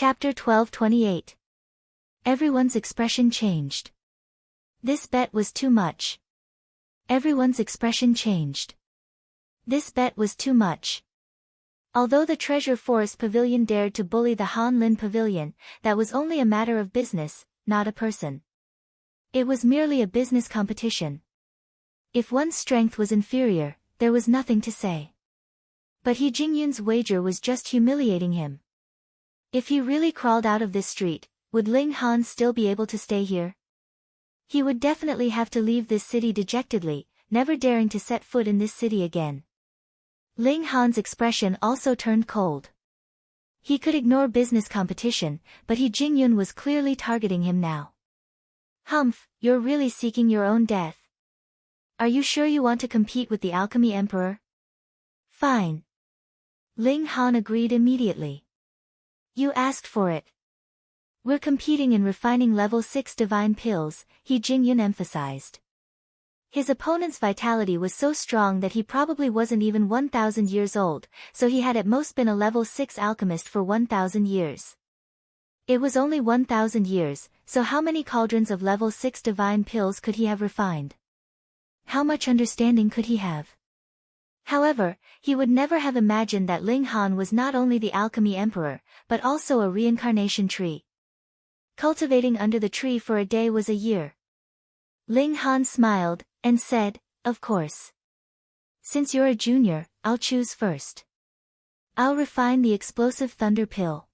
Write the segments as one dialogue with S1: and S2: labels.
S1: Chapter 12:28. Everyone's expression changed. This bet was too much. Everyone's expression changed. This bet was too much. Although the Treasure Forest Pavilion dared to bully the Han Lin Pavilion, that was only a matter of business, not a person. It was merely a business competition. If one's strength was inferior, there was nothing to say. But He Jingyun's wager was just humiliating him. If he really crawled out of this street, would Ling Han still be able to stay here? He would definitely have to leave this city dejectedly, never daring to set foot in this city again. Ling Han's expression also turned cold. He could ignore business competition, but He Jingyun was clearly targeting him now. Humph, you're really seeking your own death. Are you sure you want to compete with the Alchemy Emperor? Fine. Ling Han agreed immediately. You asked for it. We're competing in refining level 6 divine pills, He Jingyun emphasized. His opponent's vitality was so strong that he probably wasn't even 1,000 years old, so he had at most been a level 6 alchemist for 1,000 years. It was only 1,000 years, so how many cauldrons of level 6 divine pills could he have refined? How much understanding could he have? However, he would never have imagined that Ling Han was not only the Alchemy Emperor, but also a reincarnation tree. Cultivating under the tree for a day was a year. Ling Han smiled, and said, of course. Since you're a junior, I'll choose first. I'll refine the explosive thunder pill.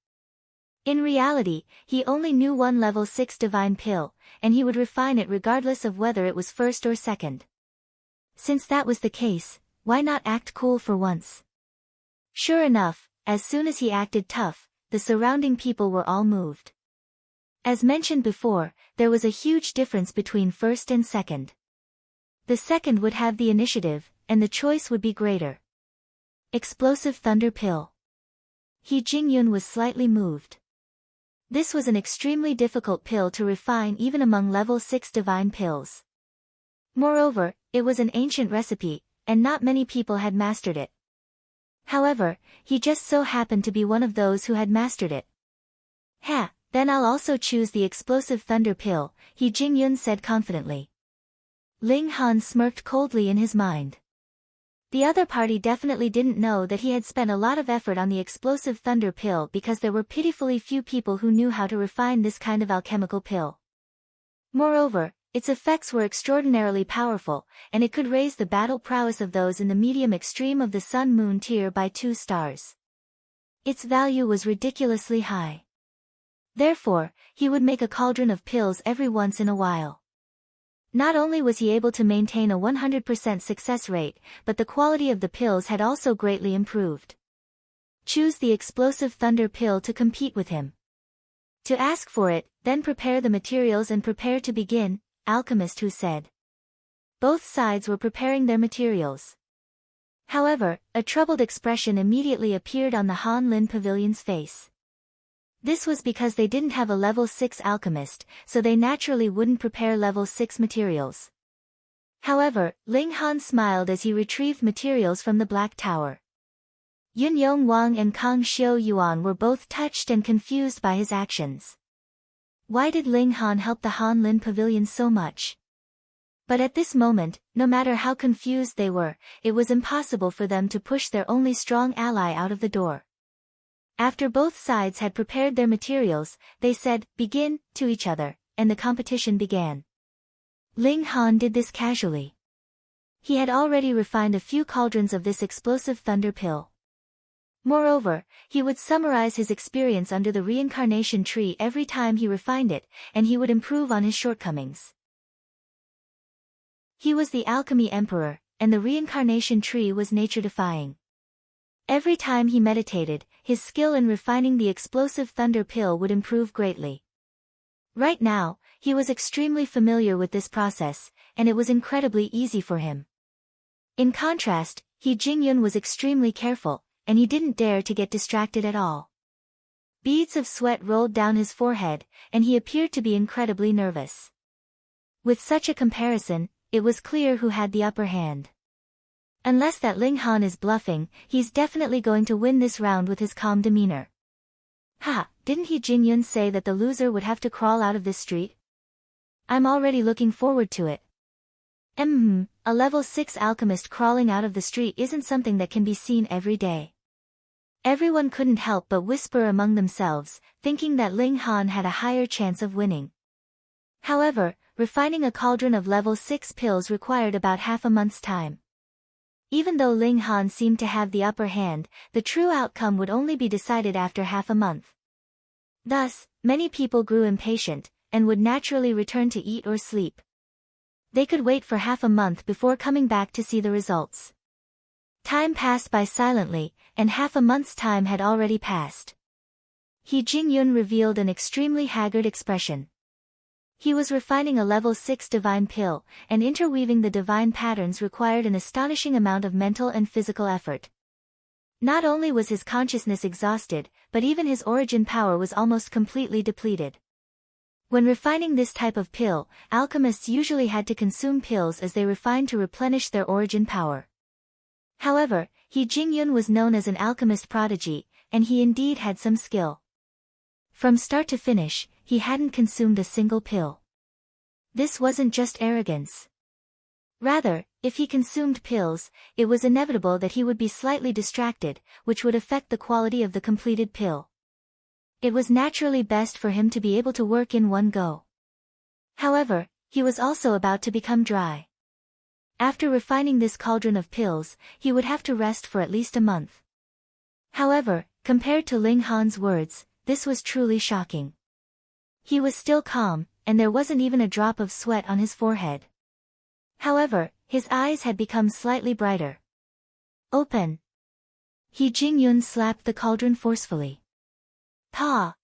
S1: In reality, he only knew one level 6 divine pill, and he would refine it regardless of whether it was first or second. Since that was the case, why not act cool for once? Sure enough, as soon as he acted tough, the surrounding people were all moved. As mentioned before, there was a huge difference between first and second. The second would have the initiative, and the choice would be greater. Explosive thunder pill. He Jingyun was slightly moved. This was an extremely difficult pill to refine even among level 6 divine pills. Moreover, it was an ancient recipe, and not many people had mastered it. However, he just so happened to be one of those who had mastered it. Ha, then I'll also choose the explosive thunder pill, He Jingyun said confidently. Ling Han smirked coldly in his mind. The other party definitely didn't know that he had spent a lot of effort on the explosive thunder pill because there were pitifully few people who knew how to refine this kind of alchemical pill. Moreover, its effects were extraordinarily powerful, and it could raise the battle prowess of those in the medium extreme of the Sun-Moon tier by 2 stars. Its value was ridiculously high. Therefore, he would make a cauldron of pills every once in a while. Not only was he able to maintain a 100% success rate, but the quality of the pills had also greatly improved. Choose the explosive thunder pill to compete with him. To ask for it, then prepare the materials and prepare to begin, Alchemist Who said. Both sides were preparing their materials. However, a troubled expression immediately appeared on the Han Lin Pavilion's face. This was because they didn't have a level 6 alchemist, so they naturally wouldn't prepare level 6 materials. However, Ling Han smiled as he retrieved materials from the Black Tower. Yun Yong Wang and Kang Xiao Yuan were both touched and confused by his actions. Why did Ling Han help the Han Lin Pavilion so much? But at this moment, no matter how confused they were, it was impossible for them to push their only strong ally out of the door. After both sides had prepared their materials, they said, begin, to each other, and the competition began. Ling Han did this casually. He had already refined a few cauldrons of this explosive thunder pill. Moreover, he would summarize his experience under the reincarnation tree every time he refined it, and he would improve on his shortcomings. He was the Alchemy Emperor, and the reincarnation tree was nature-defying. Every time he meditated, his skill in refining the explosive thunder pill would improve greatly. Right now, he was extremely familiar with this process, and it was incredibly easy for him. In contrast, He Jingyun was extremely careful, and he didn't dare to get distracted at all. Beads of sweat rolled down his forehead, and he appeared to be incredibly nervous. With such a comparison, it was clear who had the upper hand. Unless that Ling Han is bluffing, he's definitely going to win this round with his calm demeanor. Ha, didn't He Jingyun say that the loser would have to crawl out of this street? I'm already looking forward to it. A level 6 alchemist crawling out of the street isn't something that can be seen every day. Everyone couldn't help but whisper among themselves, thinking that Ling Han had a higher chance of winning. However, refining a cauldron of level 6 pills required about half a month's time. Even though Ling Han seemed to have the upper hand, the true outcome would only be decided after half a month. Thus, many people grew impatient, and would naturally return to eat or sleep. They could wait for half a month before coming back to see the results. Time passed by silently, and half a month's time had already passed. He Jingyun revealed an extremely haggard expression. He was refining a level 6 divine pill, and interweaving the divine patterns required an astonishing amount of mental and physical effort. Not only was his consciousness exhausted, but even his origin power was almost completely depleted. When refining this type of pill, alchemists usually had to consume pills as they refined to replenish their origin power. However, He Jingyun was known as an alchemist prodigy, and he indeed had some skill. From start to finish, he hadn't consumed a single pill. This wasn't just arrogance. Rather, if he consumed pills, it was inevitable that he would be slightly distracted, which would affect the quality of the completed pill. It was naturally best for him to be able to work in one go. However, he was also about to become dry. After refining this cauldron of pills, he would have to rest for at least a month. However, compared to Ling Han's words, this was truly shocking. He was still calm, and there wasn't even a drop of sweat on his forehead. However, his eyes had become slightly brighter. Open! He Jingyun slapped the cauldron forcefully. Pa!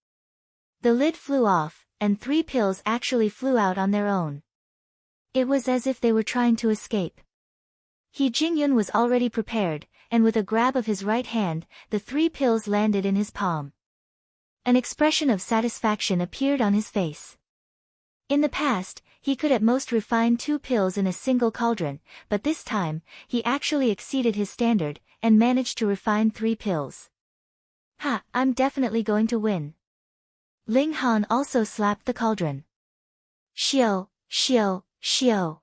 S1: The lid flew off, and 3 pills actually flew out on their own. It was as if they were trying to escape. He Jingyun was already prepared, and with a grab of his right hand, the 3 pills landed in his palm. An expression of satisfaction appeared on his face. In the past, he could at most refine 2 pills in a single cauldron, but this time, he actually exceeded his standard, and managed to refine 3 pills. Ha, I'm definitely going to win. Ling Han also slapped the cauldron. Shio, shio, shio.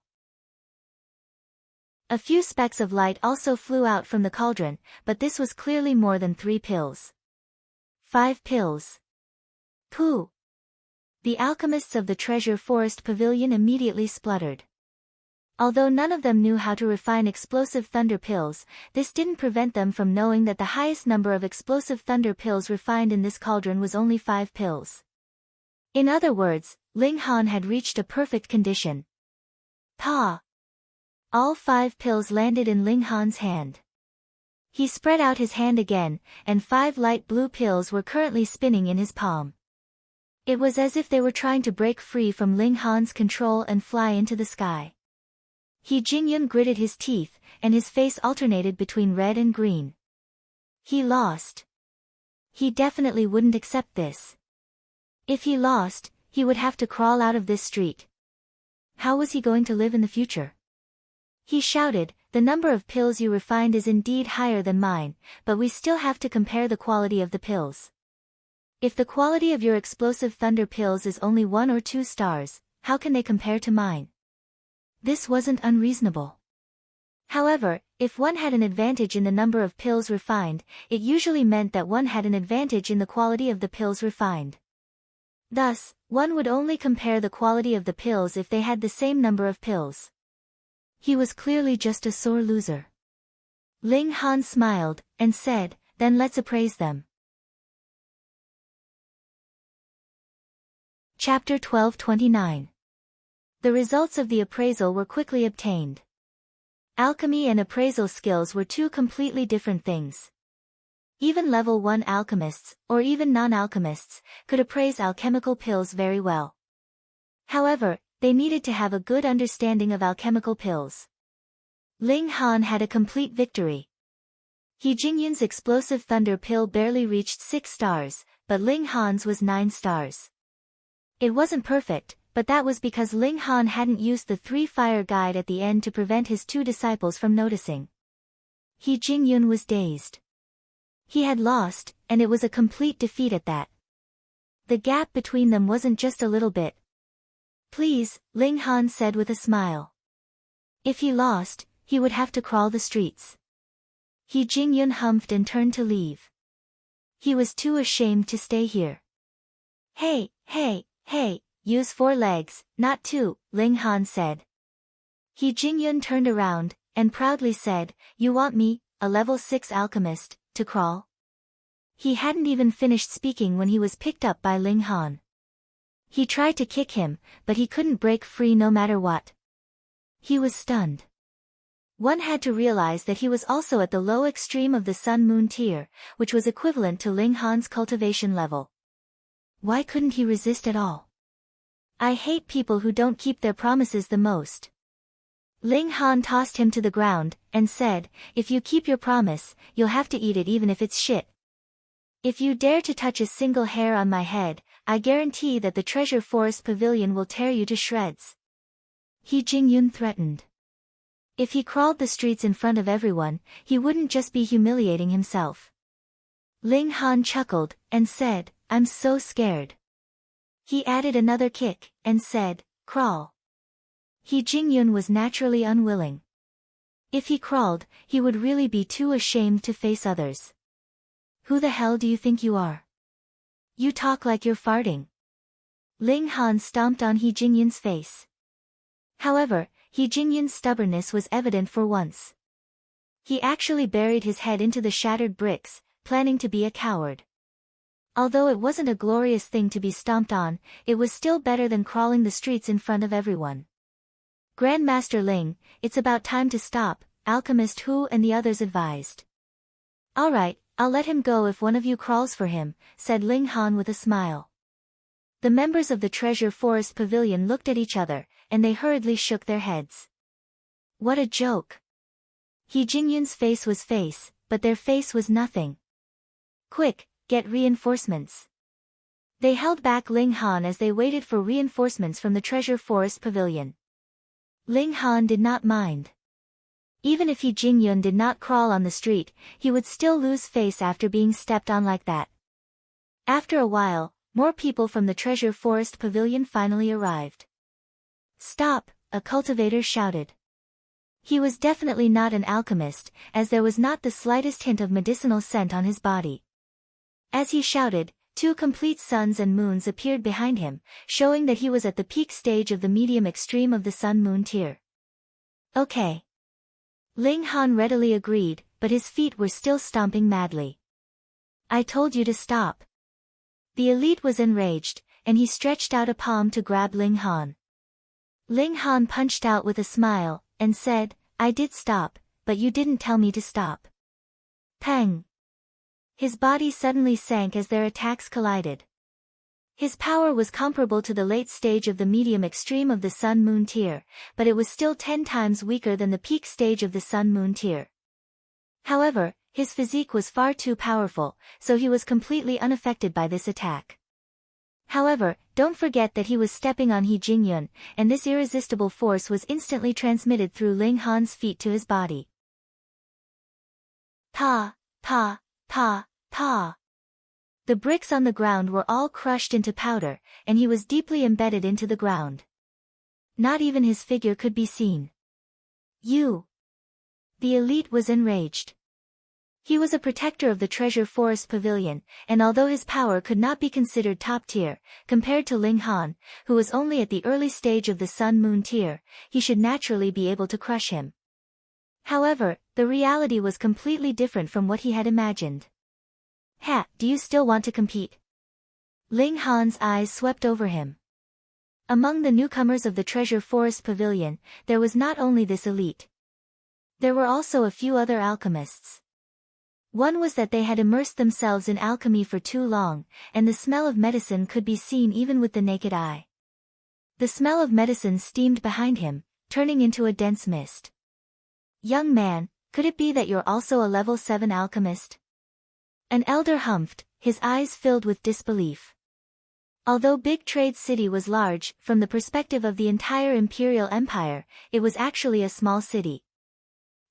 S1: A few specks of light also flew out from the cauldron, but this was clearly more than 3 pills. 5 pills. Pooh! The alchemists of the Treasure Forest Pavilion immediately spluttered. Although none of them knew how to refine explosive thunder pills, this didn't prevent them from knowing that the highest number of explosive thunder pills refined in this cauldron was only 5 pills. In other words, Ling Han had reached a perfect condition. Pa! All 5 pills landed in Ling Han's hand. He spread out his hand again, and 5 light blue pills were currently spinning in his palm. It was as if they were trying to break free from Ling Han's control and fly into the sky. He Jingyun gritted his teeth, and his face alternated between red and green. He lost. He definitely wouldn't accept this. If he lost, he would have to crawl out of this street. How was he going to live in the future? He shouted, "The number of pills you refined is indeed higher than mine, but we still have to compare the quality of the pills. If the quality of your explosive thunder pills is only 1 or 2 stars, how can they compare to mine?" This wasn't unreasonable. However, if one had an advantage in the number of pills refined, it usually meant that one had an advantage in the quality of the pills refined. Thus, one would only compare the quality of the pills if they had the same number of pills. He was clearly just a sore loser. Ling Han smiled, and said, "Then let's appraise them." Chapter 1229. The results of the appraisal were quickly obtained. Alchemy and appraisal skills were 2 completely different things. Even level 1 alchemists, or even non-alchemists, could appraise alchemical pills very well. However, they needed to have a good understanding of alchemical pills. Ling Han had a complete victory. He Jingyun's explosive thunder pill barely reached 6 stars, but Ling Han's was 9 stars. It wasn't perfect, but that was because Ling Han hadn't used the 3-fire guide at the end to prevent his 2 disciples from noticing. He Jingyun was dazed. He had lost, and it was a complete defeat at that. The gap between them wasn't just a little bit. Please, Ling Han said with a smile. If he lost, he would have to crawl the streets. He Jingyun humphed and turned to leave. He was too ashamed to stay here. Hey, use 4 legs, not 2, Ling Han said. He Jingyun turned around, and proudly said, you want me, a level 6 alchemist, to crawl? He hadn't even finished speaking when he was picked up by Ling Han. He tried to kick him, but he couldn't break free no matter what. He was stunned. One had to realize that he was also at the low extreme of the Sun Moon tier, which was equivalent to Ling Han's cultivation level. Why couldn't he resist at all? I hate people who don't keep their promises the most. Ling Han tossed him to the ground, and said, if you keep your promise, you'll have to eat it even if it's shit. If you dare to touch a single hair on my head, I guarantee that the Treasure Forest Pavilion will tear you to shreds. He Jingyun threatened. If he crawled the streets in front of everyone, he wouldn't just be humiliating himself. Ling Han chuckled, and said, I'm so scared. He added another kick, and said, crawl. He Jingyun was naturally unwilling. If he crawled, he would really be too ashamed to face others. Who the hell do you think you are? You talk like you're farting. Ling Han stomped on He Jingyun's face. However, He Jingyun's stubbornness was evident for once. He actually buried his head into the shattered bricks, planning to be a coward. Although it wasn't a glorious thing to be stomped on, it was still better than crawling the streets in front of everyone. Grandmaster Ling, it's about time to stop, Alchemist Hu and the others advised. All right, I'll let him go if one of you crawls for him, said Ling Han with a smile. The members of the Treasure Forest Pavilion looked at each other, and they hurriedly shook their heads. What a joke. He Jingyun's face was face, but their face was nothing. Quick, get reinforcements. They held back Ling Han as they waited for reinforcements from the Treasure Forest Pavilion. Ling Han did not mind. Even if He Jingyun did not crawl on the street, he would still lose face after being stepped on like that. After a while, more people from the Treasure Forest Pavilion finally arrived. Stop, a cultivator shouted. He was definitely not an alchemist, as there was not the slightest hint of medicinal scent on his body. As he shouted, 2 complete suns and moons appeared behind him, showing that he was at the peak stage of the medium extreme of the Sun-Moon tier. Okay. Ling Han readily agreed, but his feet were still stomping madly. I told you to stop. The elite was enraged, and he stretched out a palm to grab Ling Han. Ling Han punched out with a smile, and said, I did stop, but you didn't tell me to stop. Pang! His body suddenly sank as their attacks collided. His power was comparable to the late stage of the medium extreme of the Sun-Moon tier, but it was still 10 times weaker than the peak stage of the Sun-Moon tier. However, his physique was far too powerful, so he was completely unaffected by this attack. However, don't forget that he was stepping on He Jingyun, and this irresistible force was instantly transmitted through Ling Han's feet to his body. Pa, pa, pa, pa. The bricks on the ground were all crushed into powder, and he was deeply embedded into the ground. Not even his figure could be seen. You! The elite was enraged. He was a protector of the Treasure Forest Pavilion, and although his power could not be considered top tier, compared to Ling Han, who was only at the early stage of the Sun-Moon tier, he should naturally be able to crush him. However, the reality was completely different from what he had imagined. Ha, do you still want to compete? Ling Han's eyes swept over him. Among the newcomers of the Treasure Forest Pavilion, there was not only this elite. There were also a few other alchemists. One was that they had immersed themselves in alchemy for too long, and the smell of medicine could be seen even with the naked eye. The smell of medicine steamed behind him, turning into a dense mist. Young man, could it be that you're also a level 7 alchemist? An elder humphed, his eyes filled with disbelief. Although Big Trade City was large, from the perspective of the entire Imperial Empire, it was actually a small city.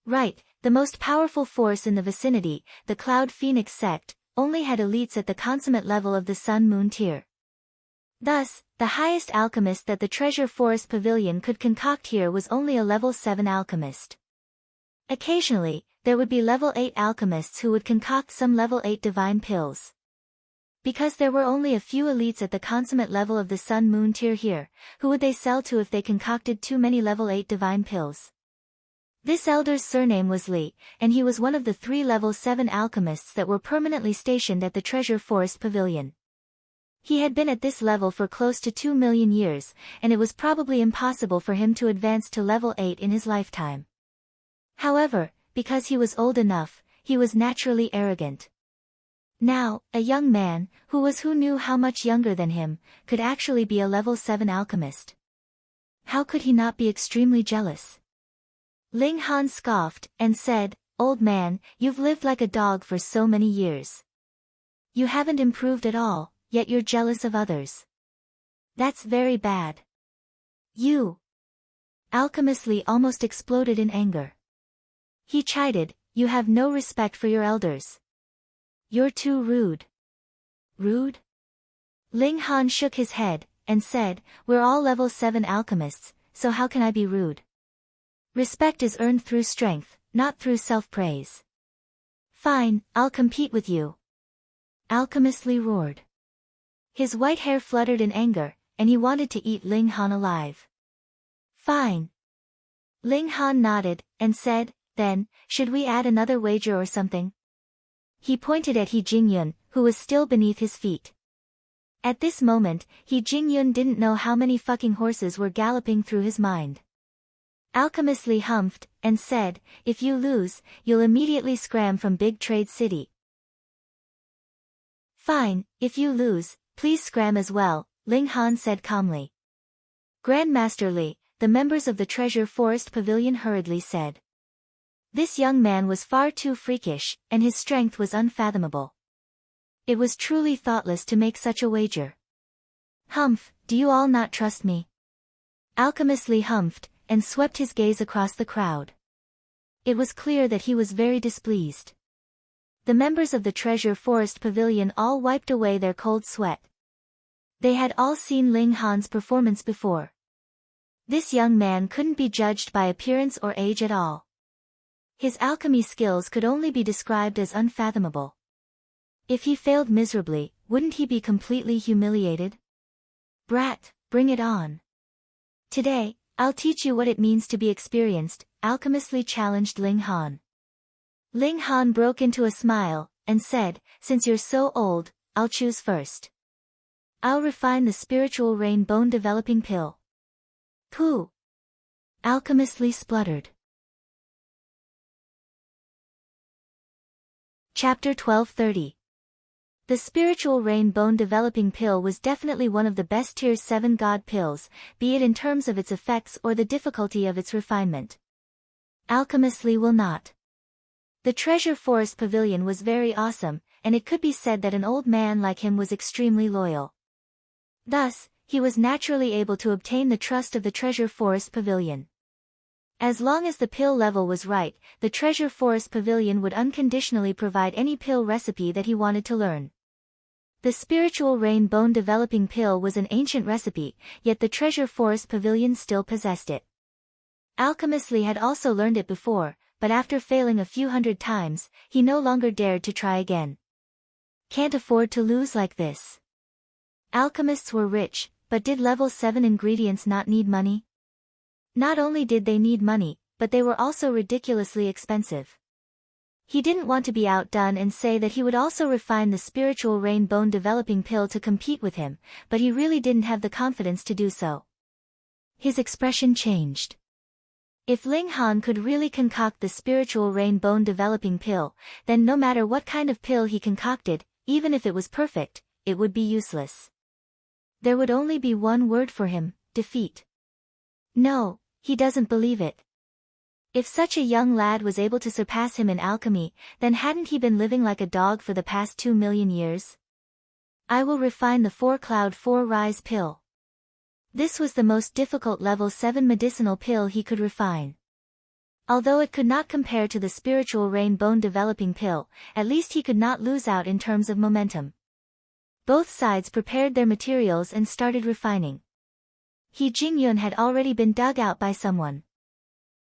S1: Right, the most powerful force in the vicinity, the Cloud Phoenix sect, only had elites at the consummate level of the Sun-Moon tier. Thus, the highest alchemist that the Treasure Forest Pavilion could concoct here was only a level 7 alchemist. Occasionally, there would be level 8 alchemists who would concoct some level 8 divine pills. Because there were only a few elites at the consummate level of the Sun-Moon tier here, who would they sell to if they concocted too many level 8 divine pills? This elder's surname was Li, and he was one of the 3 level 7 alchemists that were permanently stationed at the Treasure Forest Pavilion. He had been at this level for close to 2 million years, and it was probably impossible for him to advance to level 8 in his lifetime. However, because he was old enough, he was naturally arrogant. Now, a young man, who knew how much younger than him, could actually be a level 7 alchemist. How could he not be extremely jealous? Ling Han scoffed, and said, "Old man, you've lived like a dog for so many years. You haven't improved at all, yet you're jealous of others. That's very bad. You." Alchemist Li almost exploded in anger. He chided, "You have no respect for your elders. You're too rude." Rude? Ling Han shook his head, and said, "We're all level 7 alchemists, so how can I be rude? Respect is earned through strength, not through self-praise." "Fine, I'll compete with you." Alchemist Li roared. His white hair fluttered in anger, and he wanted to eat Ling Han alive. "Fine." Ling Han nodded, and said, "Then, should we add another wager or something?" He pointed at He Jingyun, who was still beneath his feet. At this moment, He Jingyun didn't know how many fucking horses were galloping through his mind. Alchemist Li humphed, and said, "If you lose, you'll immediately scram from Big Trade City." "Fine, if you lose, please scram as well," Ling Han said calmly. Grandmaster Li, the members of the Treasure Forest Pavilion hurriedly said. This young man was far too freakish, and his strength was unfathomable. It was truly thoughtless to make such a wager. "Humph, do you all not trust me?" Alchemist Li humphed, and swept his gaze across the crowd. It was clear that he was very displeased. The members of the Treasure Forest Pavilion all wiped away their cold sweat. They had all seen Ling Han's performance before. This young man couldn't be judged by appearance or age at all. His alchemy skills could only be described as unfathomable. If he failed miserably, wouldn't he be completely humiliated? "Brat, bring it on. Today, I'll teach you what it means to be experienced," Alchemist Li challenged Ling Han. Ling Han broke into a smile, and said, "Since you're so old, I'll choose first. I'll refine the spiritual rain bone developing pill." "Pooh!" Alchemist Li spluttered. Chapter 1230. The spiritual rain bone developing pill was definitely one of the best tier 7 god pills, be it in terms of its effects or the difficulty of its refinement. Alchemist Li will not. The Treasure Forest Pavilion was very awesome, and it could be said that an old man like him was extremely loyal. Thus, he was naturally able to obtain the trust of the Treasure Forest Pavilion. As long as the pill level was right, the Treasure Forest Pavilion would unconditionally provide any pill recipe that he wanted to learn. The spiritual rain bone developing pill was an ancient recipe, yet the Treasure Forest Pavilion still possessed it. Alchemist Li had also learned it before, but after failing a few hundred times, he no longer dared to try again. Can't afford to lose like this. Alchemists were rich, but did level 7 ingredients not need money? Not only did they need money, but they were also ridiculously expensive. He didn't want to be outdone and say that he would also refine the spiritual rain bone developing pill to compete with him, but he really didn't have the confidence to do so. His expression changed. If Ling Han could really concoct the spiritual rain bone developing pill, then no matter what kind of pill he concocted, even if it was perfect, it would be useless. There would only be one word for him: defeat. No, he doesn't believe it. If such a young lad was able to surpass him in alchemy, then hadn't he been living like a dog for the past 2 million years? I will refine the 4-cloud 4-rise pill. This was the most difficult level 7 medicinal pill he could refine. Although it could not compare to the spiritual rain bone developing pill, at least he could not lose out in terms of momentum. Both sides prepared their materials and started refining. He Jingyun had already been dug out by someone.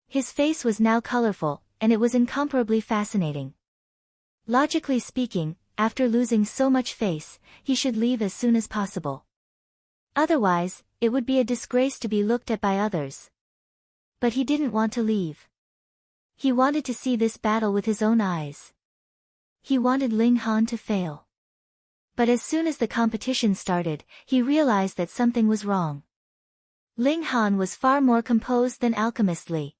S1: His face was now colorful, and it was incomparably fascinating. Logically speaking, after losing so much face, he should leave as soon as possible. Otherwise, it would be a disgrace to be looked at by others. But he didn't want to leave. He wanted to see this battle with his own eyes. He wanted Ling Han to fail. But as soon as the competition started, he realized that something was wrong. Ling Han was far more composed than Alchemist Li.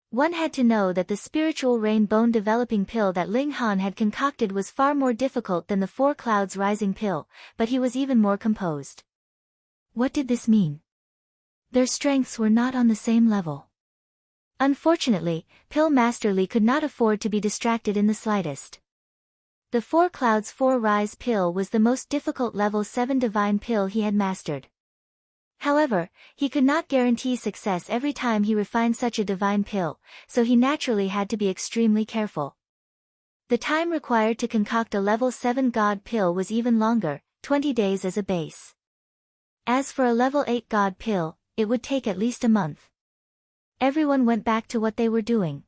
S1: One had to know that the spiritual rain bone developing pill that Ling Han had concocted was far more difficult than the four clouds rising pill, but he was even more composed. What did this mean? Their strengths were not on the same level. Unfortunately, Pill Master Li could not afford to be distracted in the slightest. The Four Clouds 4 Rise pill was the most difficult level 7 divine pill he had mastered. However, he could not guarantee success every time he refined such a divine pill, so he naturally had to be extremely careful. The time required to concoct a level 7 God pill was even longer, 20 days as a base. As for a level 8 God pill, it would take at least a month. Everyone went back to what they were doing.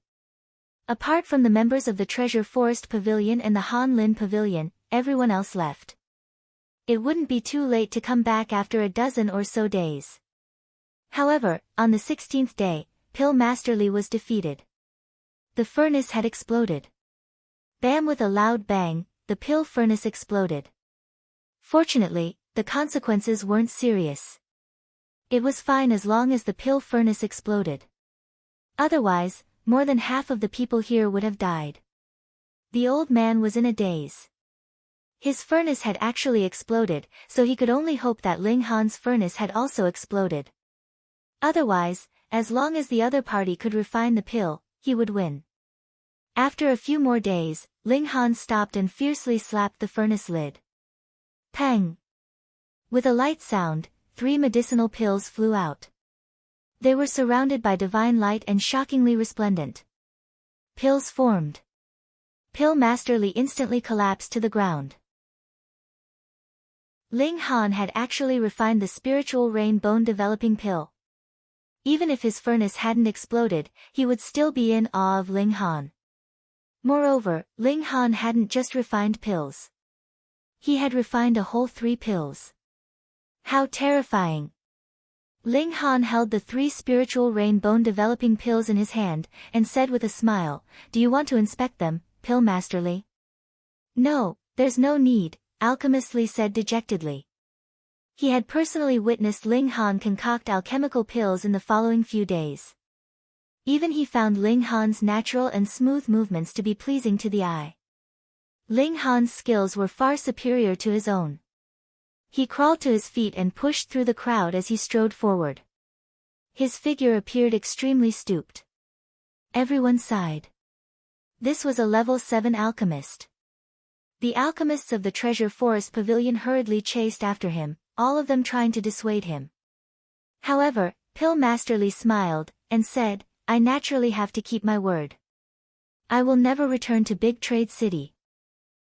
S1: Apart from the members of the Treasure Forest Pavilion and the Han Lin Pavilion, everyone else left. It wouldn't be too late to come back after a dozen or so days. However, on the 16th day, Pill Master Li was defeated. The furnace had exploded. Bam! With a loud bang, the pill furnace exploded. Fortunately, the consequences weren't serious. It was fine as long as the pill furnace exploded. Otherwise, more than half of the people here would have died. The old man was in a daze. His furnace had actually exploded, so he could only hope that Ling Han's furnace had also exploded. Otherwise, as long as the other party could refine the pill, he would win. After a few more days, Ling Han stopped and fiercely slapped the furnace lid. Pang! With a light sound, 3 medicinal pills flew out. They were surrounded by divine light and shockingly resplendent. Pills formed. Pill Master Li instantly collapsed to the ground. Ling Han had actually refined the spiritual rain bone developing pill. Even if his furnace hadn't exploded, he would still be in awe of Ling Han. Moreover, Ling Han hadn't just refined pills. He had refined a whole 3 pills. How terrifying! Ling Han held the 3 spiritual rain bone developing pills in his hand, and said with a smile, "Do you want to inspect them, Pill Master Li?" "No, there's no need," Alchemist Li said dejectedly. He had personally witnessed Ling Han concoct alchemical pills in the following few days. Even he found Ling Han's natural and smooth movements to be pleasing to the eye. Ling Han's skills were far superior to his own. He crawled to his feet and pushed through the crowd as he strode forward. His figure appeared extremely stooped. Everyone sighed. This was a level 7 alchemist. The alchemists of the Treasure Forest Pavilion hurriedly chased after him, all of them trying to dissuade him. However, Pill Master Li smiled, and said, "I naturally have to keep my word. I will never return to Big Trade City.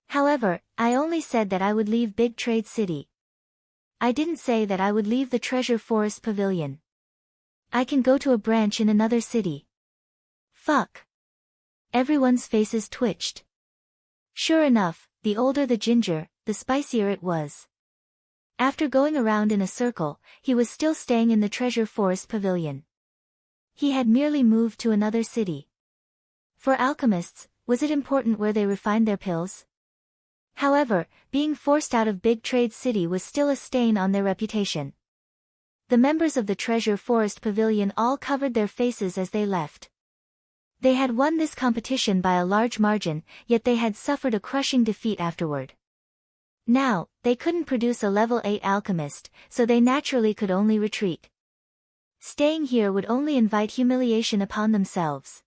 S1: However, I only said that I would leave Big Trade City. I didn't say that I would leave the Treasure Forest Pavilion. I can go to a branch in another city." Fuck. Everyone's faces twitched. Sure enough, the older the ginger, the spicier it was. After going around in a circle, he was still staying in the Treasure Forest Pavilion. He had merely moved to another city. For alchemists, was it important where they refined their pills? However, being forced out of Big Trade City was still a stain on their reputation. The members of the Treasure Forest Pavilion all covered their faces as they left. They had won this competition by a large margin, yet they had suffered a crushing defeat afterward. Now, they couldn't produce a level 8 alchemist, so they naturally could only retreat. Staying here would only invite humiliation upon themselves.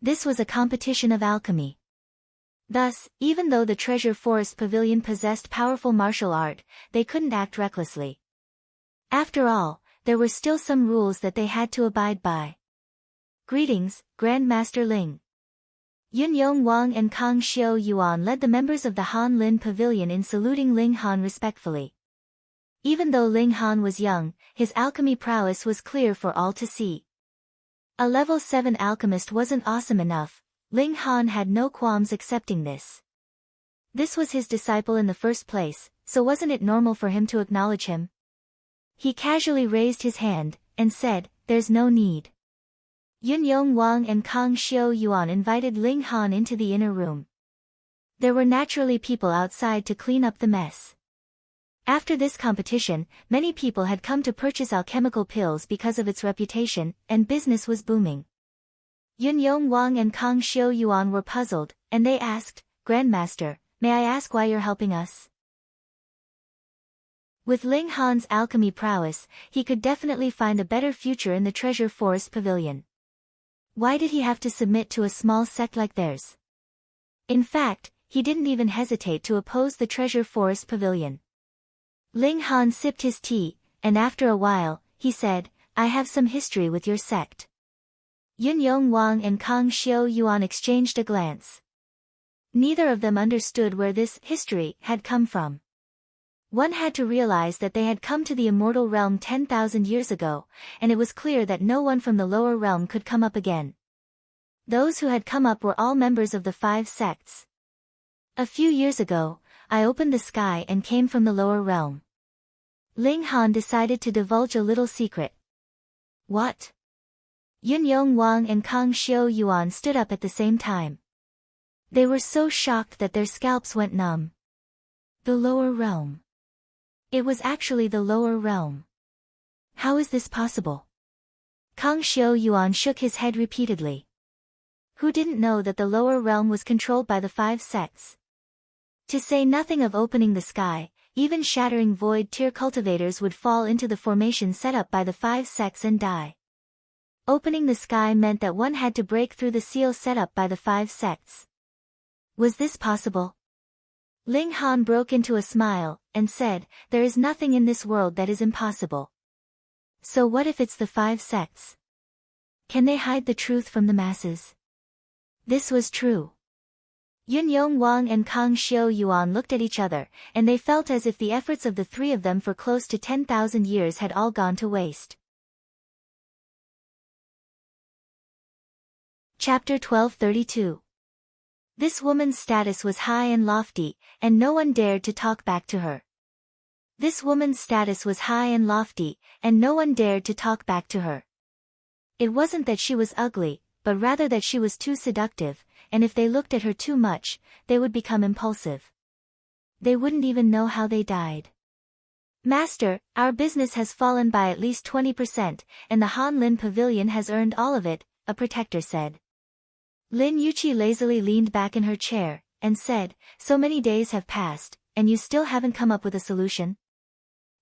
S1: This was a competition of alchemy. Thus, even though the Treasure Forest Pavilion possessed powerful martial art, they couldn't act recklessly. After all, there were still some rules that they had to abide by. "Greetings, Grandmaster Ling. Yun Yong Wang and Kang Xiao Yuan led the members of the Han Lin Pavilion in saluting Ling Han respectfully. Even though Ling Han was young, his alchemy prowess was clear for all to see. A level 7 alchemist wasn't awesome enough. Ling Han had no qualms accepting this. This was his disciple in the first place, so wasn't it normal for him to acknowledge him? He casually raised his hand, and said, "There's no need." Yun Yong Wang and Kang Xiao Yuan invited Ling Han into the inner room. There were naturally people outside to clean up the mess. After this competition, many people had come to purchase alchemical pills because of its reputation, and business was booming. Yun Yong Wang and Kang Xiao Yuan were puzzled, and they asked, "Grandmaster, may I ask why you're helping us?" With Ling Han's alchemy prowess, he could definitely find a better future in the Treasure Forest Pavilion. Why did he have to submit to a small sect like theirs? In fact, he didn't even hesitate to oppose the Treasure Forest Pavilion. Ling Han sipped his tea, and after a while, he said, "I have some history with your sect." Yun Yong Wang and Kang Xiao Yuan exchanged a glance. Neither of them understood where this history had come from. One had to realize that they had come to the immortal realm 10,000 years ago, and it was clear that no one from the lower realm could come up again. Those who had come up were all members of the 5 sects. "A few years ago, I opened the sky and came from the lower realm." Ling Han decided to divulge a little secret. "What?" Yun Yong Wang and Kang Xiao Yuan stood up at the same time. They were so shocked that their scalps went numb. The lower realm. It was actually the lower realm. How is this possible? Kang Xiao Yuan shook his head repeatedly. Who didn't know that the lower realm was controlled by the 5 sects? To say nothing of opening the sky, even shattering void tier cultivators would fall into the formation set up by the 5 sects and die. Opening the sky meant that one had to break through the seal set up by the 5 sects. Was this possible? Ling Han broke into a smile, and said, "There is nothing in this world that is impossible." So what if it's the 5 sects? Can they hide the truth from the masses? This was true. Yun Yong Wang and Kang Xiao Yuan looked at each other, and they felt as if the efforts of the 3 of them for close to 10,000 years had all gone to waste. Chapter 1232. This woman's status was high and lofty, and no one dared to talk back to her. This woman's status was high and lofty, and no one dared to talk back to her. It wasn't that she was ugly, but rather that she was too seductive, and if they looked at her too much, they would become impulsive. They wouldn't even know how they died. "Master, our business has fallen by at least 20%, and the Han Lin Pavilion has earned all of it," a protector said. Lin Yuqi lazily leaned back in her chair, and said, "So many days have passed, and you still haven't come up with a solution?"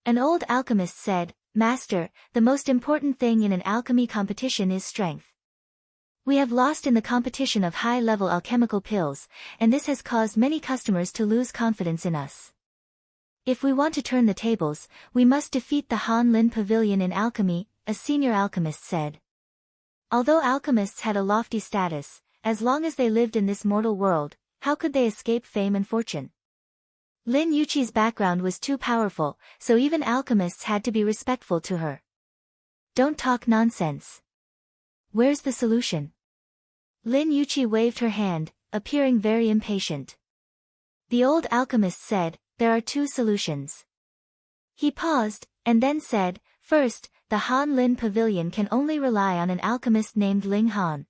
S1: An old alchemist said, "Master, the most important thing in an alchemy competition is strength. We have lost in the competition of high-level alchemical pills, and this has caused many customers to lose confidence in us. If we want to turn the tables, we must defeat the Han Lin Pavilion in alchemy," a senior alchemist said. Although alchemists had a lofty status, as long as they lived in this mortal world, how could they escape fame and fortune? Lin Yuqi's background was too powerful, so even alchemists had to be respectful to her. "Don't talk nonsense. Where's the solution?" Lin Yuqi waved her hand, appearing very impatient. The old alchemist said, "There are 2 solutions." He paused, and then said, "First, the Han Lin Pavilion can only rely on an alchemist named Ling Han.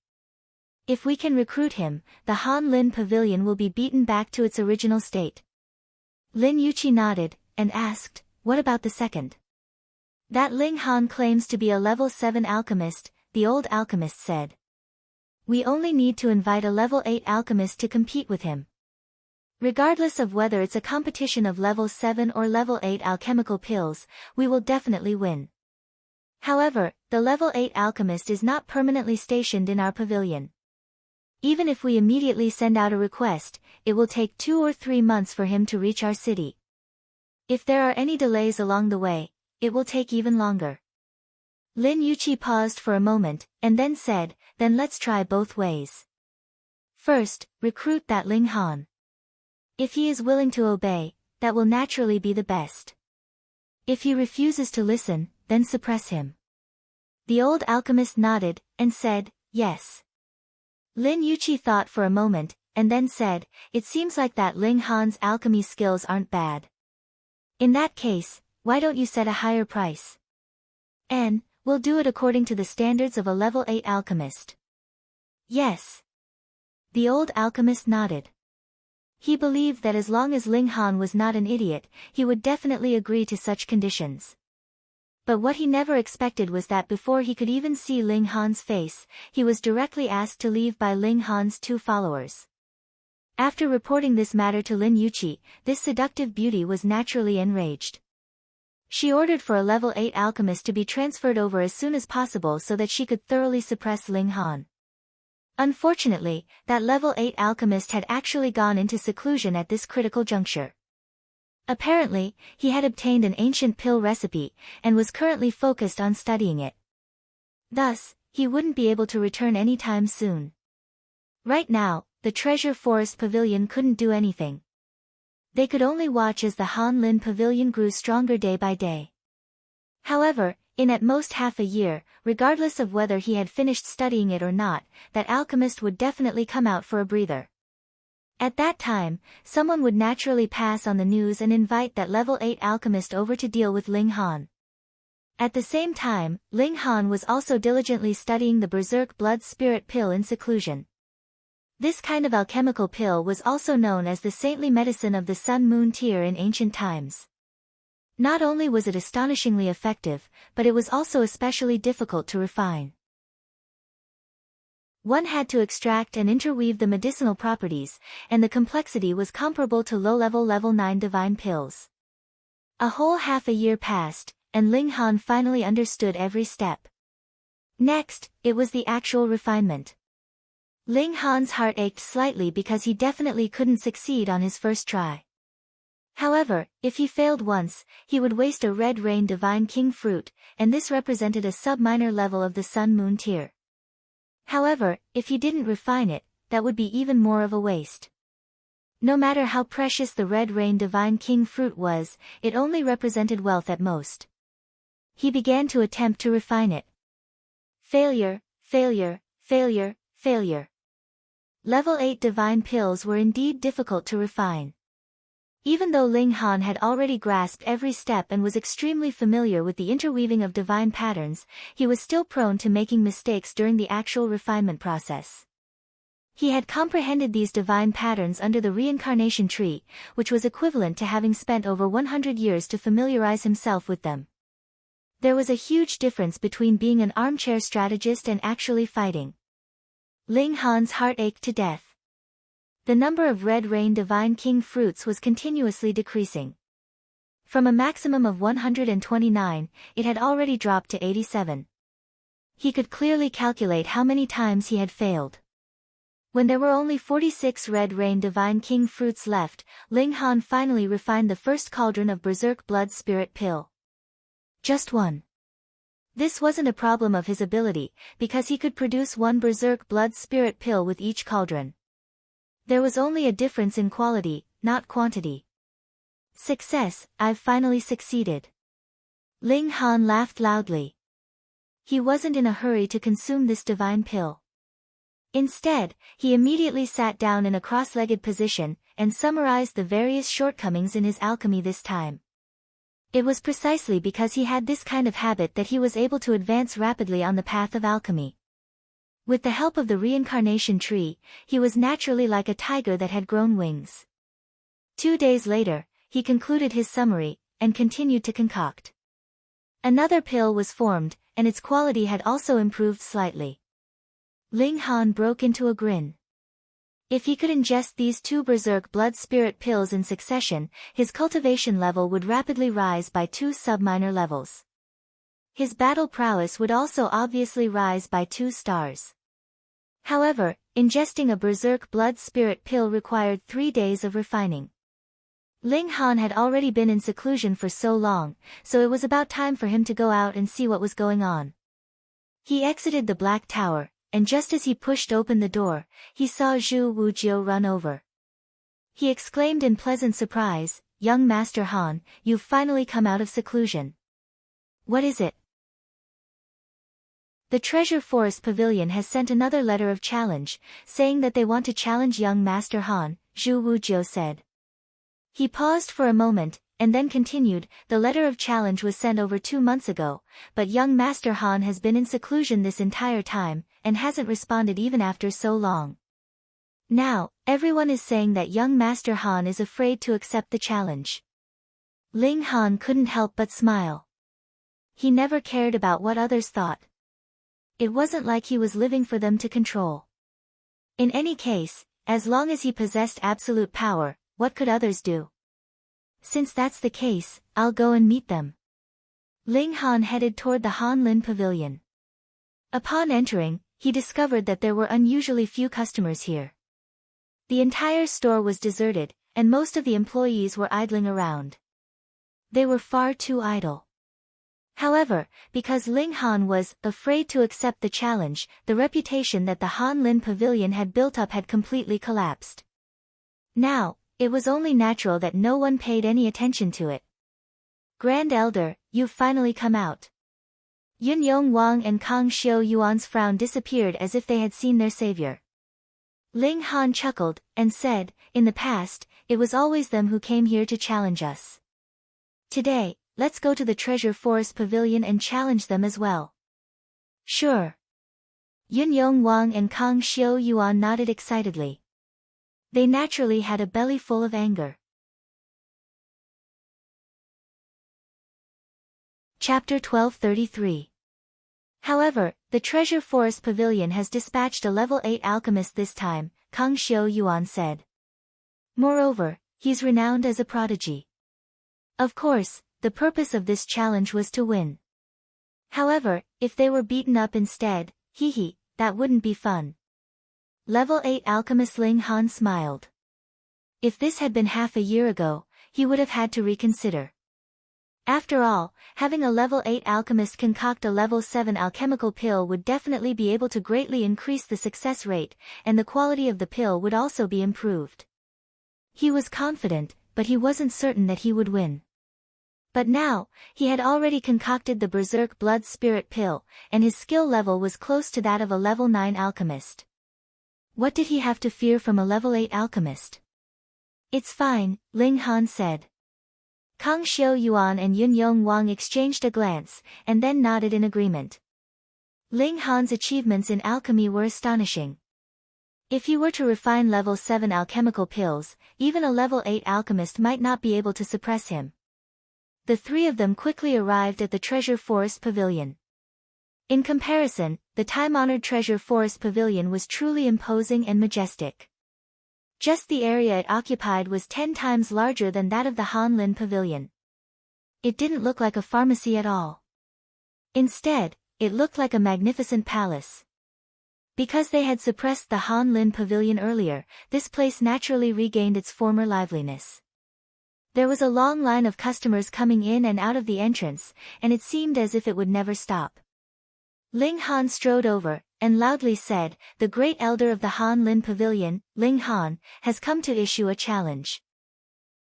S1: If we can recruit him, the Han Lin Pavilion will be beaten back to its original state." Lin Yuqi nodded, and asked, "What about the second?" "That Ling Han claims to be a level 7 alchemist," the old alchemist said. "We only need to invite a level 8 alchemist to compete with him. Regardless of whether it's a competition of level 7 or level 8 alchemical pills, we will definitely win. However, the level 8 alchemist is not permanently stationed in our pavilion. Even if we immediately send out a request, it will take 2 or 3 months for him to reach our city. If there are any delays along the way, it will take even longer." Lin Yuqi paused for a moment, and then said, "Then let's try both ways. First, recruit that Ling Han. If he is willing to obey, that will naturally be the best. If he refuses to listen, then suppress him. The old alchemist nodded, and said, yes. Lin Yuqi thought for a moment, and then said, it seems like that Ling Han's alchemy skills aren't bad. In that case, why don't you set a higher price? And, we'll do it according to the standards of a level 8 alchemist. Yes. The old alchemist nodded. He believed that as long as Ling Han was not an idiot, he would definitely agree to such conditions. But what he never expected was that before he could even see Ling Han's face, he was directly asked to leave by Ling Han's 2 followers. After reporting this matter to Lin Yuqi, this seductive beauty was naturally enraged. She ordered for a level 8 alchemist to be transferred over as soon as possible so that she could thoroughly suppress Ling Han. Unfortunately, that level 8 alchemist had actually gone into seclusion at this critical juncture. Apparently, he had obtained an ancient pill recipe, and was currently focused on studying it. Thus, he wouldn't be able to return anytime soon. Right now, the Treasure Forest Pavilion couldn't do anything. They could only watch as the Han Lin Pavilion grew stronger day by day. However, in at most half a year, regardless of whether he had finished studying it or not, that alchemist would definitely come out for a breather. At that time, someone would naturally pass on the news and invite that level 8 alchemist over to deal with Ling Han. At the same time, Ling Han was also diligently studying the Berserk Blood Spirit Pill in seclusion. This kind of alchemical pill was also known as the saintly medicine of the Sun Moon tier in ancient times. Not only was it astonishingly effective, but it was also especially difficult to refine. One had to extract and interweave the medicinal properties, and the complexity was comparable to low-level level 9 divine pills. A whole half a year passed, and Ling Han finally understood every step. Next, it was the actual refinement. Ling Han's heart ached slightly because he definitely couldn't succeed on his first try. However, if he failed once, he would waste a Red Rain Divine King fruit, and this represented a sub-minor level of the Sun Moon tier. However, if he didn't refine it, that would be even more of a waste. No matter how precious the Red Rain Divine King fruit was, it only represented wealth at most. He began to attempt to refine it. Failure, failure, failure, failure. Level 8 divine pills were indeed difficult to refine. Even though Ling Han had already grasped every step and was extremely familiar with the interweaving of divine patterns, he was still prone to making mistakes during the actual refinement process. He had comprehended these divine patterns under the reincarnation tree, which was equivalent to having spent over 100 years to familiarize himself with them. There was a huge difference between being an armchair strategist and actually fighting. Ling Han's heart ached to death. The number of Red Rain Divine King fruits was continuously decreasing. From a maximum of 129, it had already dropped to 87. He could clearly calculate how many times he had failed. When there were only 46 Red Rain Divine King fruits left, Ling Han finally refined the first cauldron of Berserk Blood Spirit Pill. Just one. This wasn't a problem of his ability, because he could produce one Berserk Blood Spirit Pill with each cauldron. There was only a difference in quality, not quantity. Success, I've finally succeeded. Ling Han laughed loudly. He wasn't in a hurry to consume this divine pill. Instead, he immediately sat down in a cross-legged position, and summarized the various shortcomings in his alchemy this time. It was precisely because he had this kind of habit that he was able to advance rapidly on the path of alchemy. With the help of the reincarnation tree, he was naturally like a tiger that had grown wings. 2 days later, he concluded his summary, and continued to concoct. Another pill was formed, and its quality had also improved slightly. Ling Han broke into a grin. If he could ingest these 2 Berserk Blood Spirit pills in succession, his cultivation level would rapidly rise by 2 sub-minor levels. His battle prowess would also obviously rise by 2 stars. However, ingesting a Berserk Blood Spirit pill required 3 days of refining. Ling Han had already been in seclusion for so long, so it was about time for him to go out and see what was going on. He exited the Black Tower, and just as he pushed open the door, he saw Zhu Wujiu run over. He exclaimed in pleasant surprise, "Young Master Han, you've finally come out of seclusion. What is it?" The Treasure Forest Pavilion has sent another letter of challenge, saying that they want to challenge young Master Han, Zhu Wujiu said. He paused for a moment, and then continued, "The letter of challenge was sent over 2 months ago, but young Master Han has been in seclusion this entire time, and hasn't responded even after so long. Now, everyone is saying that young Master Han is afraid to accept the challenge." Ling Han couldn't help but smile. He never cared about what others thought. It wasn't like he was living for them to control. In any case, as long as he possessed absolute power, what could others do? Since that's the case, I'll go and meet them. Ling Han headed toward the Hanlin Pavilion. Upon entering, he discovered that there were unusually few customers here. The entire store was deserted, and most of the employees were idling around. They were far too idle. However, because Ling Han was afraid to accept the challenge, the reputation that the Hanlin Pavilion had built up had completely collapsed. Now, it was only natural that no one paid any attention to it. "Grand Elder, you've finally come out." Yun Yong Wang and Kang Xiu Yuan's frown disappeared as if they had seen their savior. Ling Han chuckled, and said, "In the past, it was always them who came here to challenge us. Today, let's go to the Treasure Forest Pavilion and challenge them as well." "Sure." Yun Yong Wang and Kang Xiu Yuan nodded excitedly. They naturally had a belly full of anger. Chapter 1233. However, the Treasure Forest Pavilion has dispatched a level 8 alchemist this time, Kang Xiu Yuan said. Moreover, he's renowned as a prodigy. Of course, the purpose of this challenge was to win. However, if they were beaten up instead, that wouldn't be fun. Level 8 alchemist Ling Han smiled. If this had been half a year ago, he would have had to reconsider. After all, having a level 8 alchemist concoct a level 7 alchemical pill would definitely be able to greatly increase the success rate, and the quality of the pill would also be improved. He was confident, but he wasn't certain that he would win. But now, he had already concocted the Berserk Blood Spirit pill, and his skill level was close to that of a level 9 alchemist. What did he have to fear from a level 8 alchemist? "It's fine," Ling Han said. Kang Xiu Yuan and Yun Yong Wang exchanged a glance, and then nodded in agreement. Ling Han's achievements in alchemy were astonishing. If he were to refine level 7 alchemical pills, even a level 8 alchemist might not be able to suppress him. The three of them quickly arrived at the Treasure Forest Pavilion. In comparison, the time-honored Treasure Forest Pavilion was truly imposing and majestic. Just the area it occupied was 10 times larger than that of the Hanlin Pavilion. It didn't look like a pharmacy at all. Instead, it looked like a magnificent palace. Because they had suppressed the Hanlin Pavilion earlier, this place naturally regained its former liveliness. There was a long line of customers coming in and out of the entrance, and it seemed as if it would never stop. Ling Han strode over, and loudly said, "The great elder of the Hanlin Pavilion, Ling Han, has come to issue a challenge.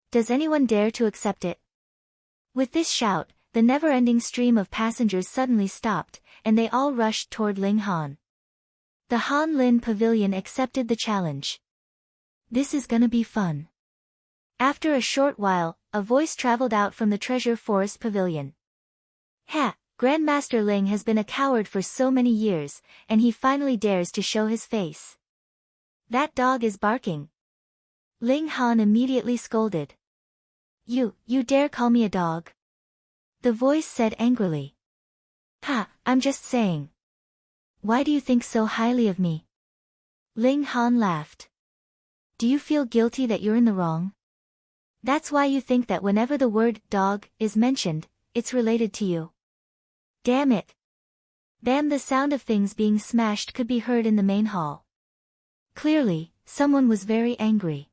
S1: Does anyone dare to accept it?" With this shout, the never-ending stream of passengers suddenly stopped, and they all rushed toward Ling Han. The Hanlin Pavilion accepted the challenge. This is gonna be fun. After a short while, a voice traveled out from the Treasure Forest Pavilion. "Ha! Grandmaster Ling has been a coward for so many years, and he finally dares to show his face. That dog is barking." Ling Han immediately scolded. You dare call me a dog?" The voice said angrily. "Ha, I'm just saying. Why do you think so highly of me?" Ling Han laughed. "Do you feel guilty that you're in the wrong? That's why you think that whenever the word dog is mentioned, it's related to you? Damn it." Bam! The sound of things being smashed could be heard in the main hall. Clearly, someone was very angry.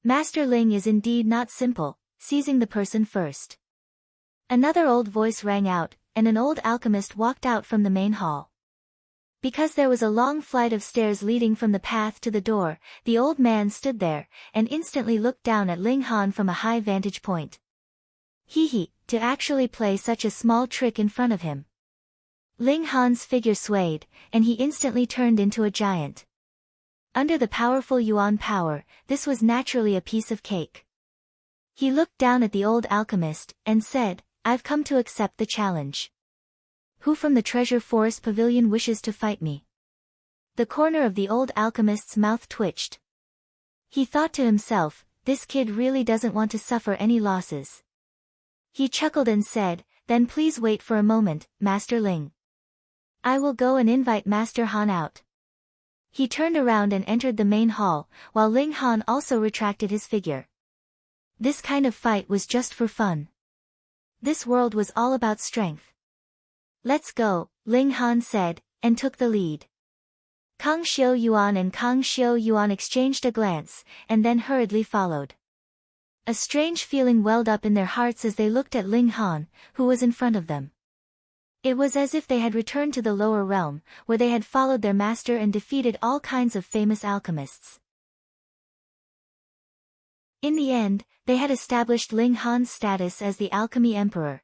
S1: Master Ling is indeed not simple, seizing the person first. Another old voice rang out, and an old alchemist walked out from the main hall. Because there was a long flight of stairs leading from the path to the door, the old man stood there, and instantly looked down at Ling Han from a high vantage point. To actually play such a small trick in front of him. Ling Han's figure swayed, and he instantly turned into a giant. Under the powerful Yuan power, this was naturally a piece of cake. He looked down at the old alchemist, and said, "I've come to accept the challenge. Who from the Treasure Forest Pavilion wishes to fight me?" The corner of the old alchemist's mouth twitched. He thought to himself, this kid really doesn't want to suffer any losses. He chuckled and said, "Then please wait for a moment, Master Ling. I will go and invite Master Han out." He turned around and entered the main hall, while Ling Han also retracted his figure. This kind of fight was just for fun. This world was all about strength. "Let's go," Ling Han said, and took the lead. Kang Xiu Yuan and Kang Xiu Yuan exchanged a glance, and then hurriedly followed. A strange feeling welled up in their hearts as they looked at Ling Han, who was in front of them. It was as if they had returned to the lower realm, where they had followed their master and defeated all kinds of famous alchemists. In the end, they had established Ling Han's status as the Alchemy Emperor.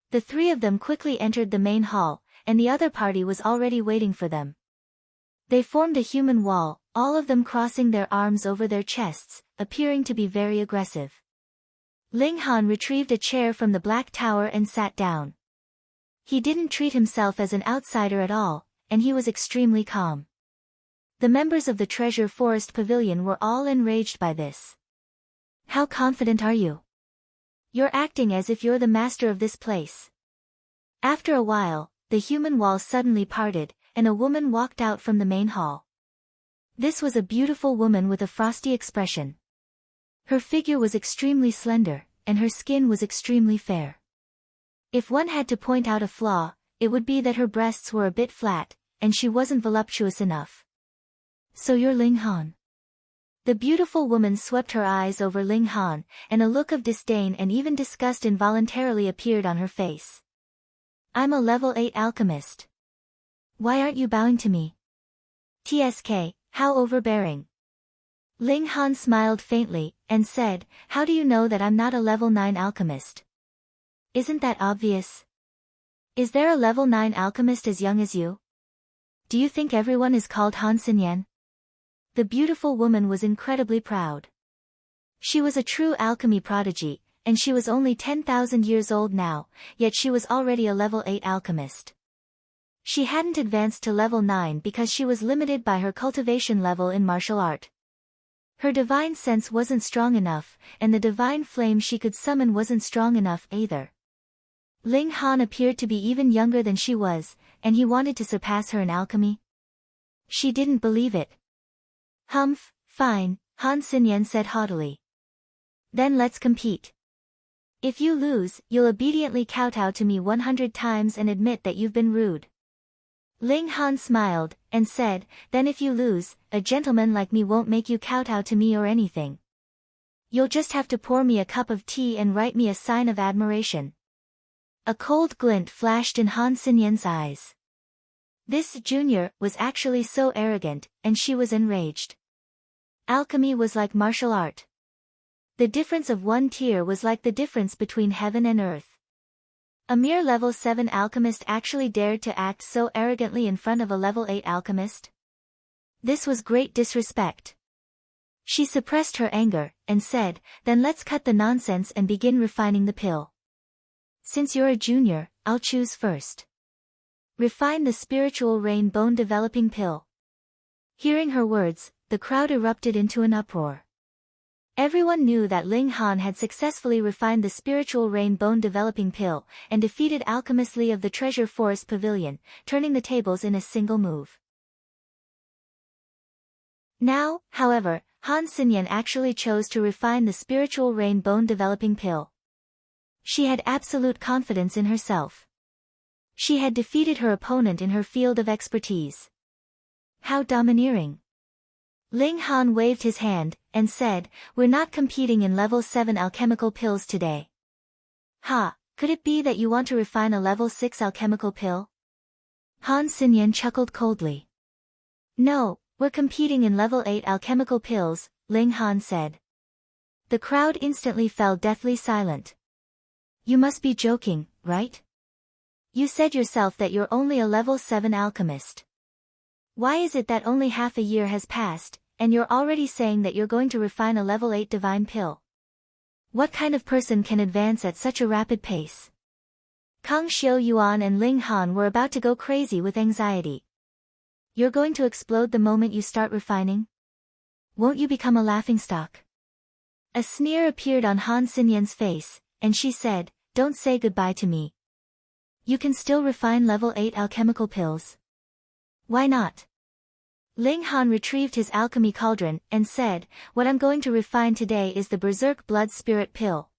S1: The three of them quickly entered the main hall, and the other party was already waiting for them. They formed a human wall, all of them crossing their arms over their chests, appearing to be very aggressive. Ling Han retrieved a chair from the Black Tower and sat down. He didn't treat himself as an outsider at all, and he was extremely calm. The members of the Treasure Forest Pavilion were all enraged by this. "How confident are you? You're acting as if you're the master of this place." After a while, the human wall suddenly parted, and a woman walked out from the main hall. This was a beautiful woman with a frosty expression. Her figure was extremely slender, and her skin was extremely fair. If one had to point out a flaw, it would be that her breasts were a bit flat, and she wasn't voluptuous enough. "So you're Ling Han?" The beautiful woman swept her eyes over Ling Han, and a look of disdain and even disgust involuntarily appeared on her face. "I'm a level 8 alchemist. Why aren't you bowing to me? TSK, how overbearing." Ling Han smiled faintly, and said, "How do you know that I'm not a level 9 alchemist? Isn't that obvious? Is there a level 9 alchemist as young as you? Do you think everyone is called Han Xinyan?" The beautiful woman was incredibly proud. She was a true alchemy prodigy, and she was only 10,000 years old now, yet she was already a level 8 alchemist. She hadn't advanced to level 9 because she was limited by her cultivation level in martial art. Her divine sense wasn't strong enough, and the divine flame she could summon wasn't strong enough either. Ling Han appeared to be even younger than she was, and he wanted to surpass her in alchemy. She didn't believe it. "Humph, fine," Han Xinyan said haughtily. "Then let's compete. If you lose, you'll obediently kowtow to me 100 times and admit that you've been rude." Ling Han smiled, and said, "Then if you lose, a gentleman like me won't make you kowtow to me or anything. You'll just have to pour me a cup of tea and write me a sign of admiration." A cold glint flashed in Han Xinyan's eyes. This junior was actually so arrogant, and she was enraged. Alchemy was like martial art. The difference of one tier was like the difference between heaven and earth. A mere level 7 alchemist actually dared to act so arrogantly in front of a level 8 alchemist? This was great disrespect. She suppressed her anger, and said, "Then let's cut the nonsense and begin refining the pill. Since you're a junior, I'll choose first. Refine the spiritual rain bone developing pill." Hearing her words, the crowd erupted into an uproar. Everyone knew that Ling Han had successfully refined the spiritual rain bone developing pill, and defeated Alchemist Li of the Treasure Forest Pavilion, turning the tables in a single move. Now, however, Han Xinyan actually chose to refine the spiritual rain bone developing pill. She had absolute confidence in herself. She had defeated her opponent in her field of expertise. How domineering! Ling Han waved his hand, and said, "We're not competing in level 7 alchemical pills today." "Ha, could it be that you want to refine a level 6 alchemical pill?" Han Xinyan chuckled coldly. No, we're competing in level 8 alchemical pills, Ling Han said. The crowd instantly fell deathly silent. You must be joking, right? You said yourself that you're only a level 7 alchemist. Why is it that only half a year has passed, and you're already saying that you're going to refine a level 8 divine pill? What kind of person can advance at such a rapid pace? Kang Xiu Yuan and Ling Han were about to go crazy with anxiety. You're going to explode the moment you start refining? Won't you become a laughingstock? A sneer appeared on Han Xinyan's face, and she said, don't say goodbye to me. You can still refine level 8 alchemical pills. Why not? Ling Han retrieved his alchemy cauldron and said, what I'm going to refine today is the Berserk Blood Spirit Pill.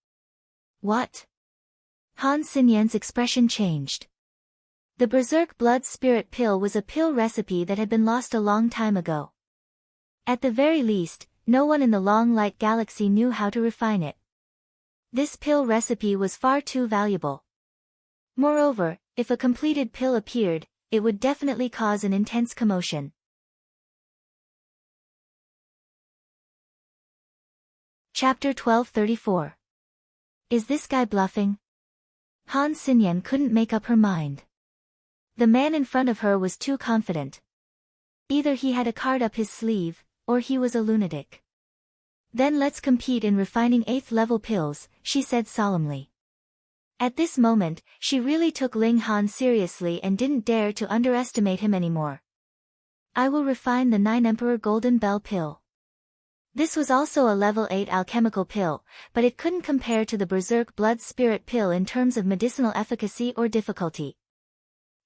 S1: What? Han Xinyan's expression changed. The Berserk Blood Spirit Pill was a pill recipe that had been lost a long time ago. At the very least, no one in the Long Light Galaxy knew how to refine it. This pill recipe was far too valuable. Moreover, if a completed pill appeared, it would definitely cause an intense commotion. Chapter 1234. Is this guy bluffing? Han Xinyan couldn't make up her mind. The man in front of her was too confident. Either he had a card up his sleeve, or he was a lunatic. Then let's compete in refining 8th level pills, she said solemnly. At this moment, she really took Ling Han seriously and didn't dare to underestimate him anymore. I will refine the 9 Emperor Golden Bell pill. This was also a level 8 alchemical pill, but it couldn't compare to the Berserk Blood Spirit pill in terms of medicinal efficacy or difficulty.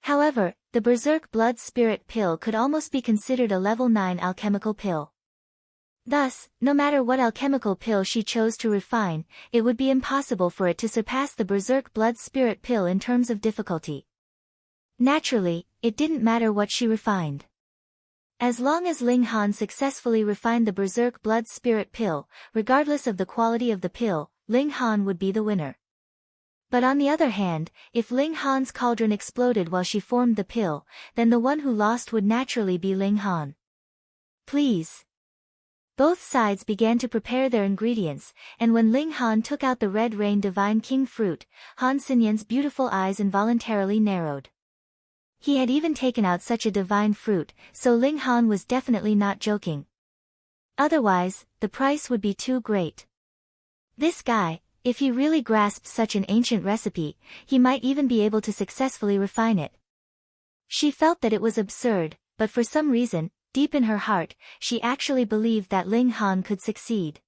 S1: However, the Berserk Blood Spirit pill could almost be considered a level 9 alchemical pill. Thus, no matter what alchemical pill she chose to refine, it would be impossible for it to surpass the Berserk Blood Spirit pill in terms of difficulty. Naturally, it didn't matter what she refined. As long as Ling Han successfully refined the Berserk Blood Spirit pill, regardless of the quality of the pill, Ling Han would be the winner. But on the other hand, if Ling Han's cauldron exploded while she formed the pill, then the one who lost would naturally be Ling Han. Please. Both sides began to prepare their ingredients, and when Ling Han took out the Red Rain Divine King fruit, Han Xinyan's beautiful eyes involuntarily narrowed. He had even taken out such a divine fruit, so Ling Han was definitely not joking. Otherwise, the price would be too great. This guy, if he really grasped such an ancient recipe, he might even be able to successfully refine it. She felt that it was absurd, but for some reason, deep in her heart, she actually believed that Ling Han could succeed.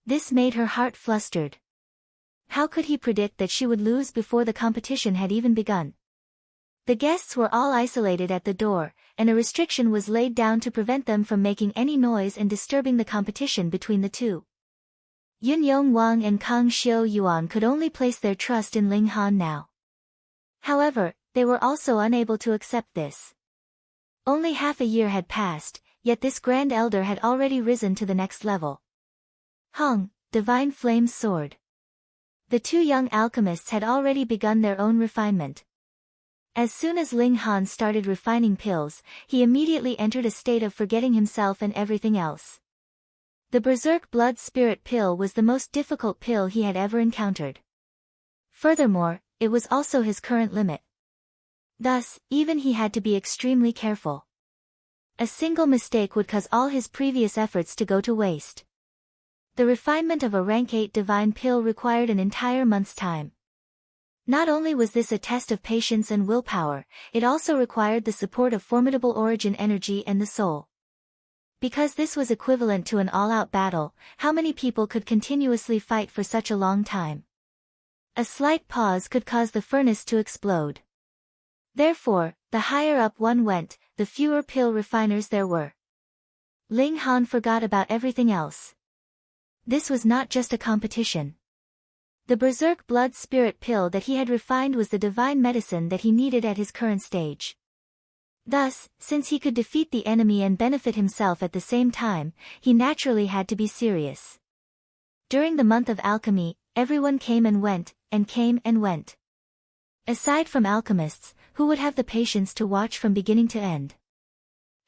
S1: This made her heart flustered. How could he predict that she would lose before the competition had even begun? The guests were all isolated at the door, and a restriction was laid down to prevent them from making any noise and disturbing the competition between the two. Yun Yong Wang and Kang Xiu Yuan could only place their trust in Ling Han now. However, they were also unable to accept this. Only half a year had passed, yet this Grand Elder had already risen to the next level. Hong, Divine Flame's sword. The two young alchemists had already begun their own refinement. As soon as Ling Han started refining pills, he immediately entered a state of forgetting himself and everything else. The Berserk Blood Spirit pill was the most difficult pill he had ever encountered. Furthermore, it was also his current limit. Thus, even he had to be extremely careful. A single mistake would cause all his previous efforts to go to waste. The refinement of a rank 8 divine pill required an entire month's time. Not only was this a test of patience and willpower, it also required the support of formidable origin energy and the soul. Because this was equivalent to an all-out battle, how many people could continuously fight for such a long time? A slight pause could cause the furnace to explode. Therefore, the higher up one went, the fewer pill refiners there were. Ling Han forgot about everything else. This was not just a competition. The Berserk Blood Spirit pill that he had refined was the divine medicine that he needed at his current stage. Thus, since he could defeat the enemy and benefit himself at the same time, he naturally had to be serious. During the month of alchemy, everyone came and went, and came and went. Aside from alchemists, who would have the patience to watch from beginning to end?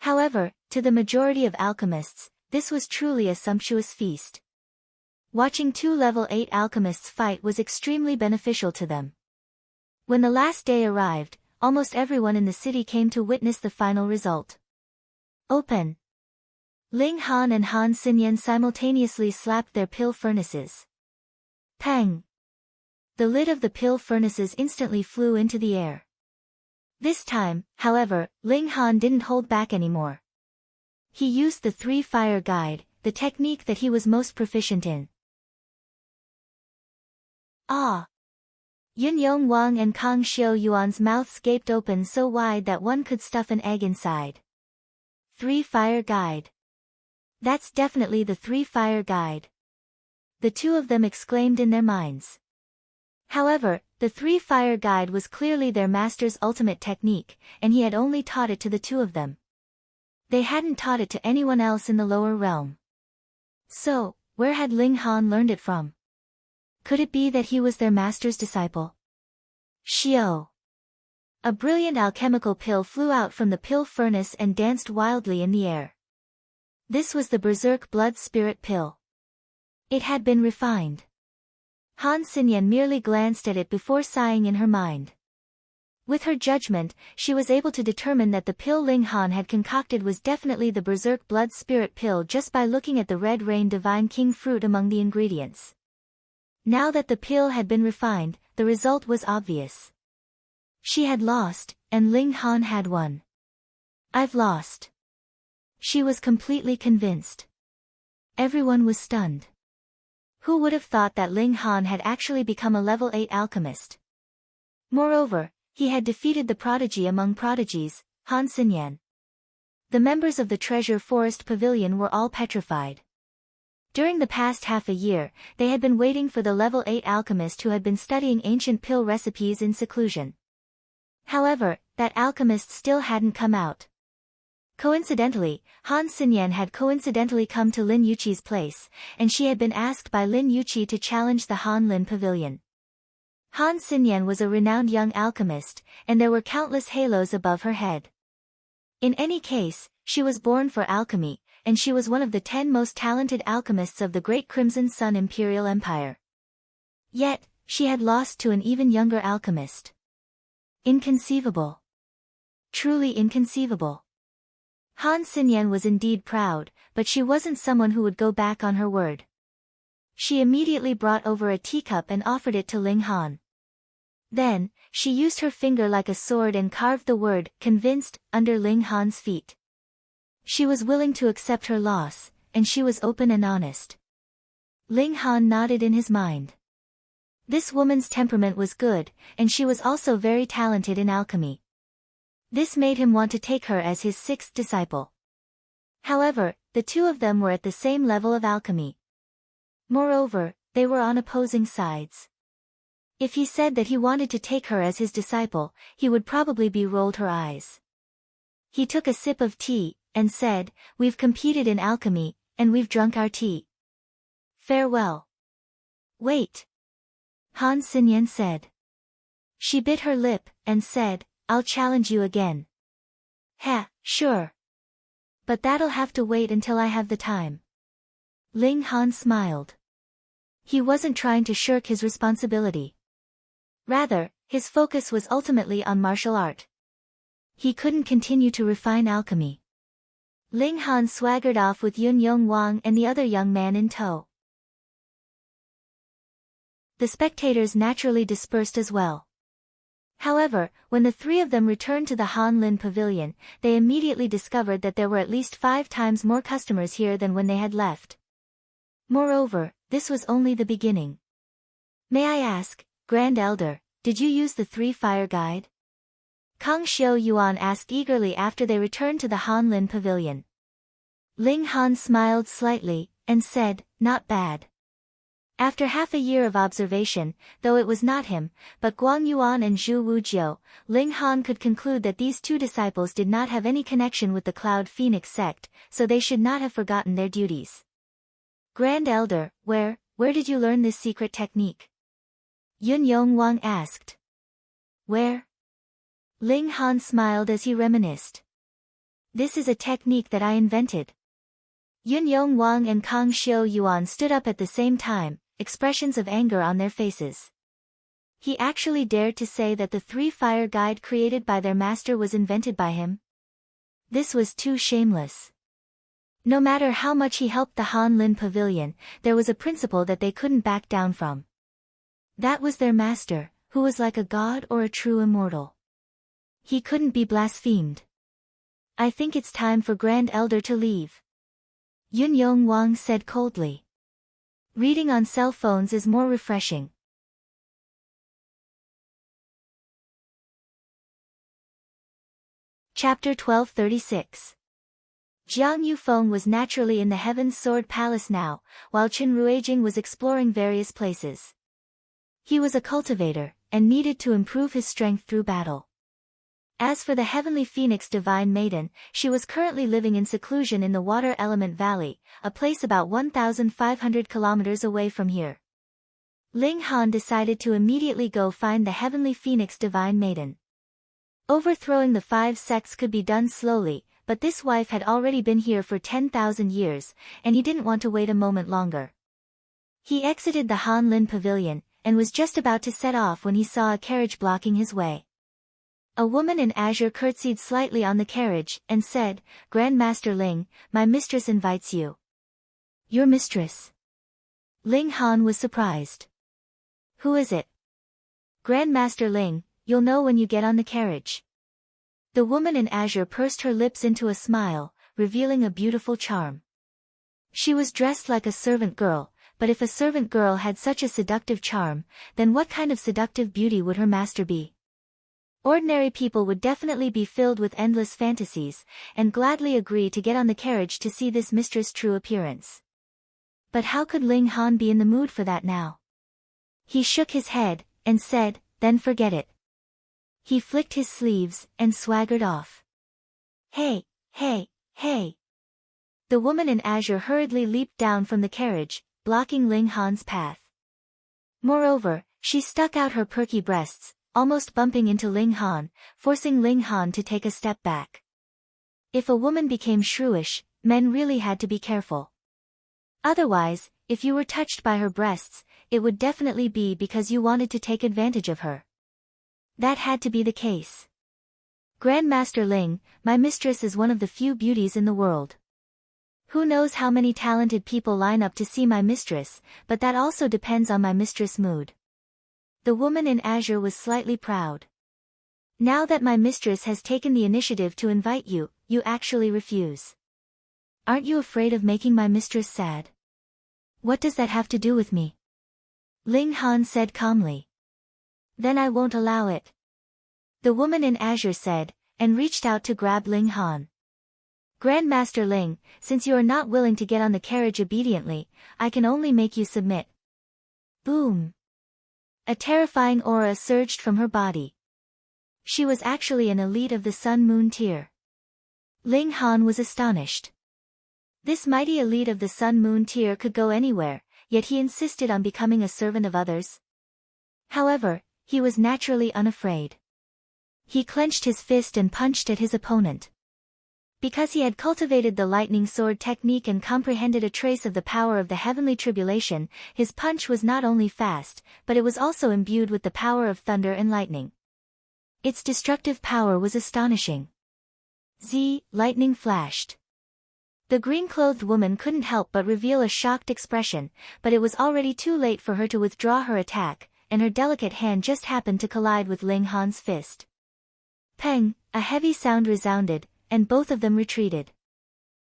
S1: However, to the majority of alchemists, this was truly a sumptuous feast. Watching two level 8 alchemists fight was extremely beneficial to them. When the last day arrived, almost everyone in the city came to witness the final result. Open! Ling Han and Han Xinyan simultaneously slapped their pill furnaces. Pang! The lid of the pill furnaces instantly flew into the air. This time, however, Ling Han didn't hold back anymore. He used the 3-fire guide, the technique that he was most proficient in. Ah! Yun Yong Wang and Kang Xiao Yuan's mouths gaped open so wide that one could stuff an egg inside. 3-fire guide. That's definitely the 3-fire guide. The two of them exclaimed in their minds. However, the 3-fire guide was clearly their master's ultimate technique, and he had only taught it to the two of them. They hadn't taught it to anyone else in the lower realm. So, where had Ling Han learned it from? Could it be that he was their master's disciple? Xiao! A brilliant alchemical pill flew out from the pill furnace and danced wildly in the air. This was the Berserk Blood Spirit Pill. It had been refined. Han Xinyan merely glanced at it before sighing in her mind. With her judgment, she was able to determine that the pill Ling Han had concocted was definitely the Berserk Blood Spirit Pill just by looking at the Red Rain Divine King fruit among the ingredients. Now that the pill had been refined, the result was obvious. She had lost, and Ling Han had won. I've lost. She was completely convinced. Everyone was stunned. Who would have thought that Ling Han had actually become a level 8 alchemist? Moreover, he had defeated the prodigy among prodigies, Han Xinyan. The members of the Treasure Forest Pavilion were all petrified. During the past half a year, they had been waiting for the level 8 alchemist who had been studying ancient pill recipes in seclusion. However, that alchemist still hadn't come out. Coincidentally, Han Xinyan had coincidentally come to Lin Yuqi's place, and she had been asked by Lin Yuqi to challenge the Han Lin Pavilion. Han Xinyan was a renowned young alchemist, and there were countless halos above her head. In any case, she was born for alchemy, and she was one of the 10 most talented alchemists of the Great Crimson Sun Imperial Empire. Yet, she had lost to an even younger alchemist. Inconceivable. Truly inconceivable. Han Xinyan was indeed proud, but she wasn't someone who would go back on her word. She immediately brought over a teacup and offered it to Ling Han. Then, she used her finger like a sword and carved the word, convinced, under Ling Han's feet. She was willing to accept her loss, and she was open and honest. Ling Han nodded in his mind. This woman's temperament was good, and she was also very talented in alchemy. This made him want to take her as his 6th disciple. However, the two of them were at the same level of alchemy. Moreover, they were on opposing sides. If he said that he wanted to take her as his disciple, he would probably be rolled her eyes. He took a sip of tea, and said, "We've competed in alchemy, and we've drunk our tea. Farewell." "Wait," Han Xinyan said. She bit her lip, and said, "I'll challenge you again." "Heh, sure. But that'll have to wait until I have the time." Ling Han smiled. He wasn't trying to shirk his responsibility. Rather, his focus was ultimately on martial art. He couldn't continue to refine alchemy. Ling Han swaggered off with Yun Yong Wang and the other young man in tow. The spectators naturally dispersed as well. However, when the three of them returned to the Han Lin Pavilion, they immediately discovered that there were at least 5 times more customers here than when they had left. Moreover, this was only the beginning. "May I ask, Grand Elder, did you use the 3-fire guide?" Kang Xiao Yuan asked eagerly after they returned to the Han Lin Pavilion. Ling Han smiled slightly, and said, "Not bad." After half a year of observation, though it was not him, but Guang Yuan and Zhu Wujiu, Ling Han could conclude that these 2 disciples did not have any connection with the Cloud Phoenix sect, so they should not have forgotten their duties. "Grand Elder, where did you learn this secret technique?" Yun Yong Wang asked. Where? Ling Han smiled as he reminisced. This is a technique that I invented. Yun Yong Wang and Kang Xiu Yuan stood up at the same time, expressions of anger on their faces. He actually dared to say that the three-fire guide created by their master was invented by him. This was too shameless. No matter how much he helped the Han Lin Pavilion, there was a principle that they couldn't back down from. That was their master, who was like a god or a true immortal. He couldn't be blasphemed. I think it's time for Grand Elder to leave. Yun Yong Wang said coldly. Reading on cell phones is more refreshing. Chapter 1236. Jiang Yufeng was naturally in the Heaven's Sword Palace now, while Chen Ruijing was exploring various places. He was a cultivator, and needed to improve his strength through battle. As for the Heavenly Phoenix Divine Maiden, she was currently living in seclusion in the Water Element Valley, a place about 1,500 kilometers away from here. Ling Han decided to immediately go find the Heavenly Phoenix Divine Maiden. Overthrowing the 5 sects could be done slowly, but this wife had already been here for 10,000 years, and he didn't want to wait a moment longer. He exited the Han Lin Pavilion, and was just about to set off when he saw a carriage blocking his way. A woman in azure curtsied slightly on the carriage, and said, "Grand Master Ling, my mistress invites you." "Your mistress?" Ling Han was surprised. "Who is it?" "Grand Master Ling, you'll know when you get on the carriage." The woman in azure pursed her lips into a smile, revealing a beautiful charm. She was dressed like a servant girl, but if a servant girl had such a seductive charm, then what kind of seductive beauty would her master be? Ordinary people would definitely be filled with endless fantasies, and gladly agree to get on the carriage to see this mistress' true appearance. But how could Ling Han be in the mood for that now? He shook his head, and said, "Then forget it." He flicked his sleeves, and swaggered off. "Hey, hey, hey!" The woman in azure hurriedly leaped down from the carriage, blocking Ling Han's path. Moreover, she stuck out her perky breasts, almost bumping into Ling Han, forcing Ling Han to take a step back. If a woman became shrewish, men really had to be careful. Otherwise, if you were touched by her breasts, it would definitely be because you wanted to take advantage of her. That had to be the case. "Grand Master Ling, my mistress is one of the few beauties in the world. Who knows how many talented people line up to see my mistress, but that also depends on my mistress' mood." The woman in azure was slightly proud. "Now that my mistress has taken the initiative to invite you, you actually refuse. Aren't you afraid of making my mistress sad?" "What does that have to do with me?" Ling Han said calmly. "Then I won't allow it," the woman in azure said, and reached out to grab Ling Han. "Grand Master Ling, since you are not willing to get on the carriage obediently, I can only make you submit." Boom! A terrifying aura surged from her body. She was actually an elite of the Sun-Moon tier. Ling Han was astonished. This mighty elite of the Sun-Moon tier could go anywhere, yet he insisted on becoming a servant of others. However, he was naturally unafraid. He clenched his fist and punched at his opponent. Because he had cultivated the lightning sword technique and comprehended a trace of the power of the heavenly tribulation, his punch was not only fast, but it was also imbued with the power of thunder and lightning. Its destructive power was astonishing. Lightning flashed. The green-clothed woman couldn't help but reveal a shocked expression, but it was already too late for her to withdraw her attack, and her delicate hand just happened to collide with Ling Han's fist. Peng, a heavy sound resounded, and both of them retreated.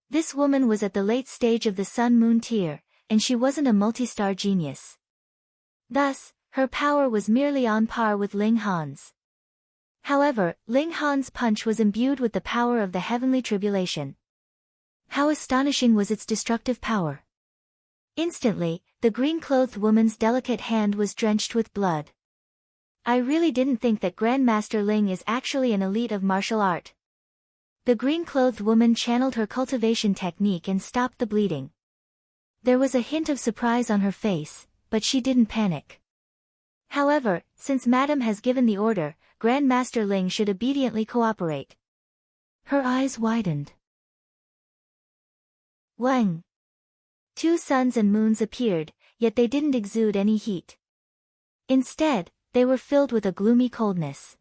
S1: This woman was at the late stage of the Sun-Moon tier, and she wasn't a multi-star genius. Thus, her power was merely on par with Ling Han's. However, Ling Han's punch was imbued with the power of the heavenly tribulation. How astonishing was its destructive power! Instantly, the green-clothed woman's delicate hand was drenched with blood. "I really didn't think that Grandmaster Ling is actually an elite of martial art." The green-clothed woman channeled her cultivation technique and stopped the bleeding. There was a hint of surprise on her face, but she didn't panic. "However, since Madam has given the order, Grand Master Ling should obediently cooperate. Her eyes widened. Wang. 2 suns and moons appeared, yet they didn't exude any heat. Instead, they were filled with a gloomy coldness.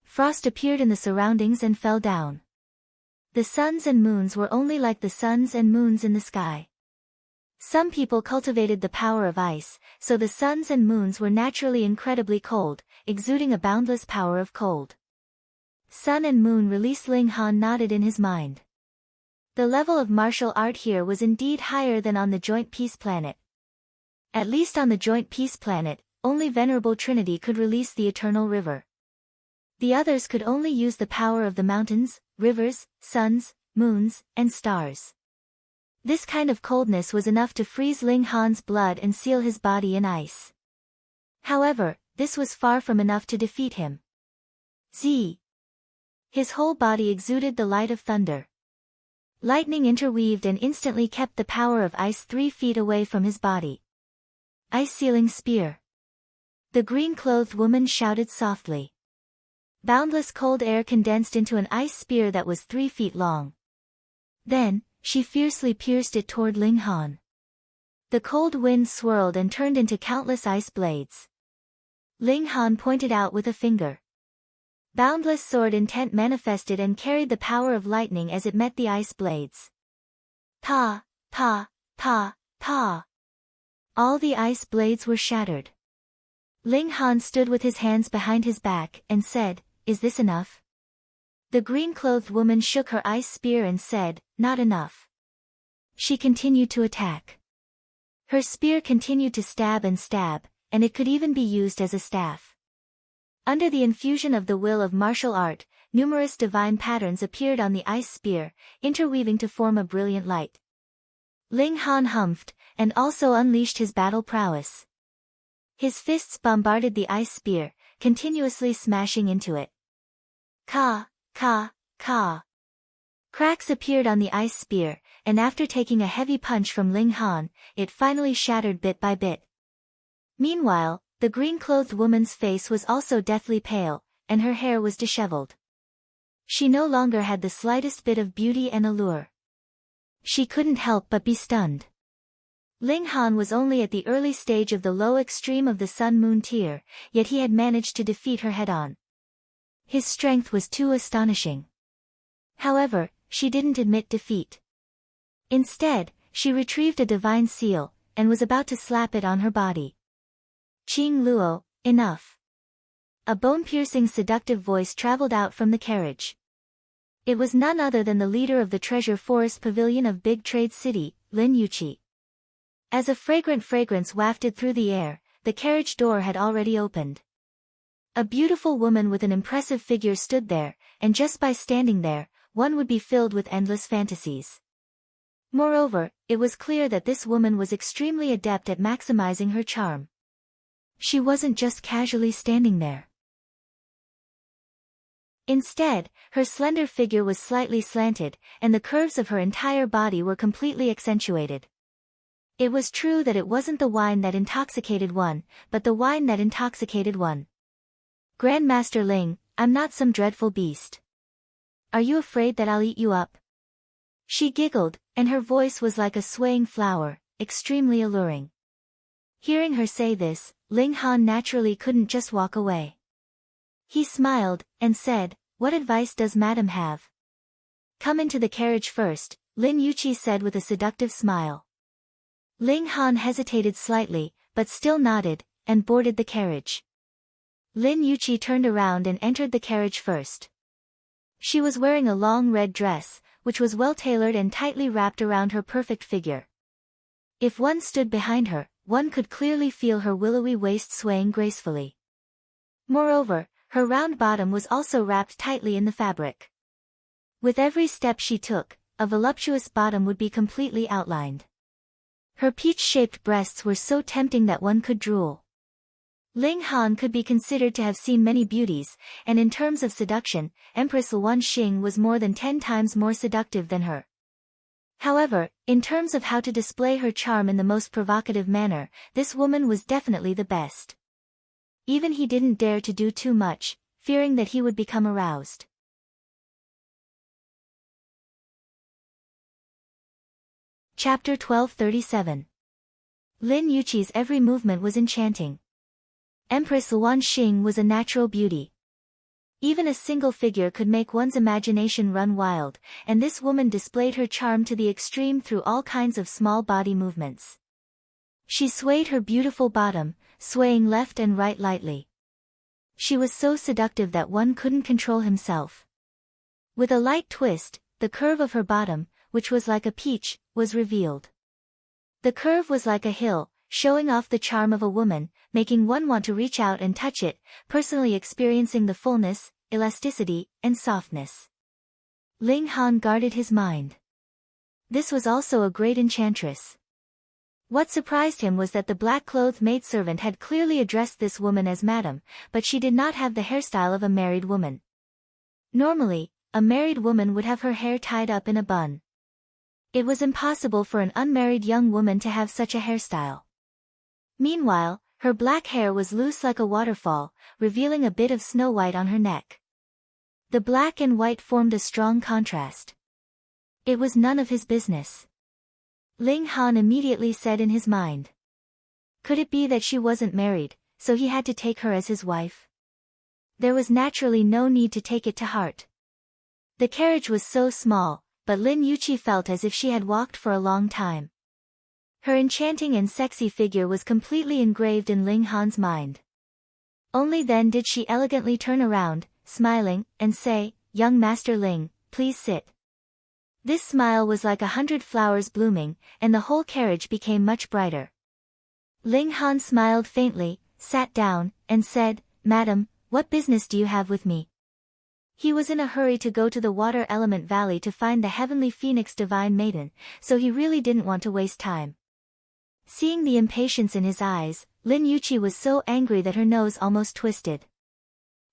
S1: Frost appeared in the surroundings and fell down. The suns and moons were only like the suns and moons in the sky. Some people cultivated the power of ice, so the suns and moons were naturally incredibly cold, exuding a boundless power of cold. Sun and moon released. Ling Han nodded in his mind. The level of martial art here was indeed higher than on the Joint Peace Planet. At least on the Joint Peace Planet, only Venerable Trinity could release the Eternal River. The others could only use the power of the mountains, rivers, suns, moons, and stars. This kind of coldness was enough to freeze Ling Han's blood and seal his body in ice. However, this was far from enough to defeat him. Z. His whole body exuded the light of thunder. Lightning interweaved and instantly kept the power of ice 3 feet away from his body. Ice-sealing spear. The green-clothed woman shouted softly. Boundless cold air condensed into an ice spear that was 3 feet long. Then, she fiercely pierced it toward Ling Han. The cold wind swirled and turned into countless ice blades. Ling Han pointed out with a finger. Boundless sword intent manifested and carried the power of lightning as it met the ice blades. Ta, ta, ta, ta. All the ice blades were shattered. Ling Han stood with his hands behind his back and said, "Is this enough?" The green-clothed woman shook her ice spear and said, "Not enough." She continued to attack. Her spear continued to stab, and it could even be used as a staff. Under the infusion of the will of martial art, numerous divine patterns appeared on the ice spear, interweaving to form a brilliant light. Ling Han humphed, and also unleashed his battle prowess. His fists bombarded the ice spear, continuously smashing into it. Ka, ka, ka. Cracks appeared on the ice spear, and after taking a heavy punch from Ling Han, it finally shattered bit by bit. Meanwhile, the green-clothed woman's face was also deathly pale, and her hair was disheveled. She no longer had the slightest bit of beauty and allure. She couldn't help but be stunned. Ling Han was only at the early stage of the low extreme of the Sun-Moon tier, yet he had managed to defeat her head-on. His strength was too astonishing. However, she didn't admit defeat. Instead, she retrieved a divine seal, and was about to slap it on her body. Qing Luo, enough. A bone-piercing seductive voice traveled out from the carriage. It was none other than the leader of the Treasure Forest Pavilion of Big Trade City, Lin Yuqi. As a fragrant fragrance wafted through the air, the carriage door had already opened. A beautiful woman with an impressive figure stood there, and just by standing there, one would be filled with endless fantasies. Moreover, it was clear that this woman was extremely adept at maximizing her charm. She wasn't just casually standing there. Instead, her slender figure was slightly slanted, and the curves of her entire body were completely accentuated. It was true that it wasn't the wine that intoxicated one, but the wine that intoxicated one. Grandmaster Ling, I'm not some dreadful beast. Are you afraid that I'll eat you up? She giggled, and her voice was like a swaying flower, extremely alluring. Hearing her say this, Ling Han naturally couldn't just walk away. He smiled, and said, "What advice does Madam have?" "Come into the carriage first," Lin Yuqi said with a seductive smile. Ling Han hesitated slightly, but still nodded, and boarded the carriage. Lin Yuqi turned around and entered the carriage first. She was wearing a long red dress, which was well-tailored and tightly wrapped around her perfect figure. If one stood behind her, one could clearly feel her willowy waist swaying gracefully. Moreover, her round bottom was also wrapped tightly in the fabric. With every step she took, a voluptuous bottom would be completely outlined. Her peach-shaped breasts were so tempting that one could drool. Ling Han could be considered to have seen many beauties, and in terms of seduction, Empress Luan Xing was more than 10 times more seductive than her. However, in terms of how to display her charm in the most provocative manner, this woman was definitely the best. Even he didn't dare to do too much, fearing that he would become aroused. Chapter 1237. Lin Yuqi's every movement was enchanting. Empress Luan Xing was a natural beauty. Even a single figure could make one's imagination run wild, and this woman displayed her charm to the extreme through all kinds of small body movements. She swayed her beautiful bottom, swaying left and right lightly. She was so seductive that one couldn't control himself. With a light twist, the curve of her bottom, which was like a peach, was revealed. The curve was like a hill, showing off the charm of a woman, making one want to reach out and touch it, personally experiencing the fullness, elasticity, and softness. Ling Han guarded his mind. This was also a great enchantress. What surprised him was that the black-clothed maidservant had clearly addressed this woman as madam, but she did not have the hairstyle of a married woman. Normally, a married woman would have her hair tied up in a bun. It was impossible for an unmarried young woman to have such a hairstyle. Meanwhile, her black hair was loose like a waterfall, revealing a bit of snow white on her neck. The black and white formed a strong contrast. It was none of his business. Ling Han immediately said in his mind. Could it be that she wasn't married, so he had to take her as his wife? There was naturally no need to take it to heart. The carriage was so small, but Lin Yuqi felt as if she had walked for a long time. Her enchanting and sexy figure was completely engraved in Ling Han's mind. Only then did she elegantly turn around, smiling, and say, "Young Master Ling, please sit." This smile was like 100 flowers blooming, and the whole carriage became much brighter. Ling Han smiled faintly, sat down, and said, "Madam, what business do you have with me?" He was in a hurry to go to the Water Element Valley to find the Heavenly Phoenix Divine Maiden, so he really didn't want to waste time. Seeing the impatience in his eyes, Lin Yuqi was so angry that her nose almost twisted.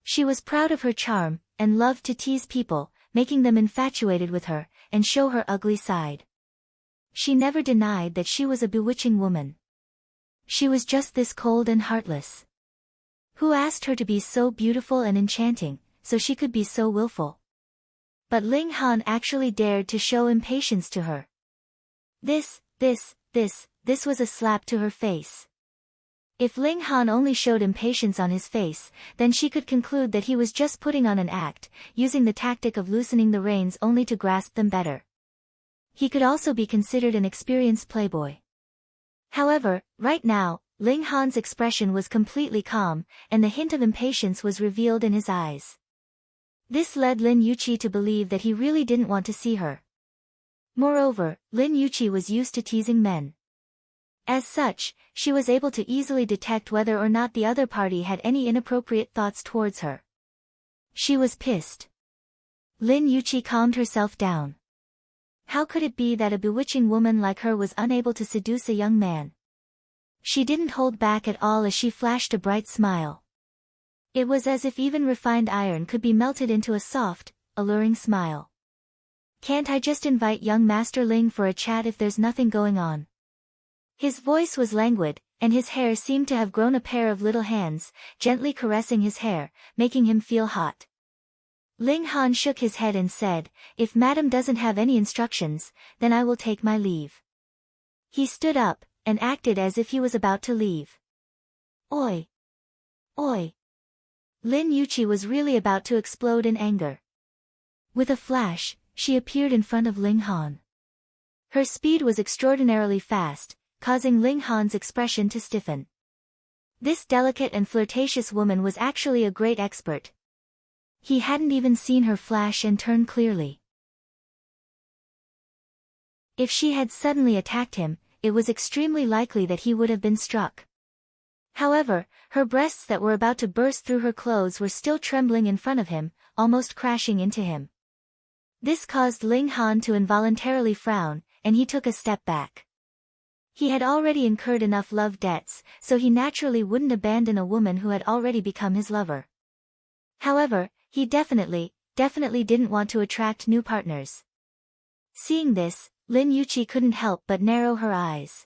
S1: She was proud of her charm, and loved to tease people, making them infatuated with her, and show her ugly side. She never denied that she was a bewitching woman. She was just this cold and heartless. Who asked her to be so beautiful and enchanting, so she could be so willful? But Ling Han actually dared to show impatience to her. This was a slap to her face. If Ling Han only showed impatience on his face, then she could conclude that he was just putting on an act, using the tactic of loosening the reins only to grasp them better. He could also be considered an experienced playboy. However, right now, Ling Han's expression was completely calm, and the hint of impatience was revealed in his eyes. This led Lin Yuqi to believe that he really didn't want to see her. Moreover, Lin Yuqi was used to teasing men. As such, she was able to easily detect whether or not the other party had any inappropriate thoughts towards her. She was pissed. Lin Yuqi calmed herself down. How could it be that a bewitching woman like her was unable to seduce a young man? She didn't hold back at all as she flashed a bright smile. It was as if even refined iron could be melted into a soft, alluring smile. "Can't I just invite young Master Ling for a chat if there's nothing going on?" His voice was languid, and his hair seemed to have grown a pair of little hands, gently caressing his hair, making him feel hot. Ling Han shook his head and said, "If Madam doesn't have any instructions, then I will take my leave." He stood up, and acted as if he was about to leave. "Oi! Oi!" Lin Yuqi was really about to explode in anger. With a flash, she appeared in front of Ling Han. Her speed was extraordinarily fast, causing Ling Han's expression to stiffen. This delicate and flirtatious woman was actually a great expert. He hadn't even seen her flash and turn clearly. If she had suddenly attacked him, it was extremely likely that he would have been struck. However, her breasts that were about to burst through her clothes were still trembling in front of him, almost crashing into him. This caused Ling Han to involuntarily frown, and he took a step back. He had already incurred enough love debts, so he naturally wouldn't abandon a woman who had already become his lover. However, he definitely didn't want to attract new partners. Seeing this, Lin Yuqi couldn't help but narrow her eyes.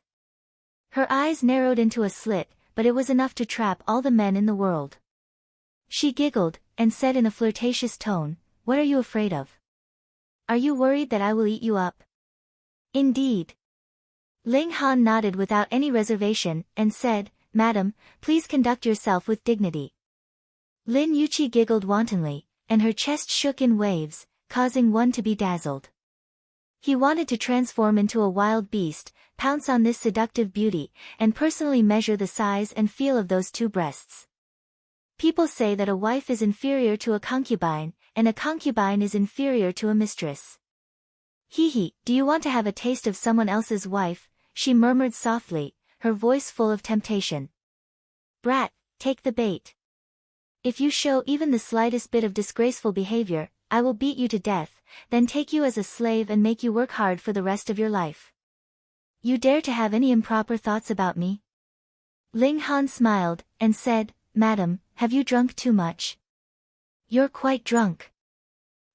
S1: Her eyes narrowed into a slit, but it was enough to trap all the men in the world. She giggled, and said in a flirtatious tone, "What are you afraid of? Are you worried that I will eat you up?" "Indeed." Ling Han nodded without any reservation, and said, "Madam, please conduct yourself with dignity." Lin Yuqi giggled wantonly, and her chest shook in waves, causing one to be dazzled. He wanted to transform into a wild beast, pounce on this seductive beauty, and personally measure the size and feel of those two breasts. People say that a wife is inferior to a concubine, and a concubine is inferior to a mistress. "Hee hee, do you want to have a taste of someone else's wife?" she murmured softly, her voice full of temptation. "Brat, take the bait. If you show even the slightest bit of disgraceful behavior, I will beat you to death, then take you as a slave and make you work hard for the rest of your life. You dare to have any improper thoughts about me?" Ling Han smiled, and said, "Madam, have you drunk too much? You're quite drunk."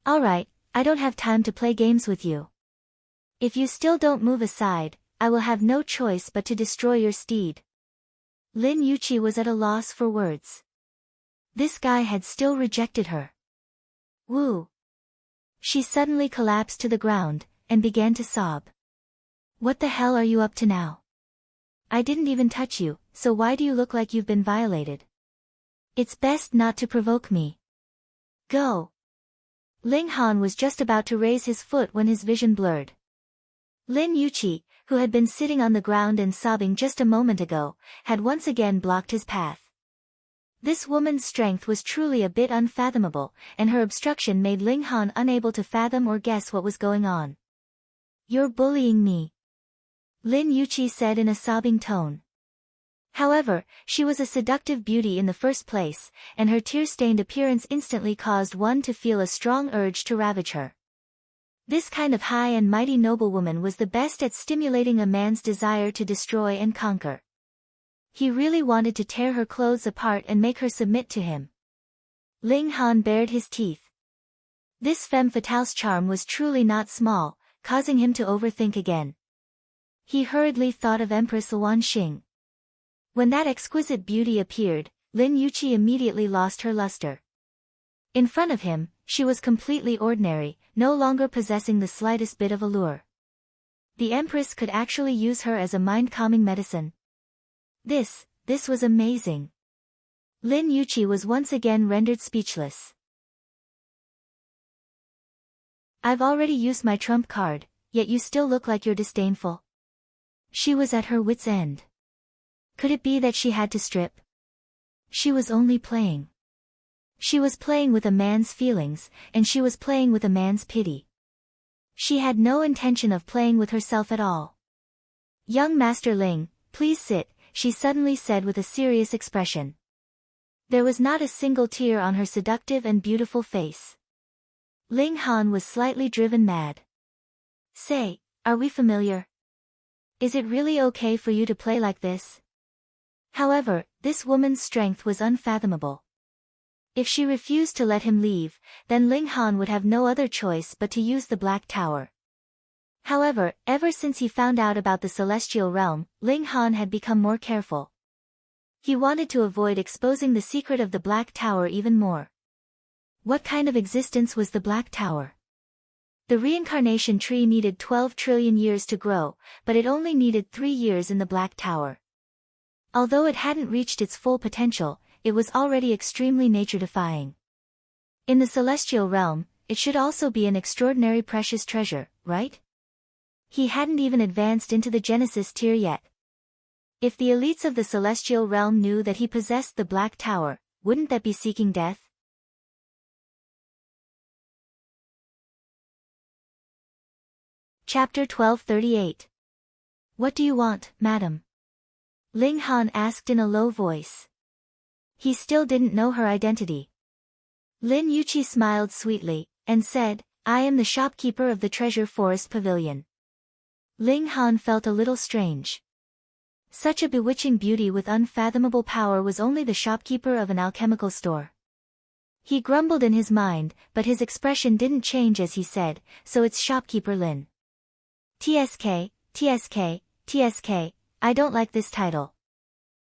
S1: "Alright, I don't have time to play games with you. If you still don't move aside, I will have no choice but to destroy your steed." Lin Yuqi was at a loss for words. This guy had still rejected her. Woo! She suddenly collapsed to the ground, and began to sob. "What the hell are you up to now? I didn't even touch you, so why do you look like you've been violated? It's best not to provoke me. Go!" Ling Han was just about to raise his foot when his vision blurred. Lin Yuqi, who had been sitting on the ground and sobbing just a moment ago, had once again blocked his path. This woman's strength was truly a bit unfathomable, and her obstruction made Ling Han unable to fathom or guess what was going on. "You're bullying me," Lin Yuqi said in a sobbing tone. However, she was a seductive beauty in the first place, and her tear-stained appearance instantly caused one to feel a strong urge to ravage her. This kind of high and mighty noblewoman was the best at stimulating a man's desire to destroy and conquer. He really wanted to tear her clothes apart and make her submit to him. Ling Han bared his teeth. This femme fatale's charm was truly not small, causing him to overthink again. He hurriedly thought of Empress Luanxing. When that exquisite beauty appeared, Lin Yuqi immediately lost her luster. In front of him, she was completely ordinary, no longer possessing the slightest bit of allure. The Empress could actually use her as a mind-calming medicine. This was amazing. Lin Yuqi was once again rendered speechless. "I've already used my trump card, yet you still look like you're disdainful." She was at her wit's end. Could it be that she had to strip? She was only playing. She was playing with a man's feelings, and she was playing with a man's pity. She had no intention of playing with herself at all. "Young Master Ling, please sit," she suddenly said with a serious expression. There was not a single tear on her seductive and beautiful face. Ling Han was slightly driven mad. "Say, are we familiar? Is it really okay for you to play like this?" However, this woman's strength was unfathomable. If she refused to let him leave, then Ling Han would have no other choice but to use the Black Tower. However, ever since he found out about the Celestial Realm, Ling Han had become more careful. He wanted to avoid exposing the secret of the Black Tower even more. What kind of existence was the Black Tower? The reincarnation tree needed 12 trillion years to grow, but it only needed 3 years in the Black Tower. Although it hadn't reached its full potential, it was already extremely nature-defying. In the Celestial Realm, it should also be an extraordinary precious treasure, right? He hadn't even advanced into the Genesis tier yet. If the elites of the Celestial Realm knew that he possessed the Black Tower, wouldn't that be seeking death? Chapter 1238. "What do you want, madam?" Ling Han asked in a low voice. He still didn't know her identity. Lin Yuqi smiled sweetly, and said, "I am the shopkeeper of the Treasure Forest Pavilion." Ling Han felt a little strange. Such a bewitching beauty with unfathomable power was only the shopkeeper of an alchemical store. He grumbled in his mind, but his expression didn't change as he said, "So it's shopkeeper Lin." "TSK, TSK, TSK, I don't like this title."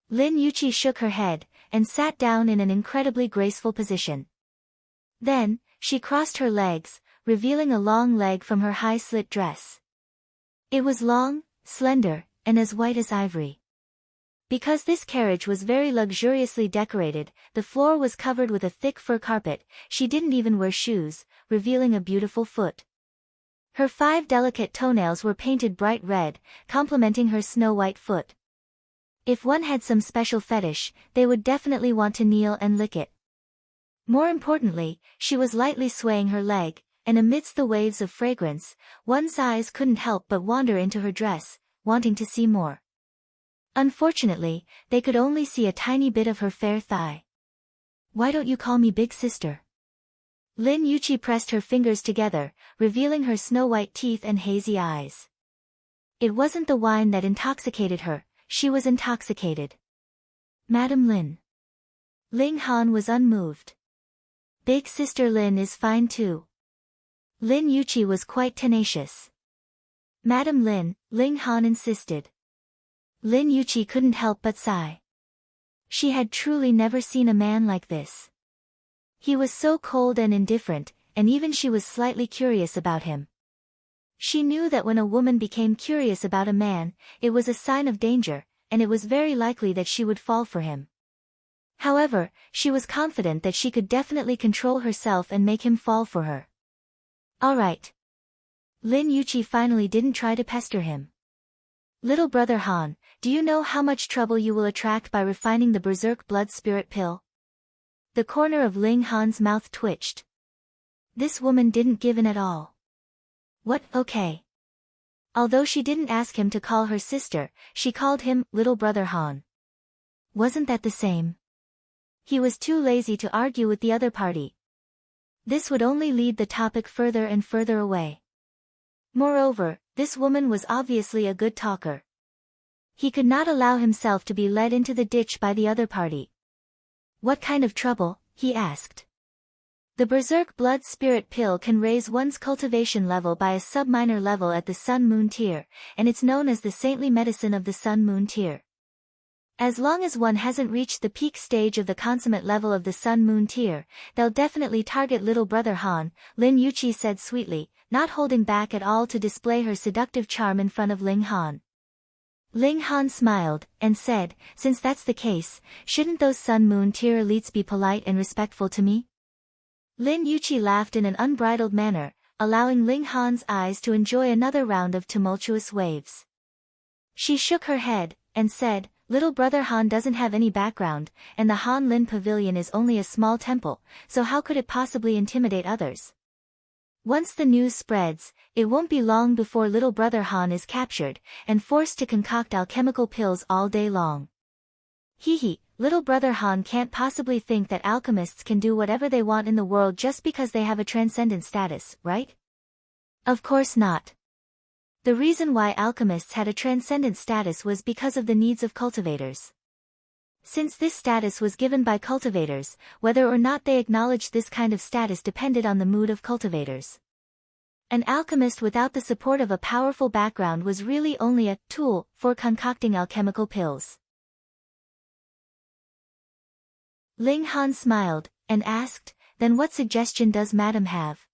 S1: Lin Yuqi shook her head, and sat down in an incredibly graceful position. Then, she crossed her legs, revealing a long leg from her high-slit dress. It was long, slender, and as white as ivory. Because this carriage was very luxuriously decorated, the floor was covered with a thick fur carpet. She didn't even wear shoes, revealing a beautiful foot. Her 5 delicate toenails were painted bright red, complementing her snow-white foot. If one had some special fetish, they would definitely want to kneel and lick it. More importantly, she was lightly swaying her leg, and amidst the waves of fragrance, one's eyes couldn't help but wander into her dress, wanting to see more. Unfortunately, they could only see a tiny bit of her fair thigh. "Why don't you call me big sister?" Lin Yuqi pressed her fingers together, revealing her snow-white teeth and hazy eyes. It wasn't the wine that intoxicated her, she was intoxicated. "Madam Lin." Ling Han was unmoved. "Big sister Lin is fine too." Lin Yuqi was quite tenacious. "Madam Lin," Ling Han insisted. Lin Yuqi couldn't help but sigh. She had truly never seen a man like this. He was so cold and indifferent, and even she was slightly curious about him. She knew that when a woman became curious about a man, it was a sign of danger, and it was very likely that she would fall for him. However, she was confident that she could definitely control herself and make him fall for her. "All right." Lin Yuqi finally didn't try to pester him. "Little brother Han, do you know how much trouble you will attract by refining the berserk blood spirit pill?" The corner of Ling Han's mouth twitched. This woman didn't give in at all. "What, okay." Although she didn't ask him to call her sister, she called him little brother Han. Wasn't that the same? He was too lazy to argue with the other party. This would only lead the topic further and further away. Moreover, this woman was obviously a good talker. He could not allow himself to be led into the ditch by the other party. "What kind of trouble?" he asked. "The berserk blood spirit pill can raise one's cultivation level by a sub-minor level at the sun-moon tier, and it's known as the saintly medicine of the sun-moon tier. As long as one hasn't reached the peak stage of the consummate level of the sun-moon tier, they'll definitely target little brother Han," Lin Yuqi said sweetly, not holding back at all to display her seductive charm in front of Ling Han. Ling Han smiled, and said, "Since that's the case, shouldn't those sun-moon tier elites be polite and respectful to me?" Lin Yuqi laughed in an unbridled manner, allowing Ling Han's eyes to enjoy another round of tumultuous waves. She shook her head, and said, "Little brother Han doesn't have any background, and the Han Lin Pavilion is only a small temple, so how could it possibly intimidate others? Once the news spreads, it won't be long before little brother Han is captured, and forced to concoct alchemical pills all day long. Hee, little brother Han can't possibly think that alchemists can do whatever they want in the world just because they have a transcendent status, right? Of course not. The reason why alchemists had a transcendent status was because of the needs of cultivators. Since this status was given by cultivators, whether or not they acknowledged this kind of status depended on the mood of cultivators. An alchemist without the support of a powerful background was really only a tool for concocting alchemical pills. Ling Han smiled, and asked, "Then what suggestion does Madam have?"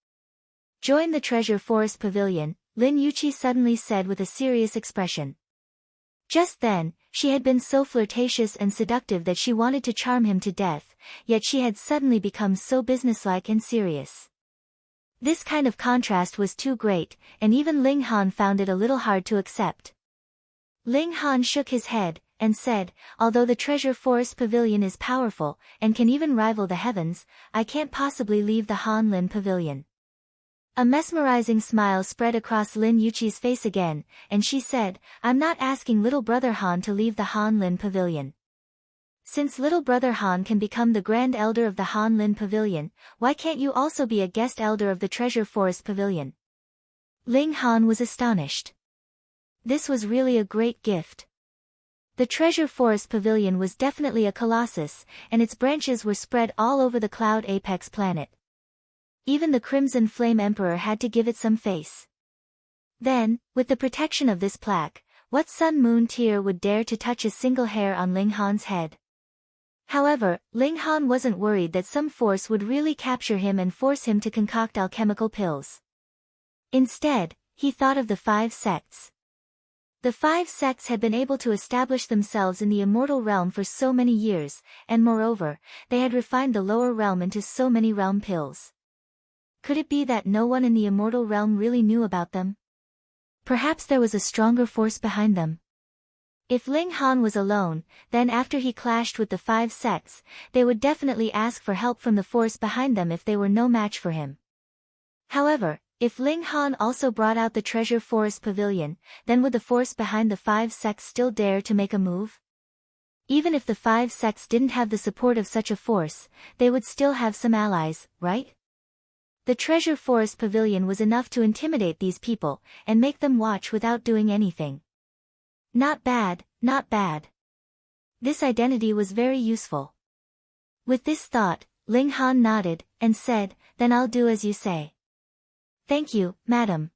S1: "Join the Treasure Forest Pavilion," Lin Yuqi suddenly said with a serious expression. Just then, she had been so flirtatious and seductive that she wanted to charm him to death, yet she had suddenly become so businesslike and serious. This kind of contrast was too great, and even Ling Han found it a little hard to accept. Ling Han shook his head, and said, "Although the Treasure Forest Pavilion is powerful, and can even rival the heavens, I can't possibly leave the Han Lin Pavilion." A mesmerizing smile spread across Lin Yuqi's face again, and she said, "I'm not asking little brother Han to leave the Han Lin Pavilion. Since little brother Han can become the Grand Elder of the Han Lin Pavilion, why can't you also be a guest elder of the Treasure Forest Pavilion?" Ling Han was astonished. This was really a great gift. The Treasure Forest Pavilion was definitely a colossus, and its branches were spread all over the Cloud Apex planet. Even the Crimson Flame Emperor had to give it some face. Then, with the protection of this plaque, what Sun Moon tier would dare to touch a single hair on Ling Han's head? However, Ling Han wasn't worried that some force would really capture him and force him to concoct alchemical pills. Instead, he thought of the 5 sects. The 5 sects had been able to establish themselves in the immortal realm for so many years, and moreover, they had refined the lower realm into so many realm pills. Could it be that no one in the immortal realm really knew about them? Perhaps there was a stronger force behind them. If Ling Han was alone, then after he clashed with the 5 sects, they would definitely ask for help from the force behind them if they were no match for him. However, if Ling Han also brought out the treasure forest pavilion, then would the force behind the 5 sects still dare to make a move? Even if the 5 sects didn't have the support of such a force, they would still have some allies, right? The treasure forest pavilion was enough to intimidate these people, and make them watch without doing anything. Not bad, not bad. This identity was very useful. With this thought, Ling Han nodded, and said, "Then I'll do as you say." "Thank you, madam."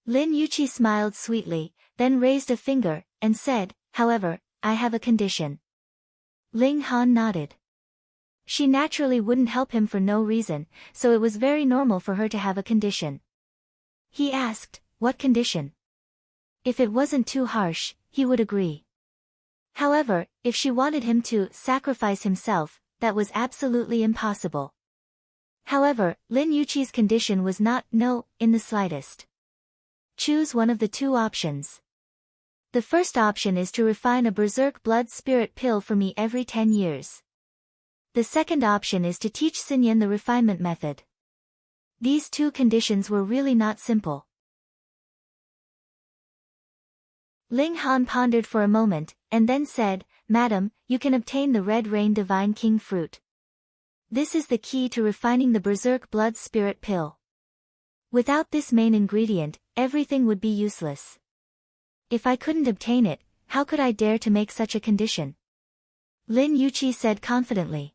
S1: Lin Yuqi smiled sweetly, then raised a finger, and said, "However, I have a condition." Ling Han nodded. She naturally wouldn't help him for no reason, so it was very normal for her to have a condition. He asked, "What condition?" If it wasn't too harsh, he would agree. However, if she wanted him to sacrifice himself, that was absolutely impossible. However, Lin Yuqi's condition was not no in the slightest. Choose one of the 2 options. The first option is to refine a berserk blood spirit pill for me every 10 years. The second option is to teach Xinyan the refinement method. These 2 conditions were really not simple. Ling Han pondered for a moment, and then said, "Madam, you can obtain the Red Rain Divine King fruit. This is the key to refining the berserk blood spirit pill. Without this main ingredient, everything would be useless. If I couldn't obtain it, how could I dare to make such a condition?" Lin Yuqi said confidently.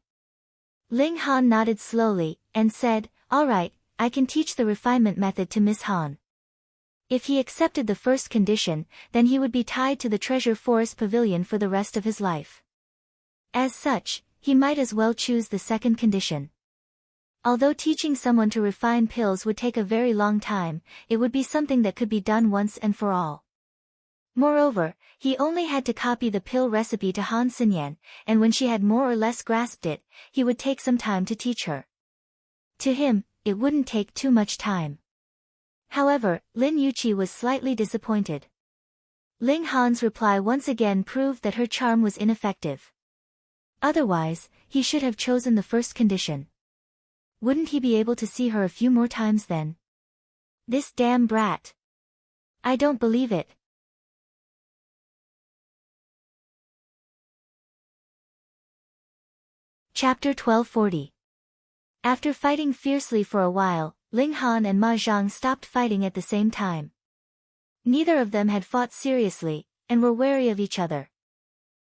S1: Ling Han nodded slowly, and said, "All right, I can teach the refinement method to Miss Han." If he accepted the first condition, then he would be tied to the treasure forest pavilion for the rest of his life. As such, he might as well choose the second condition. Although teaching someone to refine pills would take a very long time, it would be something that could be done once and for all. Moreover, he only had to copy the pill recipe to Han Xinyan, and when she had more or less grasped it, he would take some time to teach her. To him, it wouldn't take too much time. However, Lin Yuqi was slightly disappointed. Ling Han's reply once again proved that her charm was ineffective. Otherwise, he should have chosen the first condition. Wouldn't he be able to see her a few more times then? This damn brat. I don't believe it. Chapter 1240. After fighting fiercely for a while, Ling Han and Ma Zhang stopped fighting at the same time. Neither of them had fought seriously, and were wary of each other.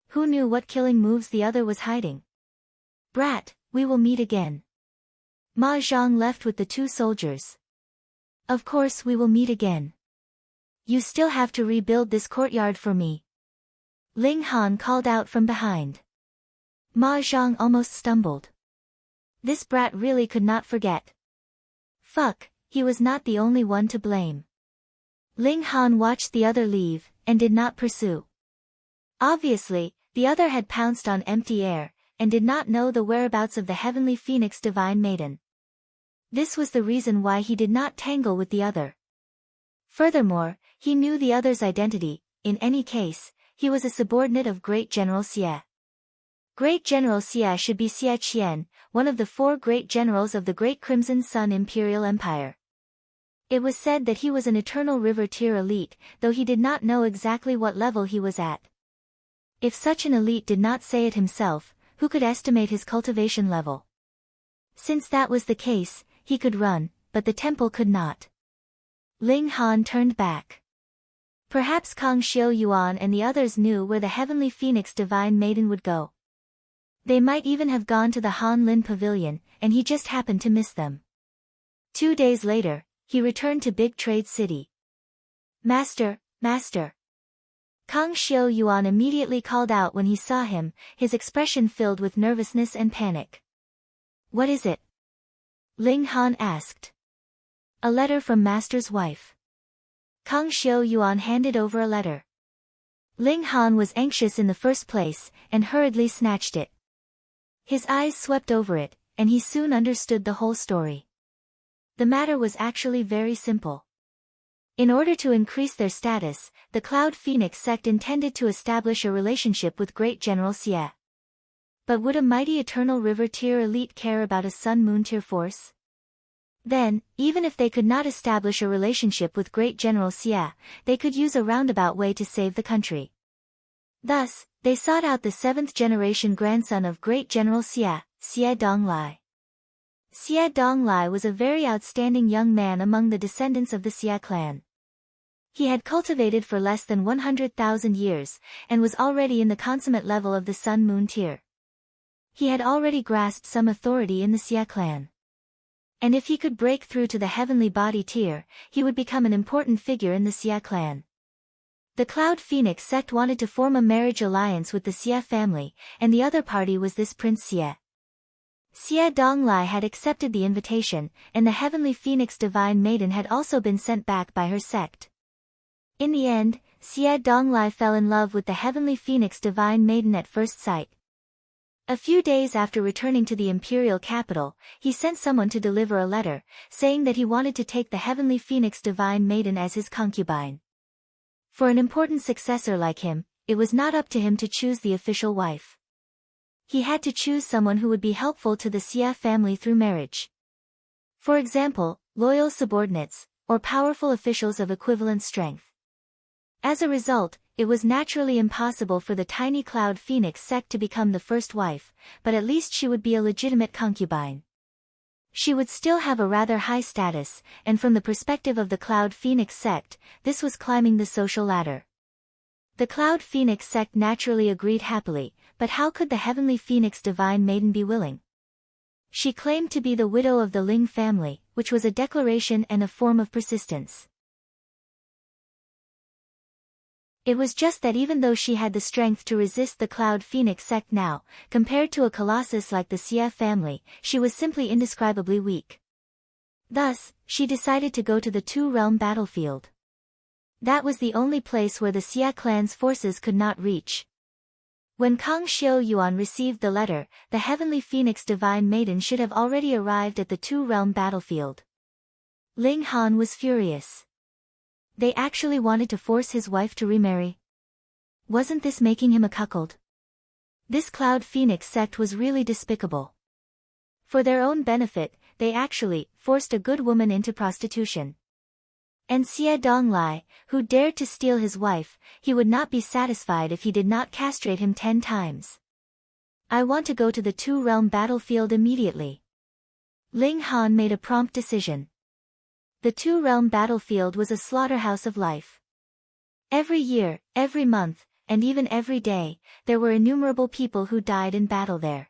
S1: Who knew what killing moves the other was hiding? "Brat, we will meet again." Ma Zhang left with the 2 soldiers. "Of course we will meet again. You still have to rebuild this courtyard for me." Ling Han called out from behind. Ma Zhang almost stumbled. This brat really could not forget. Fuck, he was not the only one to blame. Ling Han watched the other leave, and did not pursue. Obviously, the other had pounced on empty air, and did not know the whereabouts of the heavenly phoenix divine maiden. This was the reason why he did not tangle with the other. Furthermore, he knew the other's identity. In any case, he was a subordinate of Great General Xie. Great General Xie should be Xie Qian, one of the 4 great generals of the Great Crimson Sun Imperial Empire. It was said that he was an Eternal River tier elite, though he did not know exactly what level he was at. If such an elite did not say it himself, who could estimate his cultivation level? Since that was the case, he could run, but the temple could not. Ling Han turned back. Perhaps Kang Xiao Yuan and the others knew where the heavenly phoenix divine maiden would go. They might even have gone to the Han Lin pavilion, and he just happened to miss them. 2 days later, he returned to Big Trade City. Master, Master. Kang Xiao-yuan immediately called out when he saw him, his expression filled with nervousness and panic. "What is it?" Ling Han asked. "A letter from master's wife." Kang Xiao-yuan handed over a letter. Ling Han was anxious in the first place, and hurriedly snatched it. His eyes swept over it, and he soon understood the whole story. The matter was actually very simple. In order to increase their status, the Cloud Phoenix sect intended to establish a relationship with Great General Xie. But would a mighty Eternal River Tier elite care about a Sun Moon Tier force? Then, even if they could not establish a relationship with Great General Xie, they could use a roundabout way to save the country. Thus, they sought out the 7th-generation grandson of Great General Xie, Xie Donglai. Xie Donglai was a very outstanding young man among the descendants of the Xie clan. He had cultivated for less than 100,000 years, and was already in the consummate level of the Sun Moon Tier. He had already grasped some authority in the Xie clan. And if he could break through to the Heavenly Body Tier, he would become an important figure in the Xie clan. The Cloud Phoenix sect wanted to form a marriage alliance with the Xie family, and the other party was this Prince Xie. Xie Donglai had accepted the invitation, and the Heavenly Phoenix Divine Maiden had also been sent back by her sect. In the end, Xie Donglai fell in love with the Heavenly Phoenix Divine Maiden at first sight. A few days after returning to the imperial capital, he sent someone to deliver a letter, saying that he wanted to take the Heavenly Phoenix Divine Maiden as his concubine. For an important successor like him, it was not up to him to choose the official wife. He had to choose someone who would be helpful to the Xie family through marriage. For example, loyal subordinates, or powerful officials of equivalent strength. As a result, it was naturally impossible for the tiny Cloud Phoenix sect to become the first wife, but at least she would be a legitimate concubine. She would still have a rather high status, and from the perspective of the Cloud Phoenix sect, this was climbing the social ladder. The Cloud Phoenix sect naturally agreed happily, but how could the Heavenly Phoenix Divine Maiden be willing? She claimed to be the widow of the Ling family, which was a declaration and a form of persistence. It was just that even though she had the strength to resist the Cloud Phoenix sect now, compared to a colossus like the Xie family, she was simply indescribably weak. Thus, she decided to go to the Two-Realm battlefield. That was the only place where the Xie clan's forces could not reach. When Kang Xiao-yuan received the letter, the Heavenly Phoenix Divine Maiden should have already arrived at the Two-Realm battlefield. Ling Han was furious. They actually wanted to force his wife to remarry. Wasn't this making him a cuckold? This Cloud Phoenix sect was really despicable. For their own benefit, they actually forced a good woman into prostitution. And Xie Donglai, who dared to steal his wife, he would not be satisfied if he did not castrate him 10 times. I want to go to the Two-Realm battlefield immediately. Ling Han made a prompt decision. The Two-Realm battlefield was a slaughterhouse of life. Every year, every month, and even every day, there were innumerable people who died in battle there.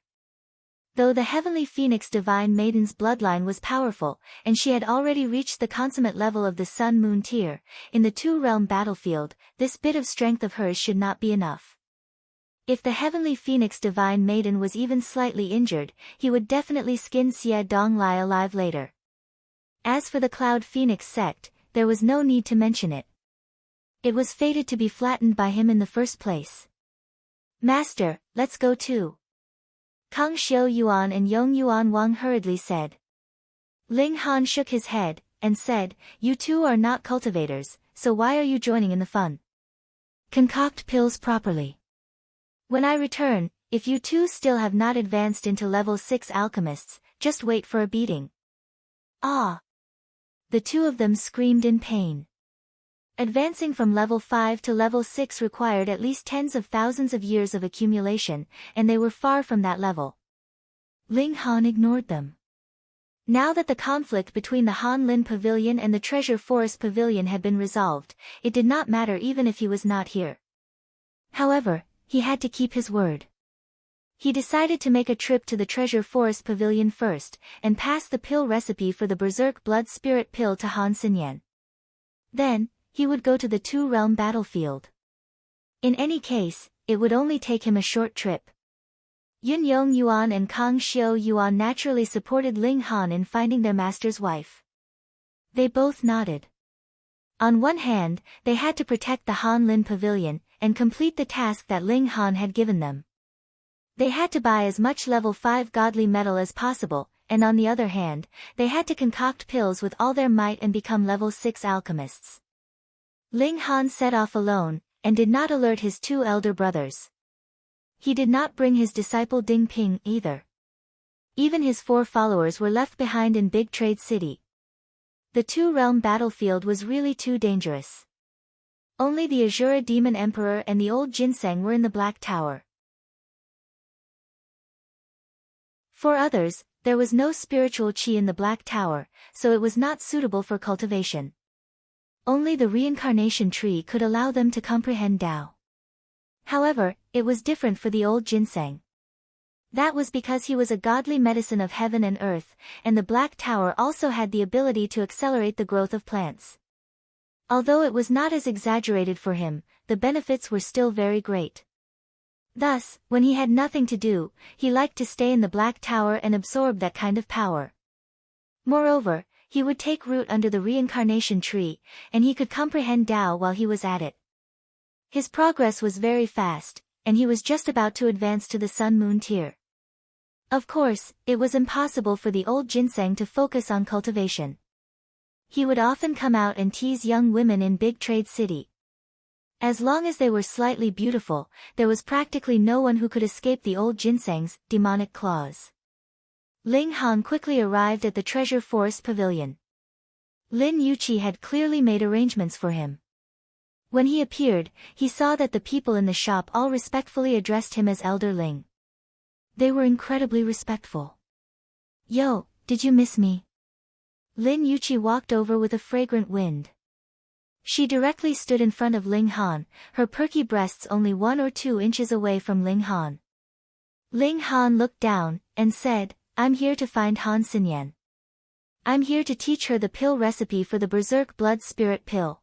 S1: Though the Heavenly Phoenix Divine Maiden's bloodline was powerful, and she had already reached the consummate level of the Sun Moon Tier, in the Two-Realm battlefield, this bit of strength of hers should not be enough. If the Heavenly Phoenix Divine Maiden was even slightly injured, he would definitely skin Xie Donglai alive later. As for the Cloud Phoenix sect, there was no need to mention it. It was fated to be flattened by him in the first place. Master, let's go too. Kang Xiao-yuan and Yong-yuan Wang hurriedly said. Ling Han shook his head, and said, you two are not cultivators, so why are you joining in the fun? Concoct pills properly. When I return, if you two still have not advanced into level 6 alchemists, just wait for a beating. Ah! The two of them screamed in pain. Advancing from level 5 to level 6 required at least tens of thousands of years of accumulation, and they were far from that level. Ling Han ignored them. Now that the conflict between the Han Lin Pavilion and the Treasure Forest Pavilion had been resolved, it did not matter even if he was not here. However, he had to keep his word. He decided to make a trip to the Treasure Forest Pavilion first, and pass the pill recipe for the Berserk Blood Spirit pill to Han Xinyan. Then, he would go to the Two-Realm battlefield. In any case, it would only take him a short trip. Yun Yong Yuan and Kang Xiao Yuan naturally supported Ling Han in finding their master's wife. They both nodded. On one hand, they had to protect the Han Lin Pavilion, and complete the task that Ling Han had given them. They had to buy as much level 5 godly metal as possible, and on the other hand, they had to concoct pills with all their might and become level 6 alchemists. Ling Han set off alone, and did not alert his 2 elder brothers. He did not bring his disciple Ding Ping either. Even his 4 followers were left behind in Big Trade City. The 2-realm battlefield was really too dangerous. Only the Azura Demon Emperor and the old ginseng were in the Black Tower. For others, there was no spiritual chi in the Black Tower, so it was not suitable for cultivation. Only the reincarnation tree could allow them to comprehend Tao. However, it was different for the old ginseng. That was because he was a godly medicine of heaven and earth, and the Black Tower also had the ability to accelerate the growth of plants. Although it was not as exaggerated for him, the benefits were still very great. Thus, when he had nothing to do, he liked to stay in the Black Tower and absorb that kind of power. Moreover, he would take root under the reincarnation tree, and he could comprehend Tao while he was at it. His progress was very fast, and he was just about to advance to the Sun-Moon tier. Of course, it was impossible for the old ginseng to focus on cultivation. He would often come out and tease young women in Big Trade City. As long as they were slightly beautiful, there was practically no one who could escape the old ginseng's demonic claws. Ling Han quickly arrived at the Treasure Forest Pavilion. Lin Yuqi had clearly made arrangements for him. When he appeared, he saw that the people in the shop all respectfully addressed him as Elder Ling. They were incredibly respectful. "Yo, did you miss me?" Lin Yuqi walked over with a fragrant wind. She directly stood in front of Ling Han, her perky breasts only 1 or 2 inches away from Ling Han. Ling Han looked down, and said, "I'm here to find Han Xinyan. I'm here to teach her the pill recipe for the Berserk Blood Spirit pill."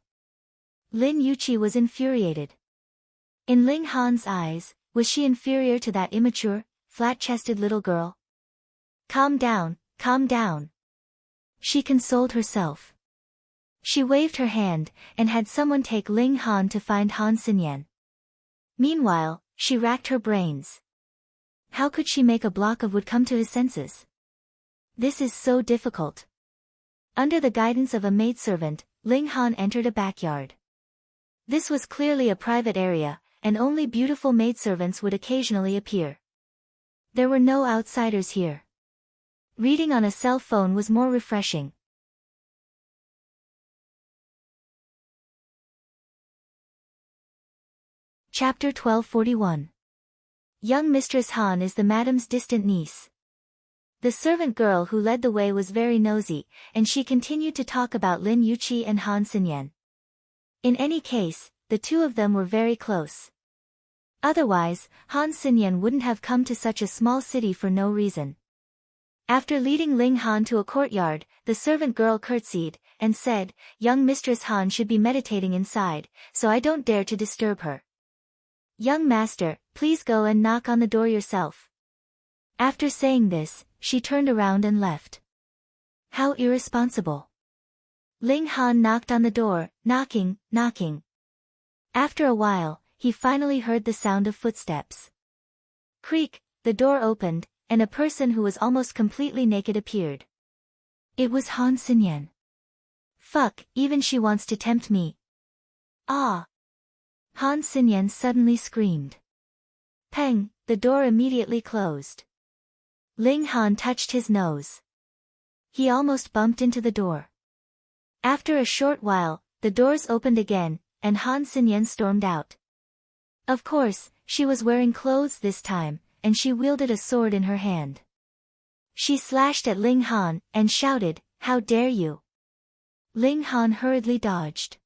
S1: Lin Yuqi was infuriated. In Ling Han's eyes, was she inferior to that immature, flat-chested little girl? Calm down, calm down. She consoled herself. She waved her hand, and had someone take Ling Han to find Han Xinyan. Meanwhile, she racked her brains. How could she make a block of wood come to his senses? This is so difficult. Under the guidance of a maidservant, Ling Han entered a backyard. This was clearly a private area, and only beautiful maidservants would occasionally appear. There were no outsiders here. Reading on a cell phone was more refreshing. Chapter 1241. Young Mistress Han is the madam's distant niece. The servant girl who led the way was very nosy, and she continued to talk about Lin Yuqi and Han Xinyan. In any case, the 2 of them were very close. Otherwise, Han Xinyan wouldn't have come to such a small city for no reason. After leading Ling Han to a courtyard, the servant girl curtsied, and said, "Young Mistress Han should be meditating inside, so I don't dare to disturb her. Young master, please go and knock on the door yourself." After saying this, she turned around and left. How irresponsible. Ling Han knocked on the door, knocking, knocking. After a while, he finally heard the sound of footsteps. Creak, the door opened, and a person who was almost completely naked appeared. It was Han Xinyan. Fuck, even she wants to tempt me. Ah! Han Xinyan suddenly screamed. Peng, the door immediately closed. Ling Han touched his nose. He almost bumped into the door. After a short while, the doors opened again, and Han Xinyan stormed out. Of course, she was wearing clothes this time, and she wielded a sword in her hand. She slashed at Ling Han, and shouted, "How dare you!" Ling Han hurriedly dodged.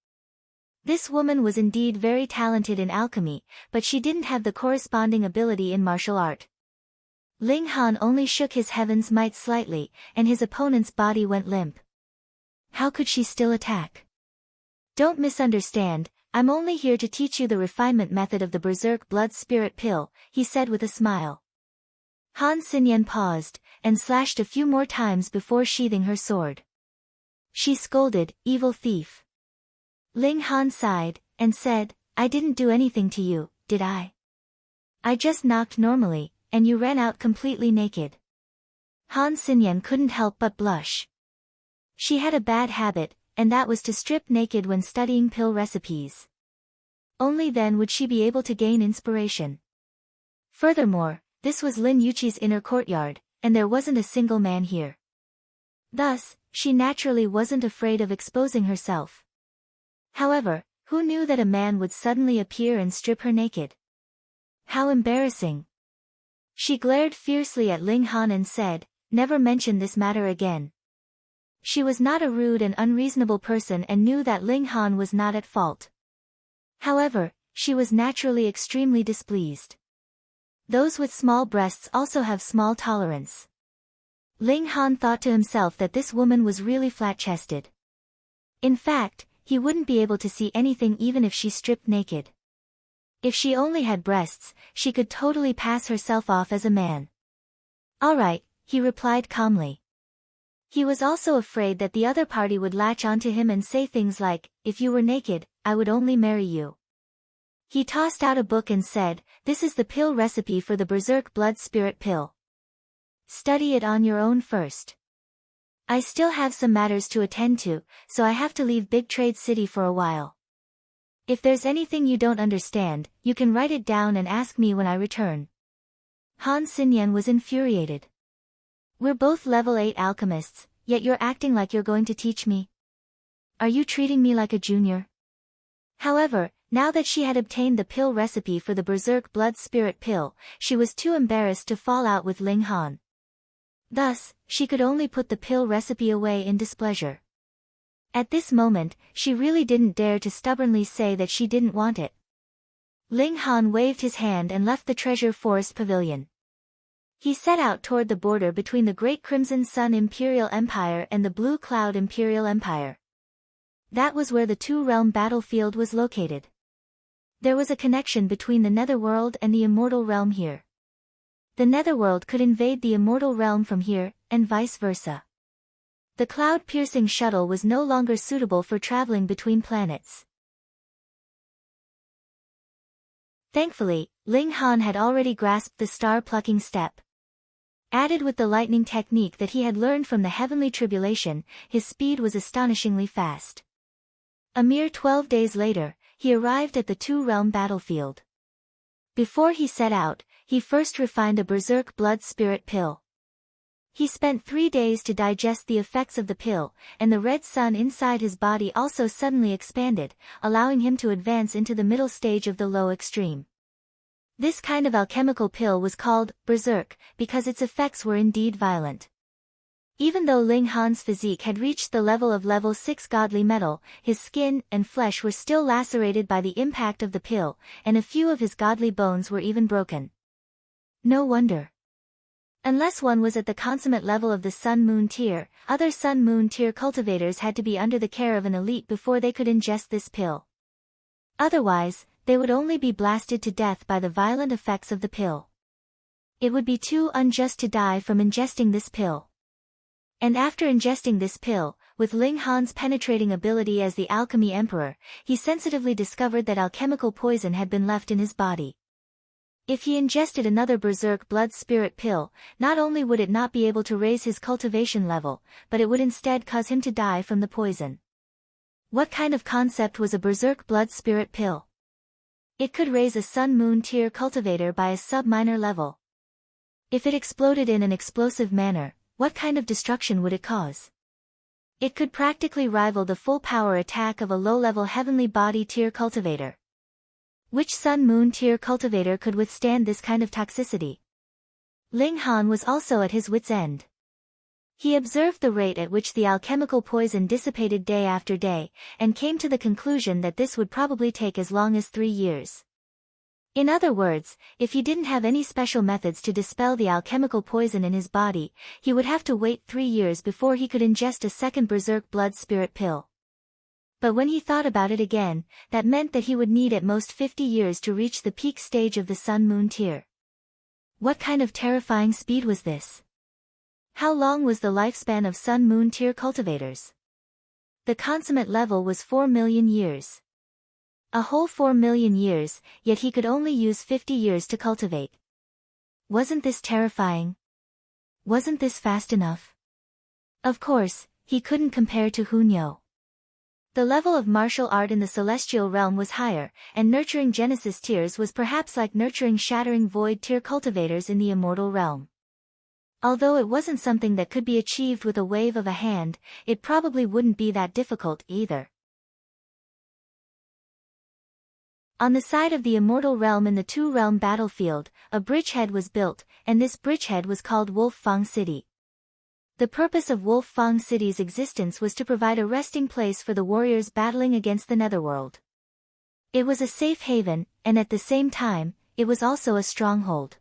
S1: This woman was indeed very talented in alchemy, but she didn't have the corresponding ability in martial art. Ling Han only shook his heaven's might slightly, and his opponent's body went limp. How could she still attack? Don't misunderstand, I'm only here to teach you the refinement method of the berserk blood spirit pill, he said with a smile. Han Xinyan paused, and slashed a few more times before sheathing her sword. She scolded, "Evil thief." Ling Han sighed, and said, "I didn't do anything to you, did I? I just knocked normally, and you ran out completely naked." Han Xinyan couldn't help but blush. She had a bad habit, and that was to strip naked when studying pill recipes. Only then would she be able to gain inspiration. Furthermore, this was Lin Yuqi's inner courtyard, and there wasn't a single man here. Thus, she naturally wasn't afraid of exposing herself. However, who knew that a man would suddenly appear and strip her naked? How embarrassing. She glared fiercely at Ling Han and said, "Never mention this matter again." She was not a rude and unreasonable person and knew that Ling Han was not at fault. However, she was naturally extremely displeased. Those with small breasts also have small tolerance. Ling Han thought to himself that this woman was really flat-chested. In fact, he wouldn't be able to see anything even if she stripped naked. If she only had breasts, she could totally pass herself off as a man. "All right," he replied calmly. He was also afraid that the other party would latch onto him and say things like, "If you were naked, I would only marry you." He tossed out a book and said, "This is the pill recipe for the berserk blood spirit pill. Study it on your own first. I still have some matters to attend to, so I have to leave Big Trade City for a while. If there's anything you don't understand, you can write it down and ask me when I return." Han Xinyan was infuriated. "We're both level 8 alchemists, yet you're acting like you're going to teach me? Are you treating me like a junior?" However, now that she had obtained the pill recipe for the berserk blood spirit pill, she was too embarrassed to fall out with Ling Han. Thus, she could only put the pill recipe away in displeasure. At this moment, she really didn't dare to stubbornly say that she didn't want it. Ling Han waved his hand and left the Treasure Forest Pavilion. He set out toward the border between the Great Crimson Sun Imperial Empire and the Blue Cloud Imperial Empire. That was where the two-realm battlefield was located. There was a connection between the Netherworld and the Immortal Realm here. The Netherworld could invade the Immortal Realm from here, and vice versa. The cloud-piercing shuttle was no longer suitable for traveling between planets. Thankfully, Ling Han had already grasped the star-plucking step. Added with the lightning technique that he had learned from the Heavenly Tribulation, his speed was astonishingly fast. A mere 12 days later, he arrived at the two-realm battlefield. Before he set out, he first refined a berserk blood spirit pill. He spent 3 days to digest the effects of the pill, and the red sun inside his body also suddenly expanded, allowing him to advance into the middle stage of the low extreme. This kind of alchemical pill was called berserk, because its effects were indeed violent. Even though Ling Han's physique had reached the level of level 6 godly metal, his skin and flesh were still lacerated by the impact of the pill, and a few of his godly bones were even broken. No wonder. Unless one was at the consummate level of the Sun-Moon tier, other Sun-Moon tier cultivators had to be under the care of an elite before they could ingest this pill. Otherwise, they would only be blasted to death by the violent effects of the pill. It would be too unjust to die from ingesting this pill. And after ingesting this pill, with Ling Han's penetrating ability as the Alchemy Emperor, he sensitively discovered that alchemical poison had been left in his body. If he ingested another berserk blood spirit pill, not only would it not be able to raise his cultivation level, but it would instead cause him to die from the poison. What kind of concept was a berserk blood spirit pill? It could raise a Sun-Moon tier cultivator by a sub-minor level. If it exploded in an explosive manner, what kind of destruction would it cause? It could practically rival the full power attack of a low-level heavenly body tier cultivator. Which Sun-Moon tier cultivator could withstand this kind of toxicity? Ling Han was also at his wit's end. He observed the rate at which the alchemical poison dissipated day after day, and came to the conclusion that this would probably take as long as 3 years. In other words, if he didn't have any special methods to dispel the alchemical poison in his body, he would have to wait 3 years before he could ingest a second berserk blood spirit pill. But when he thought about it again, that meant that he would need at most 50 years to reach the peak stage of the Sun-Moon tier. What kind of terrifying speed was this? How long was the lifespan of Sun-Moon tier cultivators? The consummate level was 4 million years. A whole 4 million years, yet he could only use 50 years to cultivate. Wasn't this terrifying? Wasn't this fast enough? Of course, he couldn't compare to Hunyo. The level of martial art in the celestial realm was higher, and nurturing Genesis tiers was perhaps like nurturing shattering void tier cultivators in the immortal realm. Although it wasn't something that could be achieved with a wave of a hand, it probably wouldn't be that difficult either. On the side of the immortal realm in the two-realm battlefield, a bridgehead was built, and this bridgehead was called Wolf Fang City. The purpose of Wolf Fang City's existence was to provide a resting place for the warriors battling against the Netherworld. It was a safe haven, and at the same time, it was also a stronghold.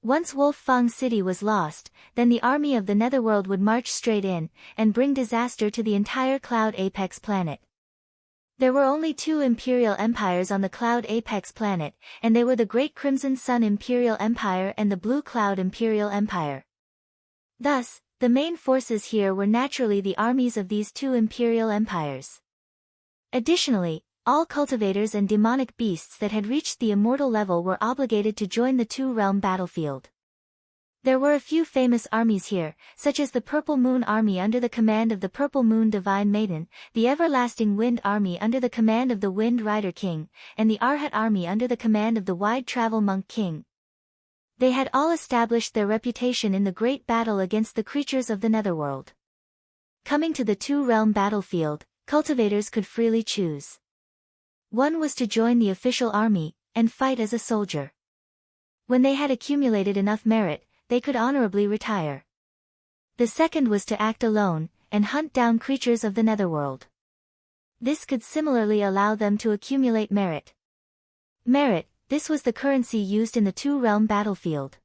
S1: Once Wolf Fang City was lost, then the army of the Netherworld would march straight in, and bring disaster to the entire Cloud Apex planet. There were only two Imperial Empires on the Cloud Apex planet, and they were the Great Crimson Sun Imperial Empire and the Blue Cloud Imperial Empire. Thus, the main forces here were naturally the armies of these two Imperial Empires. Additionally, all cultivators and demonic beasts that had reached the immortal level were obligated to join the two-realm battlefield. There were a few famous armies here, such as the Purple Moon Army under the command of the Purple Moon Divine Maiden, the Everlasting Wind Army under the command of the Wind Rider King, and the Arhat Army under the command of the Wide Travel Monk King. They had all established their reputation in the great battle against the creatures of the Netherworld. Coming to the two-realm battlefield, cultivators could freely choose. One was to join the official army, and fight as a soldier. When they had accumulated enough merit, they could honorably retire. The second was to act alone, and hunt down creatures of the Netherworld. This could similarly allow them to accumulate merit. Merit, this was the currency used in the two-realm battlefield.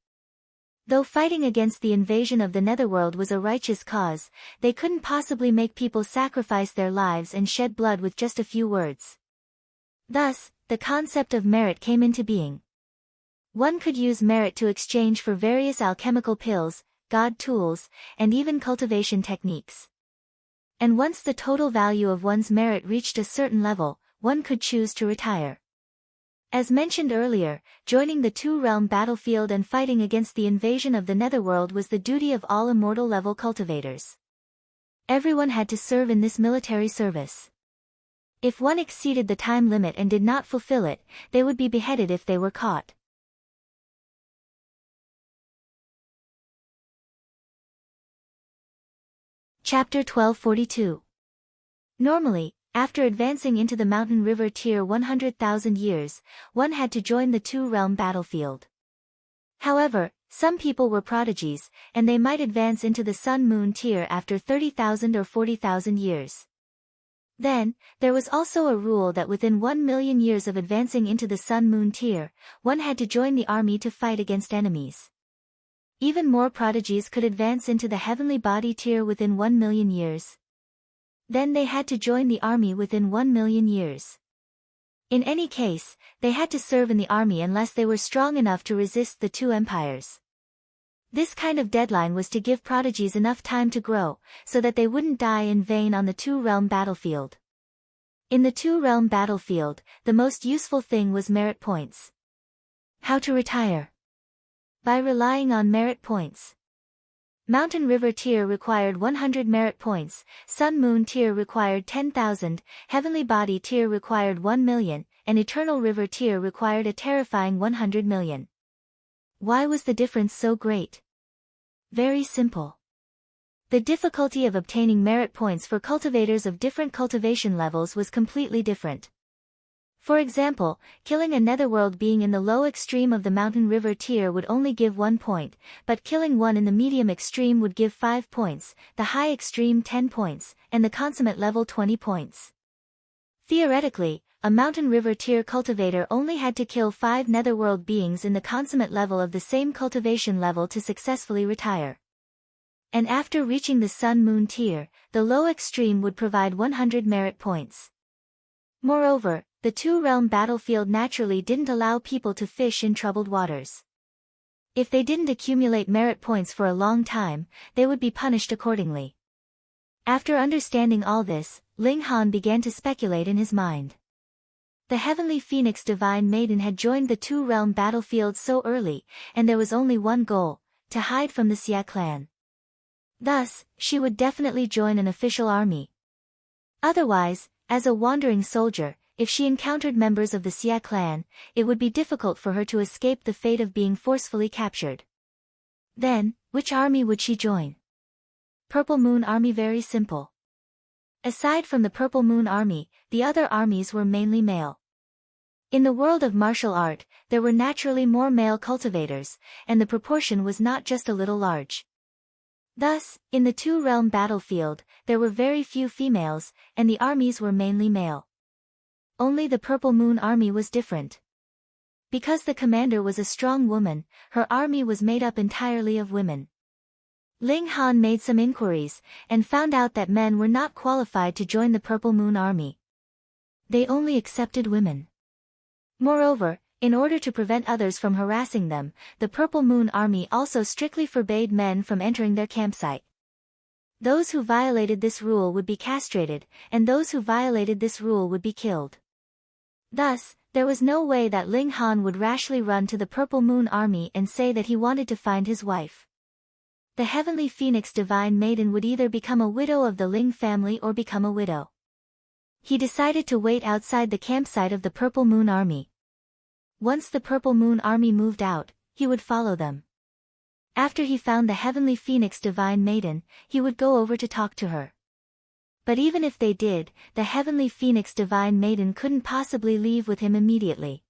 S1: Though fighting against the invasion of the Netherworld was a righteous cause, they couldn't possibly make people sacrifice their lives and shed blood with just a few words. Thus, the concept of merit came into being. One could use merit to exchange for various alchemical pills, god tools, and even cultivation techniques. And once the total value of one's merit reached a certain level, one could choose to retire. As mentioned earlier, joining the two-realm battlefield and fighting against the invasion of the Netherworld was the duty of all immortal-level cultivators. Everyone had to serve in this military service. If one exceeded the time limit and did not fulfill it, they would be beheaded if they were caught. Chapter 1242. Normally, after advancing into the Mountain River tier 100,000 years, one had to join the two-realm battlefield. However, some people were prodigies, and they might advance into the Sun-Moon tier after 30,000 or 40,000 years. Then, there was also a rule that within 1 million years of advancing into the Sun-Moon tier, one had to join the army to fight against enemies. Even more prodigies could advance into the Heavenly Body tier within 1 million years. Then they had to join the army within 1 million years. In any case, they had to serve in the army unless they were strong enough to resist the two empires. This kind of deadline was to give prodigies enough time to grow, so that they wouldn't die in vain on the two-realm battlefield. In the two-realm battlefield, the most useful thing was merit points. How to retire? By relying on merit points. Mountain River tier required 100 merit points, Sun-Moon tier required 10,000, Heavenly Body tier required 1 million, and Eternal River tier required a terrifying 100 million. Why was the difference so great? Very simple. The difficulty of obtaining merit points for cultivators of different cultivation levels was completely different. For example, killing a netherworld being in the low extreme of the Mountain River tier would only give 1 point, but killing one in the medium extreme would give 5 points, the high extreme 10 points, and the consummate level 20 points. Theoretically, a Mountain River tier cultivator only had to kill 5 netherworld beings in the consummate level of the same cultivation level to successfully retire. And after reaching the Sun-Moon tier, the low extreme would provide 100 merit points. Moreover, the two-realm battlefield naturally didn't allow people to fish in troubled waters. If they didn't accumulate merit points for a long time, they would be punished accordingly. After understanding all this, Ling Han began to speculate in his mind. The heavenly phoenix divine maiden had joined the two-realm battlefield so early, and there was only one goal: to hide from the Xia clan. Thus, she would definitely join an official army. Otherwise, as a wandering soldier, if she encountered members of the Xia clan, it would be difficult for her to escape the fate of being forcefully captured. Then, which army would she join? Purple Moon Army. Very simple. Aside from the Purple Moon Army, the other armies were mainly male. In the world of martial art, there were naturally more male cultivators, and the proportion was not just a little large. Thus, in the two-realm battlefield, there were very few females, and the armies were mainly male. Only the Purple Moon Army was different. Because the commander was a strong woman, her army was made up entirely of women. Ling Han made some inquiries, and found out that men were not qualified to join the Purple Moon Army. They only accepted women. Moreover, in order to prevent others from harassing them, the Purple Moon Army also strictly forbade men from entering their campsite. Those who violated this rule would be castrated, and those who violated this rule would be killed. Thus, there was no way that Ling Han would rashly run to the Purple Moon Army and say that he wanted to find his wife. The heavenly phoenix divine maiden would either become a widow of the Ling family or become a widow. He decided to wait outside the campsite of the Purple Moon Army. Once the Purple Moon Army moved out, he would follow them. After he found the heavenly phoenix divine maiden, he would go over to talk to her. But even if they did, the heavenly phoenix divine maiden couldn't possibly leave with him immediately.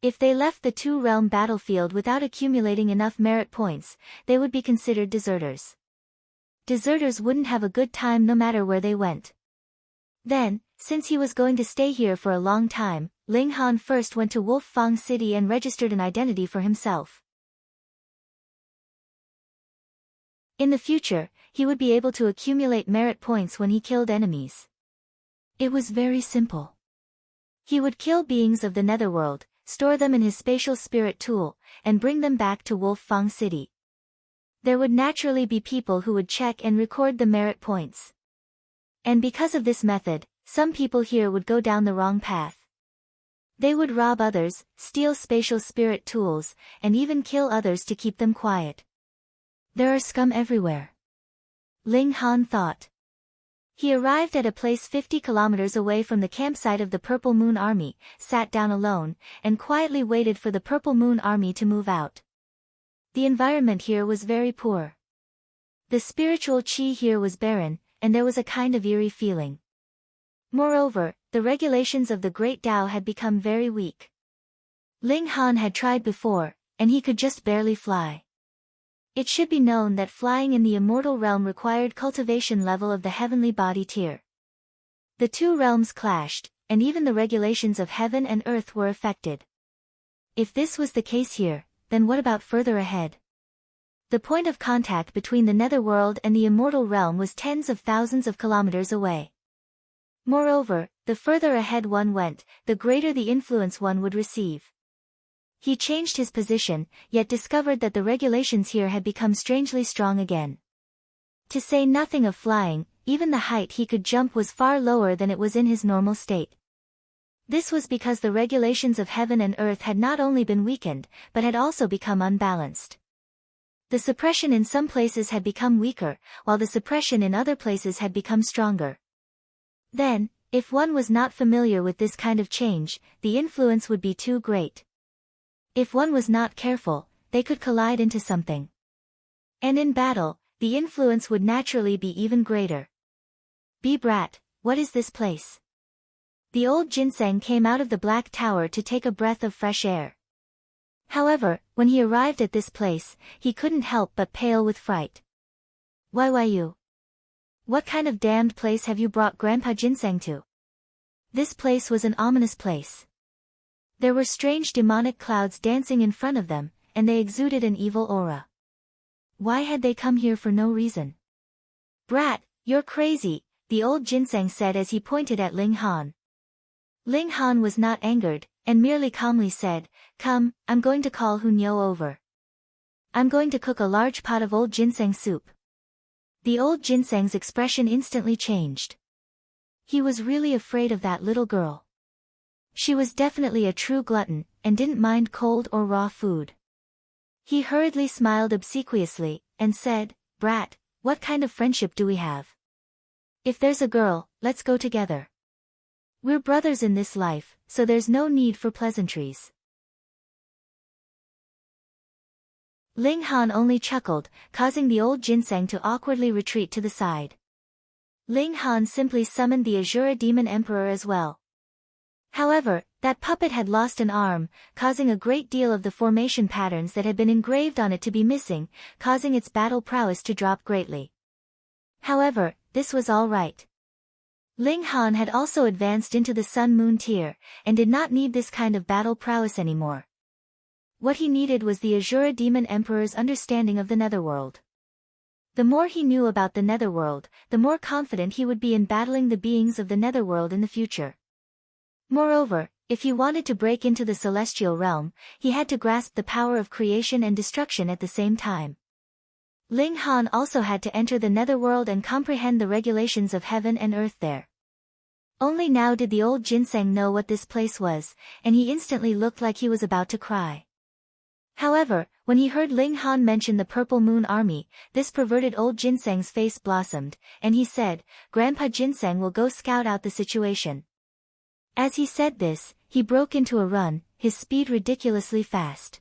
S1: If they left the two-realm battlefield without accumulating enough merit points, they would be considered deserters. Deserters wouldn't have a good time no matter where they went. Then, since he was going to stay here for a long time, Ling Han first went to Wolffang City and registered an identity for himself. In the future, he would be able to accumulate merit points when he killed enemies. It was very simple. He would kill beings of the netherworld, store them in his spatial spirit tool, and bring them back to Wolffang City. There would naturally be people who would check and record the merit points. And because of this method, some people here would go down the wrong path. They would rob others, steal spatial spirit tools, and even kill others to keep them quiet. There are scum everywhere. Ling Han thought. He arrived at a place 50 kilometers away from the campsite of the Purple Moon Army, sat down alone, and quietly waited for the Purple Moon Army to move out. The environment here was very poor. The spiritual qi here was barren, and there was a kind of eerie feeling. Moreover, the regulations of the Great Tao had become very weak. Ling Han had tried before, and he could just barely fly. It should be known that flying in the immortal realm required cultivation level of the heavenly body tier. The two realms clashed, and even the regulations of heaven and earth were affected. If this was the case here, then what about further ahead? The point of contact between the netherworld and the immortal realm was tens of thousands of kilometers away. Moreover, the further ahead one went, the greater the influence one would receive. He changed his position, yet discovered that the regulations here had become strangely strong again. To say nothing of flying, even the height he could jump was far lower than it was in his normal state. This was because the regulations of heaven and earth had not only been weakened, but had also become unbalanced. The suppression in some places had become weaker, while the suppression in other places had become stronger. Then, if one was not familiar with this kind of change, the influence would be too great. If one was not careful, they could collide into something. And in battle, the influence would naturally be even greater. Brat, what is this place? The old ginseng came out of the black tower to take a breath of fresh air. However, when he arrived at this place, he couldn't help but pale with fright. Why you? What kind of damned place have you brought Grandpa Ginseng to? This place was an ominous place. There were strange demonic clouds dancing in front of them, and they exuded an evil aura. Why had they come here for no reason? Brat, you're crazy, the old ginseng said as he pointed at Ling Han. Ling Han was not angered, and merely calmly said, "Come, I'm going to call Hunyo over. I'm going to cook a large pot of old ginseng soup." The old ginseng's expression instantly changed. He was really afraid of that little girl. She was definitely a true glutton, and didn't mind cold or raw food. He hurriedly smiled obsequiously, and said, "Brat, what kind of friendship do we have? If there's a girl, let's go together. We're brothers in this life, so there's no need for pleasantries." Ling Han only chuckled, causing the old ginseng to awkwardly retreat to the side. Ling Han simply summoned the Azura Demon Emperor as well. However, that puppet had lost an arm, causing a great deal of the formation patterns that had been engraved on it to be missing, causing its battle prowess to drop greatly. However, this was all right. Ling Han had also advanced into the Sun-Moon tier, and did not need this kind of battle prowess anymore. What he needed was the Azura Demon Emperor's understanding of the Netherworld. The more he knew about the Netherworld, the more confident he would be in battling the beings of the Netherworld in the future. Moreover, if he wanted to break into the celestial realm, he had to grasp the power of creation and destruction at the same time. Ling Han also had to enter the Netherworld and comprehend the regulations of heaven and earth there. Only now did the old ginseng know what this place was, and he instantly looked like he was about to cry. However, when he heard Ling Han mention the Purple Moon Army, this perverted old ginseng's face blossomed, and he said, "Grandpa Ginseng will go scout out the situation." As he said this, he broke into a run, his speed ridiculously fast.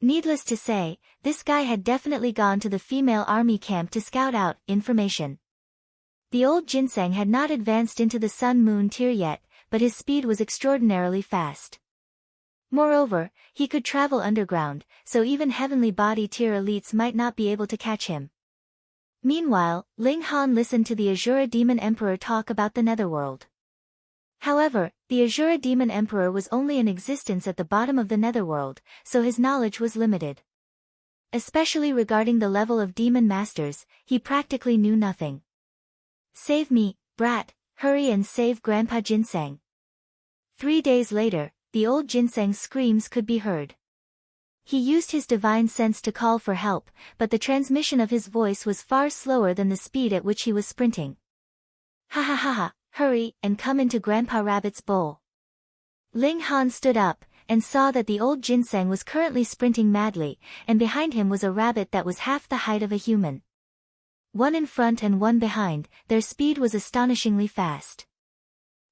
S1: Needless to say, this guy had definitely gone to the female army camp to scout out information. The old ginseng had not advanced into the Sun-Moon tier yet, but his speed was extraordinarily fast. Moreover, he could travel underground, so even heavenly body tier elites might not be able to catch him. Meanwhile, Ling Han listened to the Azura Demon Emperor talk about the Netherworld. However, the Azura Demon Emperor was only in existence at the bottom of the Netherworld, so his knowledge was limited. Especially regarding the level of demon masters, he practically knew nothing. "Save me, brat, hurry and save Grandpa Ginseng." 3 days later, the old ginseng's screams could be heard. He used his divine sense to call for help, but the transmission of his voice was far slower than the speed at which he was sprinting. "Ha ha ha ha, hurry and come into Grandpa Rabbit's bowl." Ling Han stood up, and saw that the old ginseng was currently sprinting madly, and behind him was a rabbit that was half the height of a human. One in front and one behind, their speed was astonishingly fast.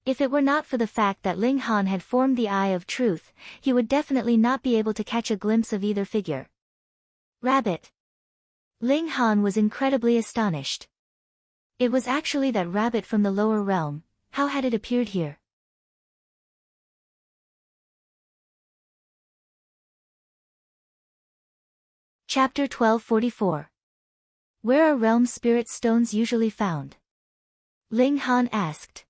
S1: If it were not for the fact that Ling Han had formed the Eye of Truth, he would definitely not be able to catch a glimpse of either figure. Rabbit. Ling Han was incredibly astonished. It was actually that rabbit from the lower realm. How had it appeared here? Chapter 1244. Where are realm spirit stones usually found? Ling Han asked.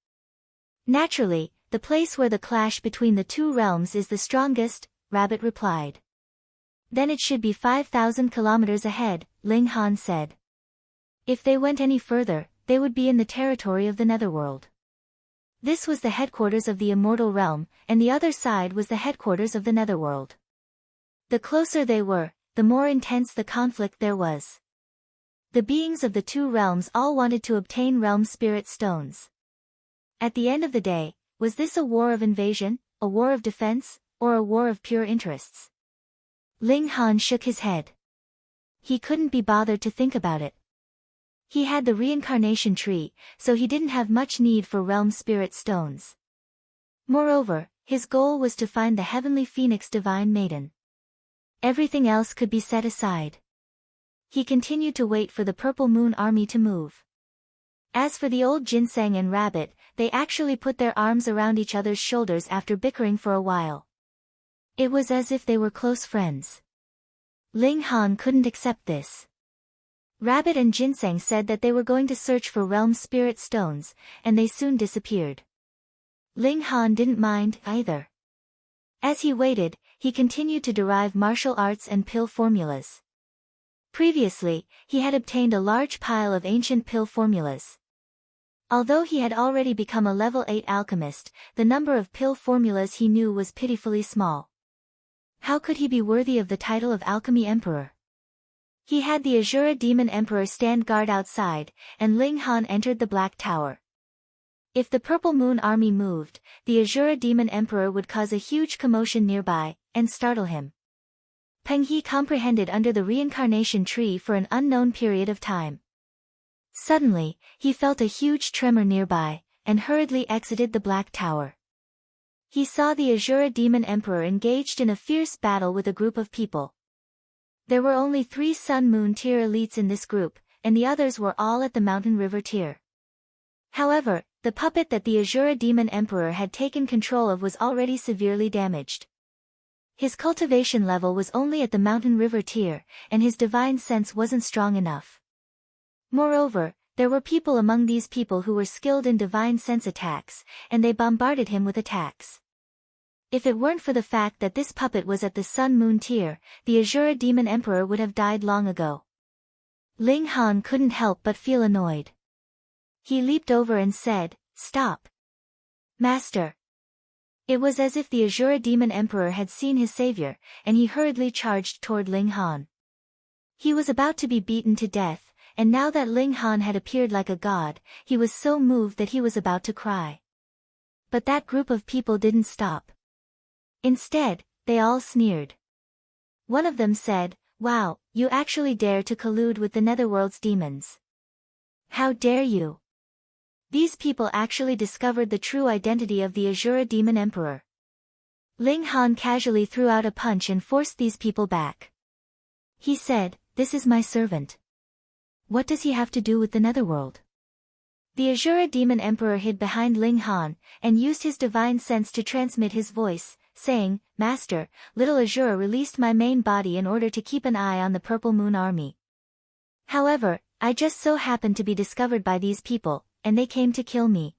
S1: Naturally, the place where the clash between the two realms is the strongest, Rabbit replied. Then it should be 5,000 kilometers ahead, Ling Han said. If they went any further, they would be in the territory of the Netherworld. This was the headquarters of the immortal realm, and the other side was the headquarters of the Netherworld. The closer they were, the more intense the conflict there was. The beings of the two realms all wanted to obtain realm spirit stones. At the end of the day, was this a war of invasion, a war of defense, or a war of pure interests? Ling Han shook his head. He couldn't be bothered to think about it. He had the reincarnation tree, so he didn't have much need for realm spirit stones. Moreover, his goal was to find the heavenly phoenix divine maiden. Everything else could be set aside. He continued to wait for the Purple Moon Army to move. As for the old ginseng and rabbit, they actually put their arms around each other's shoulders after bickering for a while. It was as if they were close friends. Ling Han couldn't accept this. Rabbit and ginseng said that they were going to search for realm spirit stones, and they soon disappeared. Ling Han didn't mind, either. As he waited, he continued to derive martial arts and pill formulas. Previously, he had obtained a large pile of ancient pill formulas. Although he had already become a level 8 alchemist, the number of pill formulas he knew was pitifully small. How could he be worthy of the title of Alchemy Emperor? He had the Azura Demon Emperor stand guard outside, and Ling Han entered the Black Tower. If the Purple Moon army moved, the Azura Demon Emperor would cause a huge commotion nearby, and startle him. Peng He comprehended under the reincarnation tree for an unknown period of time. Suddenly, he felt a huge tremor nearby, and hurriedly exited the Black Tower. He saw the Azura Demon Emperor engaged in a fierce battle with a group of people. There were only 3 Sun Moon tier elites in this group, and the others were all at the Mountain River tier. However, the puppet that the Azura Demon Emperor had taken control of was already severely damaged. His cultivation level was only at the Mountain River tier, and his divine sense wasn't strong enough. Moreover, there were people among these people who were skilled in divine sense attacks, and they bombarded him with attacks. If it weren't for the fact that this puppet was at the Sun Moon tier, the Azura Demon Emperor would have died long ago. Ling Han couldn't help but feel annoyed. He leaped over and said, "Stop! Master!" It was as if the Azura Demon Emperor had seen his savior, and he hurriedly charged toward Ling Han. He was about to be beaten to death, and now that Ling Han had appeared like a god, he was so moved that he was about to cry. But that group of people didn't stop. Instead, they all sneered. One of them said, "Wow, you actually dare to collude with the Netherworld's demons. How dare you?" These people actually discovered the true identity of the Azura Demon Emperor. Ling Han casually threw out a punch and forced these people back. He said, "This is my servant. What does he have to do with the Netherworld?" The Azura Demon Emperor hid behind Ling Han, and used his divine sense to transmit his voice, saying, "Master, little Azura released my main body in order to keep an eye on the Purple Moon army. However, I just so happened to be discovered by these people, and they came to kill me."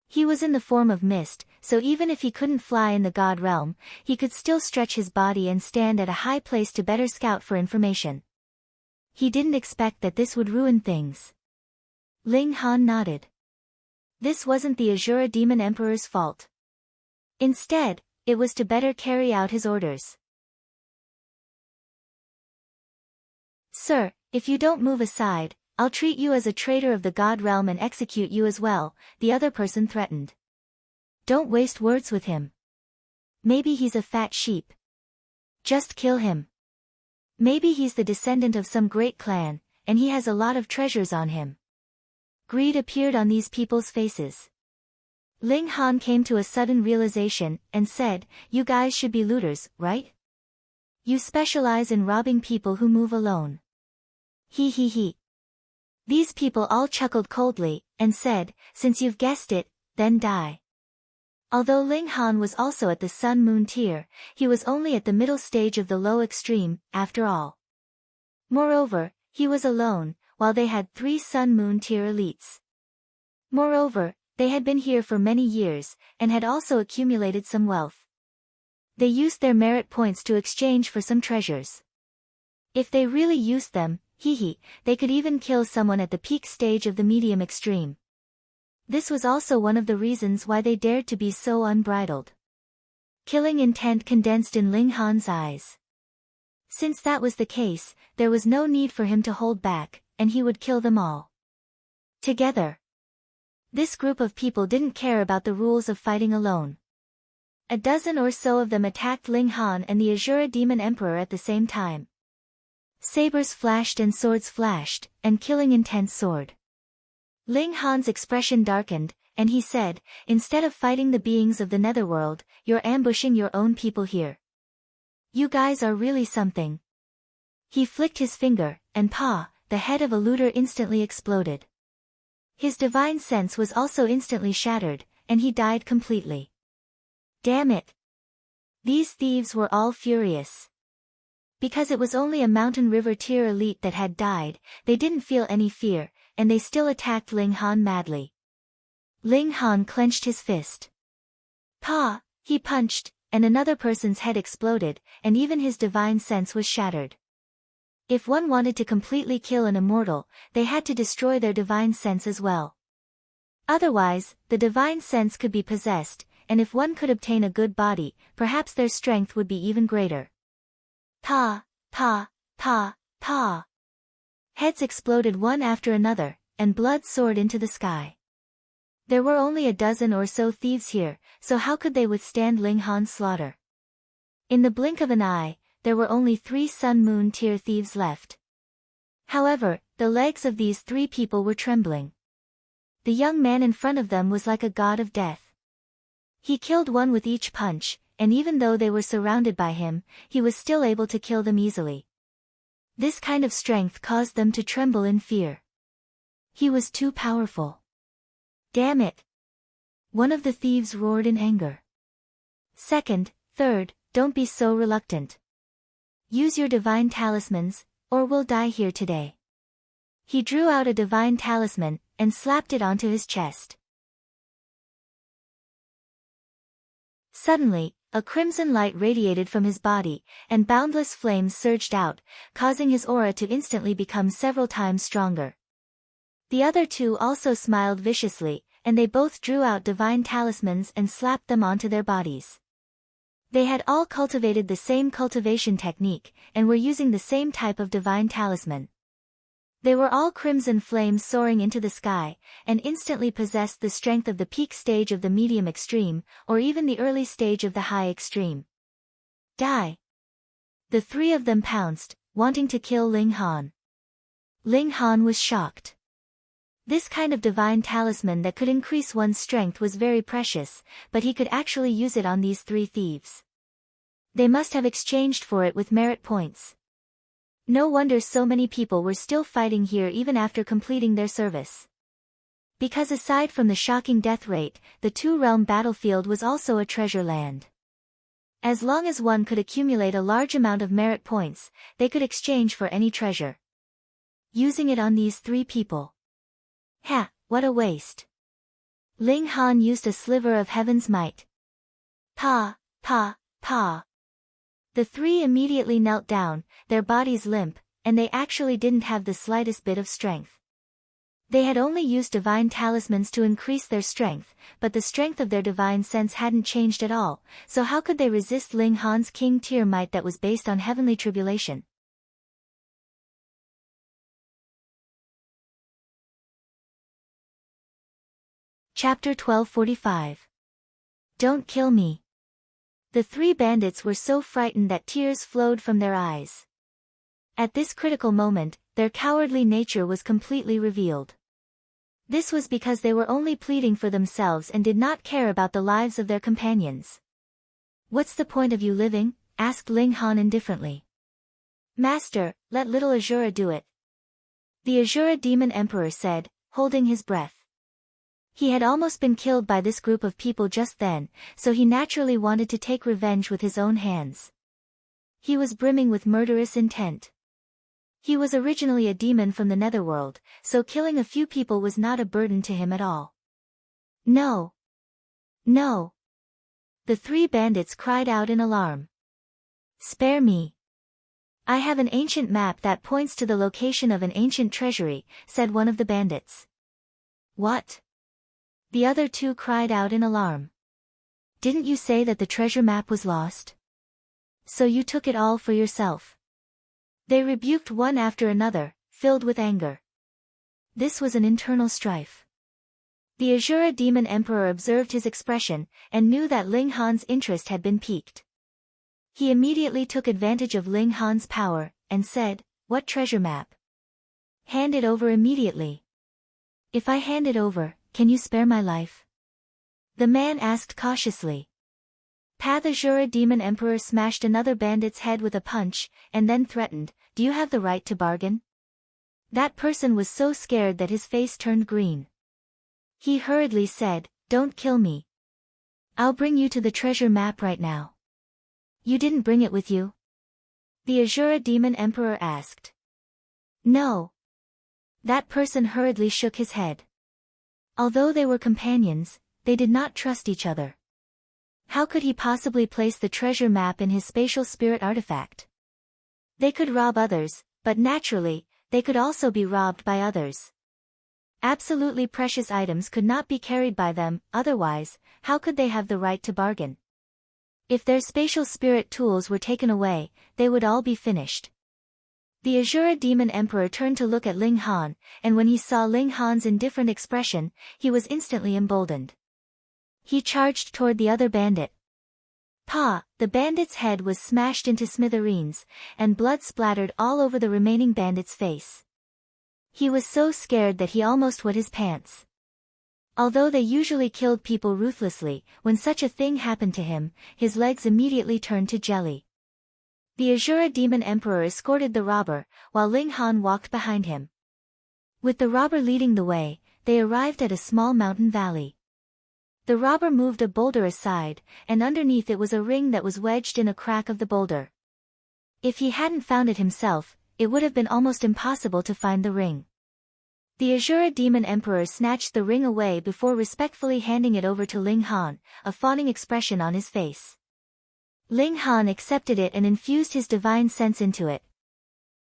S1: He was in the form of mist, so even if he couldn't fly in the God realm, he could still stretch his body and stand at a high place to better scout for information. He didn't expect that this would ruin things. Ling Han nodded. This wasn't the Azura Demon Emperor's fault. Instead, it was to better carry out his orders. "Sir, if you don't move aside, I'll treat you as a traitor of the God realm and execute you as well," the other person threatened. "Don't waste words with him. Maybe he's a fat sheep. Just kill him. Maybe he's the descendant of some great clan, and he has a lot of treasures on him." Greed appeared on these people's faces. Ling Han came to a sudden realization, and said, "You guys should be looters, right? You specialize in robbing people who move alone." He. These people all chuckled coldly, and said, "Since you've guessed it, then die." Although Ling Han was also at the Sun Moon tier, he was only at the middle stage of the low extreme, after all. Moreover, he was alone, while they had 3 Sun Moon tier elites. Moreover, they had been here for many years, and had also accumulated some wealth. They used their merit points to exchange for some treasures. If they really used them, they could even kill someone at the peak stage of the medium extreme. This was also one of the reasons why they dared to be so unbridled. Killing intent condensed in Ling Han's eyes. Since that was the case, there was no need for him to hold back, and he would kill them all. Together. This group of people didn't care about the rules of fighting alone. A dozen or so of them attacked Ling Han and the Azura Demon Emperor at the same time. Sabers flashed and swords flashed, and killing intent soared. Ling Han's expression darkened, and he said, "Instead of fighting the beings of the Netherworld, you're ambushing your own people here. You guys are really something." He flicked his finger, and the head of a looter instantly exploded. His divine sense was also instantly shattered, and he died completely. Damn it! These thieves were all furious. Because it was only a Mountain River tier elite that had died, they didn't feel any fear, and they still attacked Ling Han madly. Ling Han clenched his fist. He punched, and another person's head exploded, and even his divine sense was shattered. If one wanted to completely kill an immortal, they had to destroy their divine sense as well. Otherwise, the divine sense could be possessed, and if one could obtain a good body, perhaps their strength would be even greater. Pa, pa, pa, pa. Heads exploded one after another, and blood soared into the sky. There were only a dozen or so thieves here, so how could they withstand Ling Han's slaughter? In the blink of an eye, there were only 3 Sun Moon tier thieves left. However, the legs of these 3 people were trembling. The young man in front of them was like a god of death. He killed one with each punch, and even though they were surrounded by him, he was still able to kill them easily. This kind of strength caused them to tremble in fear. He was too powerful. Damn it! One of the thieves roared in anger. Second, third, don't be so reluctant. Use your divine talismans, or we'll die here today. He drew out a divine talisman, and slapped it onto his chest. Suddenly, a crimson light radiated from his body, and boundless flames surged out, causing his aura to instantly become several times stronger. The other 2 also smiled viciously, and they both drew out divine talismans and slapped them onto their bodies. They had all cultivated the same cultivation technique, and were using the same type of divine talisman. They were all crimson flames soaring into the sky, and instantly possessed the strength of the peak stage of the medium extreme, or even the early stage of the high extreme. Die! The 3 of them pounced, wanting to kill Ling Han. Ling Han was shocked. This kind of divine talisman that could increase one's strength was very precious, but he could actually use it on these 3 thieves. They must have exchanged for it with merit points. No wonder so many people were still fighting here even after completing their service. Because aside from the shocking death rate, the 2-realm battlefield was also a treasure land. As long as one could accumulate a large amount of merit points, they could exchange for any treasure. Using it on these 3 people. Ha, what a waste. Ling Han used a sliver of heaven's might. Pa, pa, pa. The 3 immediately knelt down, their bodies limp, and they actually didn't have the slightest bit of strength. They had only used divine talismans to increase their strength, but the strength of their divine sense hadn't changed at all, so how could they resist Ling Han's king tier might that was based on heavenly tribulation? Chapter 1245. Don't kill me. The 3 bandits were so frightened that tears flowed from their eyes. At this critical moment, their cowardly nature was completely revealed. This was because they were only pleading for themselves and did not care about the lives of their companions. What's the point of you living? Asked Ling Han indifferently. Master, let little Azura do it. The Azura Demon Emperor said, holding his breath. He had almost been killed by this group of people just then, so he naturally wanted to take revenge with his own hands. He was brimming with murderous intent. He was originally a demon from the netherworld, so killing a few people was not a burden to him at all. No! No! The 3 bandits cried out in alarm. Spare me! I have an ancient map that points to the location of an ancient treasury, said one of the bandits. What? The other 2 cried out in alarm. Didn't you say that the treasure map was lost? So you took it all for yourself. They rebuked one after another, filled with anger. This was an internal strife. The Azura Demon Emperor observed his expression, and knew that Ling Han's interest had been piqued. He immediately took advantage of Ling Han's power, and said, What treasure map? Hand it over immediately. If I hand it over, can you spare my life? The man asked cautiously. The Azura Demon Emperor smashed another bandit's head with a punch, and then threatened, Do you have the right to bargain? That person was so scared that his face turned green. He hurriedly said, Don't kill me. I'll bring you to the treasure map right now. You didn't bring it with you? The Azura Demon Emperor asked. No. That person hurriedly shook his head. Although they were companions, they did not trust each other. How could he possibly place the treasure map in his spatial spirit artifact? They could rob others, but naturally, they could also be robbed by others. Absolutely precious items could not be carried by them, otherwise, how could they have the right to bargain? If their spatial spirit tools were taken away, they would all be finished. The Azura Demon Emperor turned to look at Ling Han, and when he saw Ling Han's indifferent expression, he was instantly emboldened. He charged toward the other bandit. Pa! The bandit's head was smashed into smithereens, and blood splattered all over the remaining bandit's face. He was so scared that he almost wet his pants. Although they usually killed people ruthlessly, when such a thing happened to him, his legs immediately turned to jelly. The Azura Demon Emperor escorted the robber, while Ling Han walked behind him. With the robber leading the way, they arrived at a small mountain valley. The robber moved a boulder aside, and underneath it was a ring that was wedged in a crack of the boulder. If he hadn't found it himself, it would have been almost impossible to find the ring. The Azura Demon Emperor snatched the ring away before respectfully handing it over to Ling Han, a fawning expression on his face. Ling Han accepted it and infused his divine sense into it.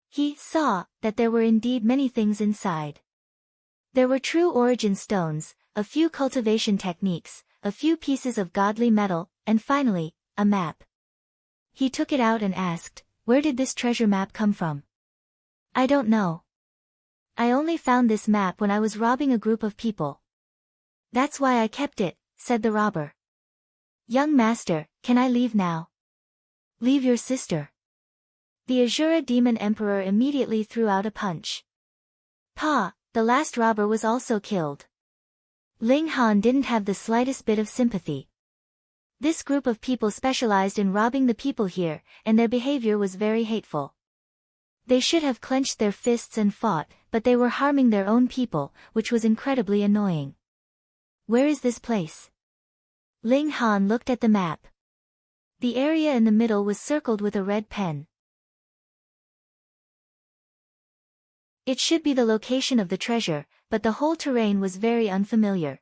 S1: He saw that there were indeed many things inside. There were true origin stones, a few cultivation techniques, a few pieces of godly metal, and finally, a map. He took it out and asked, "Where did this treasure map come from?" "I don't know. I only found this map when I was robbing a group of people. That's why I kept it," said the robber. "Young master, can I leave now?" "Leave your sister." The Azura Demon Emperor immediately threw out a punch. Pa! The last robber was also killed. Ling Han didn't have the slightest bit of sympathy. This group of people specialized in robbing the people here, and their behavior was very hateful. They should have clenched their fists and fought, but they were harming their own people, which was incredibly annoying. "Where is this place?" Ling Han looked at the map. The area in the middle was circled with a red pen. It should be the location of the treasure, but the whole terrain was very unfamiliar.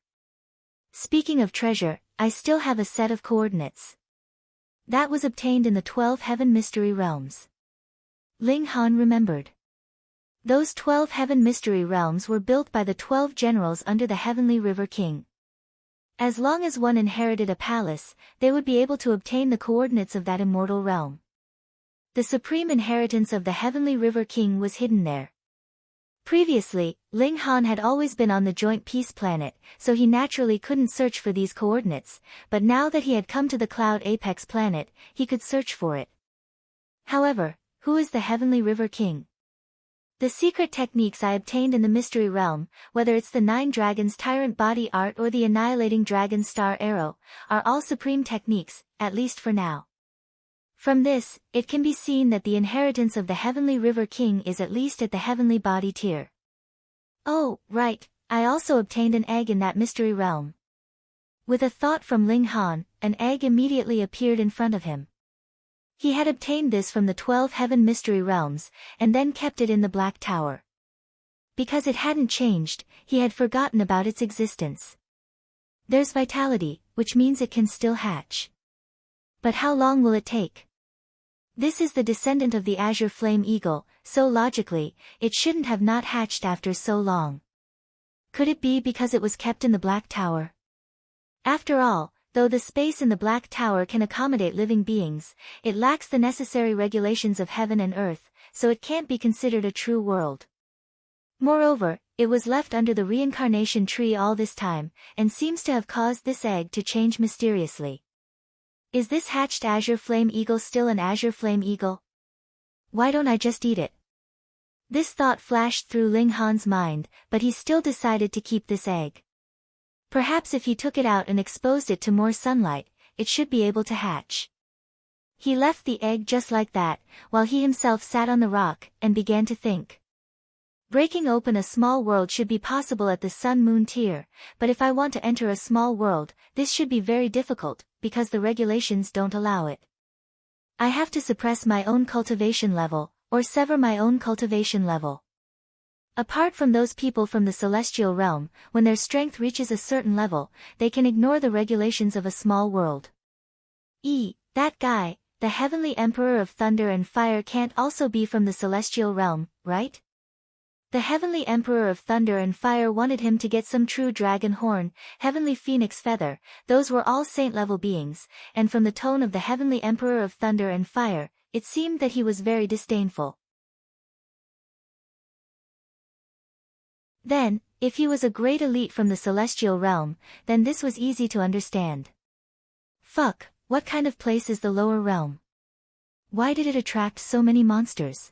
S1: "Speaking of treasure, I still have a set of coordinates. That was obtained in the 12 Heaven Mystery Realms." Ling Han remembered. Those 12 Heaven Mystery Realms were built by the 12 generals under the Heavenly River King. As long as one inherited a palace, they would be able to obtain the coordinates of that immortal realm. The supreme inheritance of the Heavenly River King was hidden there. Previously, Ling Han had always been on the Joint Peace Planet, so he naturally couldn't search for these coordinates, but now that he had come to the Cloud Apex Planet, he could search for it. However, who is the Heavenly River King? The secret techniques I obtained in the Mystery Realm, whether it's the 9 Dragons Tyrant Body Art or the Annihilating Dragon Star Arrow, are all supreme techniques, at least for now. From this, it can be seen that the inheritance of the Heavenly River King is at least at the Heavenly Body tier. Oh, right, I also obtained an egg in that Mystery Realm. With a thought from Ling Han, an egg immediately appeared in front of him. He had obtained this from the 12 Heaven Mystery Realms, and then kept it in the Black Tower. Because it hadn't changed, he had forgotten about its existence. There's vitality, which means it can still hatch. But how long will it take? This is the descendant of the Azure Flame Eagle, so logically, it shouldn't have not hatched after so long. Could it be because it was kept in the Black Tower? After all, though the space in the Black Tower can accommodate living beings, it lacks the necessary regulations of heaven and earth, so it can't be considered a true world. Moreover, it was left under the reincarnation tree all this time, and seems to have caused this egg to change mysteriously. Is this hatched Azure Flame Eagle still an Azure Flame Eagle? Why don't I just eat it? This thought flashed through Ling Han's mind, but he still decided to keep this egg. Perhaps if he took it out and exposed it to more sunlight, it should be able to hatch. He left the egg just like that, while he himself sat on the rock, and began to think. Breaking open a small world should be possible at the Sun-Moon tier, but if I want to enter a small world, this should be very difficult, because the regulations don't allow it. I have to suppress my own cultivation level, or sever my own cultivation level. Apart from those people from the celestial realm, when their strength reaches a certain level, they can ignore the regulations of a small world. That guy, the Heavenly Emperor of Thunder and Fire can't also be from the celestial realm, right? The Heavenly Emperor of Thunder and Fire wanted him to get some true dragon horn, heavenly phoenix feather, those were all saint-level beings, and from the tone of the Heavenly Emperor of Thunder and Fire, it seemed that he was very disdainful. Then, if he was a great elite from the celestial realm, then this was easy to understand. Fuck, what kind of place is the lower realm? Why did it attract so many monsters?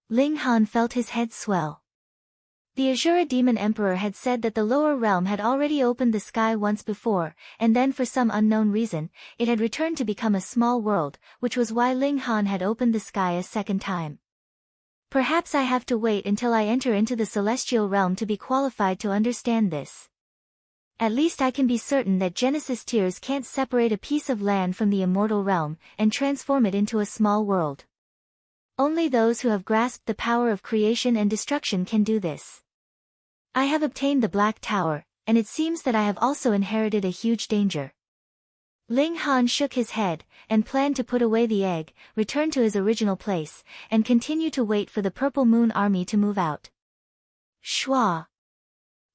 S1: Ling Han felt his head swell. The Azura Demon Emperor had said that the lower realm had already opened the sky once before, and then for some unknown reason, it had returned to become a small world, which was why Ling Han had opened the sky a second time. Perhaps I have to wait until I enter into the celestial realm to be qualified to understand this. At least I can be certain that Genesis Tears can't separate a piece of land from the immortal realm, and transform it into a small world. Only those who have grasped the power of creation and destruction can do this. I have obtained the Black Tower, and it seems that I have also inherited a huge danger. Ling Han shook his head, and planned to put away the egg, return to his original place, and continue to wait for the Purple Moon Army to move out. Shwa!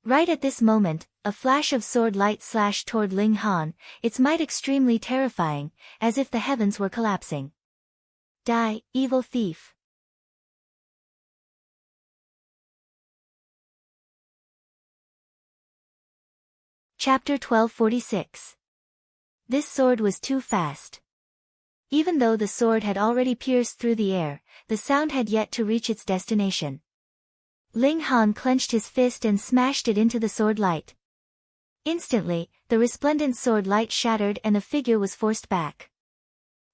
S1: Right at this moment, a flash of sword light slashed toward Ling Han, its might extremely terrifying, as if the heavens were collapsing. Die, evil thief! Chapter 1246. This sword was too fast. Even though the sword had already pierced through the air, the sound had yet to reach its destination. Ling Han clenched his fist and smashed it into the sword light. Instantly, the resplendent sword light shattered and the figure was forced back.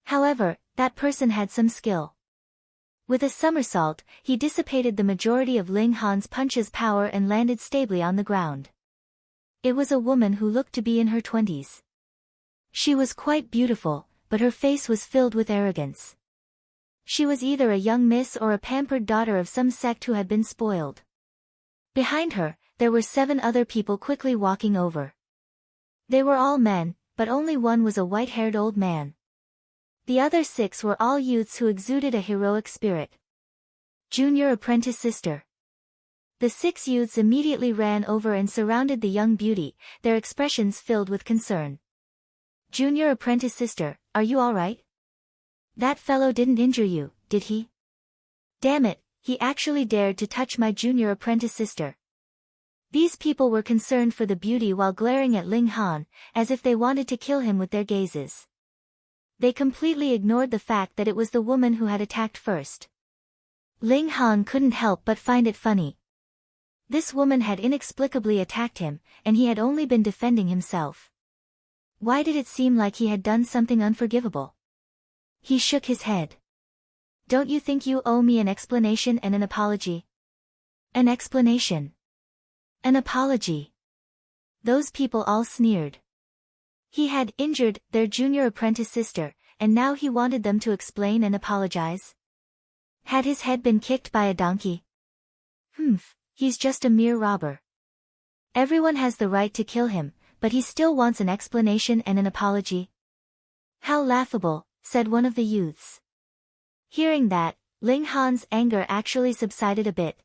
S1: However, that person had some skill. With a somersault, he dissipated the majority of Ling Han's punch's power and landed stably on the ground. It was a woman who looked to be in her 20s. She was quite beautiful, but her face was filled with arrogance. She was either a young miss or a pampered daughter of some sect who had been spoiled. Behind her, there were 7 other people quickly walking over. They were all men, but only one was a white-haired old man. The other 6 were all youths who exuded a heroic spirit. Junior apprentice sister. The 6 youths immediately ran over and surrounded the young beauty, their expressions filled with concern. Junior apprentice sister, are you all right? That fellow didn't injure you, did he? Damn it, he actually dared to touch my junior apprentice sister. These people were concerned for the beauty while glaring at Ling Han, as if they wanted to kill him with their gazes. They completely ignored the fact that it was the woman who had attacked first. Ling Han couldn't help but find it funny. This woman had inexplicably attacked him, and he had only been defending himself. Why did it seem like he had done something unforgivable? He shook his head. Don't you think you owe me an explanation and an apology? An explanation. An apology. Those people all sneered. He had injured their junior apprentice sister, and now he wanted them to explain and apologize. Had his head been kicked by a donkey? He's just a mere robber. Everyone has the right to kill him, but he still wants an explanation and an apology. How laughable, said one of the youths. Hearing that, Ling Han's anger actually subsided a bit.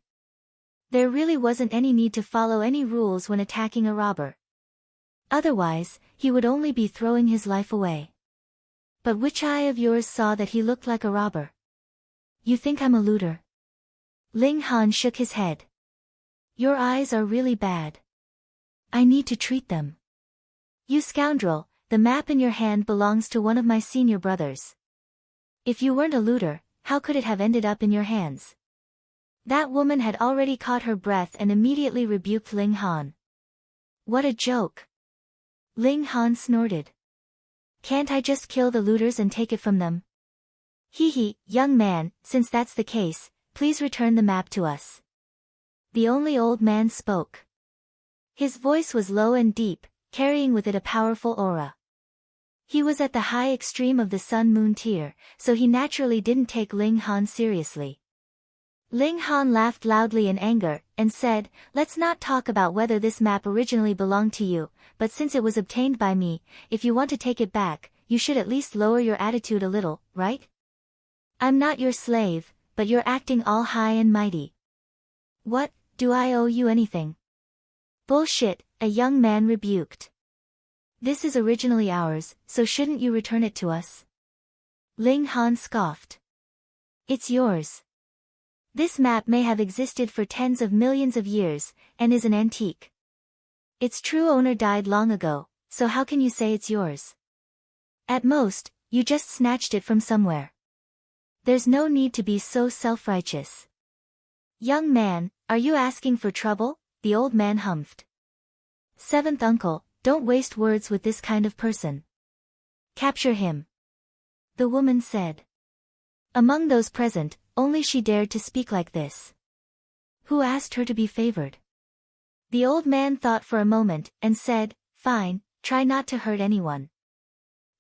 S1: There really wasn't any need to follow any rules when attacking a robber. Otherwise, he would only be throwing his life away. But which eye of yours saw that he looked like a robber? You think I'm a looter? Ling Han shook his head. Your eyes are really bad. I need to treat them. You scoundrel, the map in your hand belongs to one of my senior brothers. If you weren't a looter, how could it have ended up in your hands? That woman had already caught her breath and immediately rebuked Ling Han. What a joke. Ling Han snorted. Can't I just kill the looters and take it from them? Hee, young man, since that's the case, please return the map to us. The only old man spoke. His voice was low and deep, carrying with it a powerful aura. He was at the high extreme of the Sun-Moon tier, so he naturally didn't take Ling Han seriously. Ling Han laughed loudly in anger, and said, let's not talk about whether this map originally belonged to you, but since it was obtained by me, if you want to take it back, you should at least lower your attitude a little, right? I'm not your slave, but you're acting all high and mighty. What, do I owe you anything? Bullshit, a young man rebuked. This is originally ours, so shouldn't you return it to us? Ling Han scoffed. It's yours. This map may have existed for tens of millions of years, and is an antique. Its true owner died long ago, so how can you say it's yours? At most, you just snatched it from somewhere. There's no need to be so self-righteous. Young man, are you asking for trouble? The old man humphed. Seventh uncle, don't waste words with this kind of person. Capture him. The woman said. Among those present, only she dared to speak like this. Who asked her to be favored? The old man thought for a moment, and said, fine, try not to hurt anyone.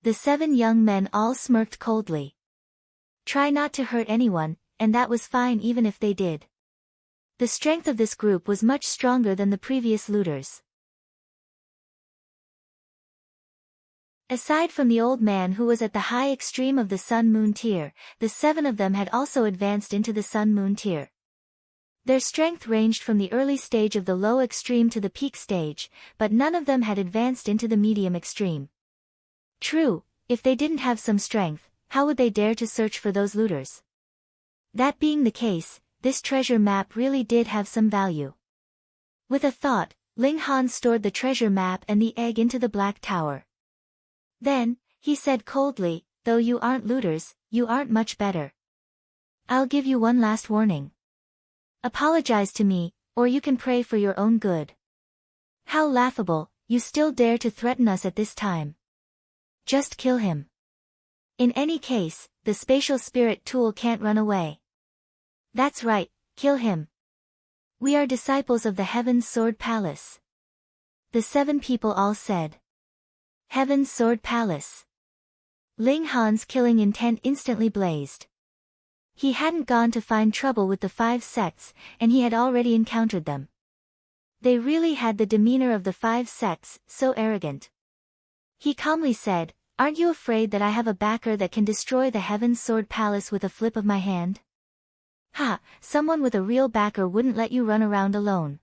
S1: The 7 young men all smirked coldly. Try not to hurt anyone, and that was fine even if they did. The strength of this group was much stronger than the previous looters. Aside from the old man who was at the high extreme of the Sun-Moon tier, the 7 of them had also advanced into the Sun-Moon tier. Their strength ranged from the early stage of the low extreme to the peak stage, but none of them had advanced into the medium extreme. True, if they didn't have some strength, how would they dare to search for those looters? That being the case, this treasure map really did have some value. With a thought, Ling Han stored the treasure map and the egg into the Black Tower. Then, he said coldly, though you aren't looters, you aren't much better. I'll give you one last warning. Apologize to me, or you can pray for your own good. How laughable, you still dare to threaten us at this time. Just kill him. In any case, the spatial spirit tool can't run away. That's right, kill him. We are disciples of the Heaven's Sword Palace. The 7 people all said. Heaven's Sword Palace. Ling Han's killing intent instantly blazed. He hadn't gone to find trouble with the 5 sects, and he had already encountered them. They really had the demeanor of the 5 sects, so arrogant. He calmly said, aren't you afraid that I have a backer that can destroy the Heaven's Sword Palace with a flip of my hand? Ha, someone with a real backer wouldn't let you run around alone.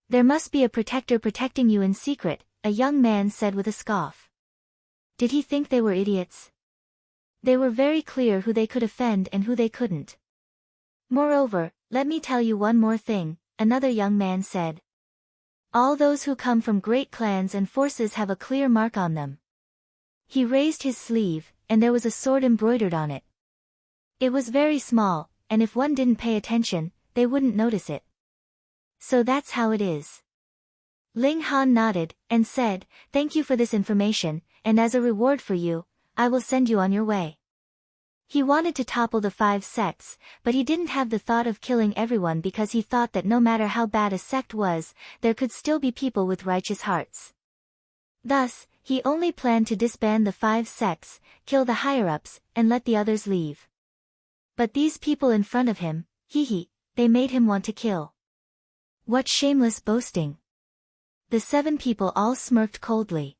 S1: There must be a protector protecting you in secret, a young man said with a scoff. Did he think they were idiots? They were very clear who they could offend and who they couldn't. Moreover, let me tell you one more thing, another young man said. All those who come from great clans and forces have a clear mark on them. He raised his sleeve, and there was a sword embroidered on it. It was very small, and if one didn't pay attention, they wouldn't notice it. So that's how it is. Ling Han nodded, and said, thank you for this information, and as a reward for you, I will send you on your way. He wanted to topple the 5 sects, but he didn't have the thought of killing everyone because he thought that no matter how bad a sect was, there could still be people with righteous hearts. Thus, he only planned to disband the 5 sects, kill the higher-ups, and let the others leave. But these people in front of him, they made him want to kill. What shameless boasting! The 7 people all smirked coldly.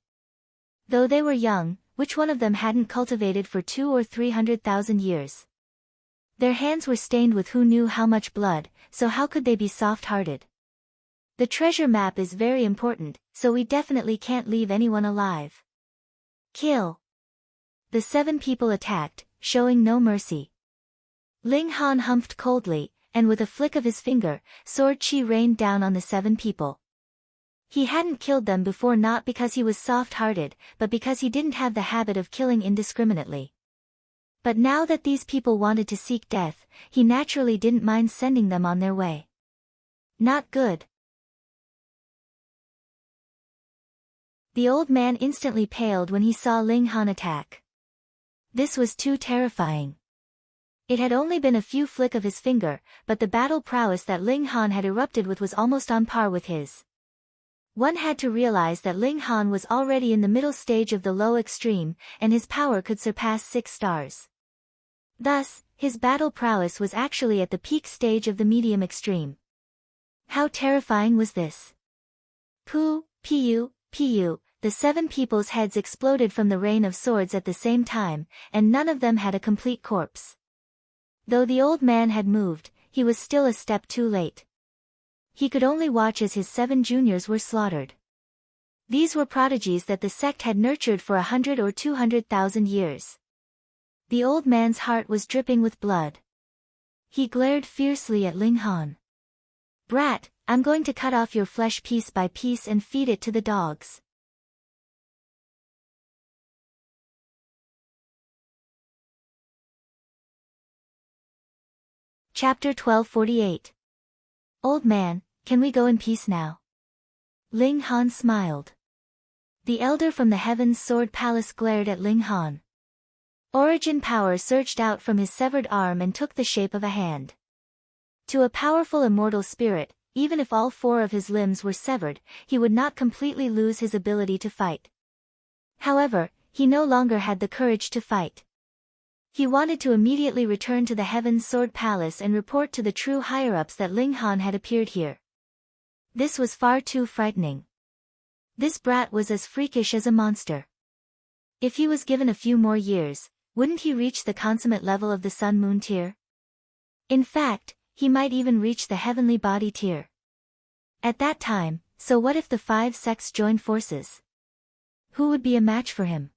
S1: Though they were young, which one of them hadn't cultivated for 200,000 or 300,000 years? Their hands were stained with who knew how much blood, so how could they be soft-hearted? The treasure map is very important, so we definitely can't leave anyone alive. Kill! The 7 people attacked, showing no mercy. Ling Han humphed coldly, and with a flick of his finger, sword chi rained down on the 7 people. He hadn't killed them before not because he was soft-hearted, but because he didn't have the habit of killing indiscriminately. But now that these people wanted to seek death, he naturally didn't mind sending them on their way. Not good. The old man instantly paled when he saw Ling Han attack. This was too terrifying. It had only been a few flick of his finger, but the battle prowess that Ling Han had erupted with was almost on par with his. One had to realize that Ling Han was already in the middle stage of the low extreme, and his power could surpass 6 stars. Thus, his battle prowess was actually at the peak stage of the medium extreme. How terrifying was this? Pu, the the 7 people's heads exploded from the rain of swords at the same time, and none of them had a complete corpse. Though the old man had moved, he was still a step too late. He could only watch as his 7 juniors were slaughtered. These were prodigies that the sect had nurtured for 100 or 200,000 years. The old man's heart was dripping with blood. He glared fiercely at Ling Han. "Brat, I'm going to cut off your flesh piece by piece and feed it to the dogs." Chapter 1248. Old man, can we go in peace now? Ling Han smiled. The elder from the Heaven's Sword Palace glared at Ling Han. Origin power surged out from his severed arm and took the shape of a hand. To a powerful immortal spirit, even if all 4 of his limbs were severed, he would not completely lose his ability to fight. However, he no longer had the courage to fight. He wanted to immediately return to the Heaven's Sword Palace and report to the true higher-ups that Ling Han had appeared here. This was far too frightening. This brat was as freakish as a monster. If he was given a few more years, wouldn't he reach the consummate level of the Sun-Moon tier? In fact, he might even reach the heavenly body tier. At that time, so what if the 5 sects joined forces? Who would be a match for him?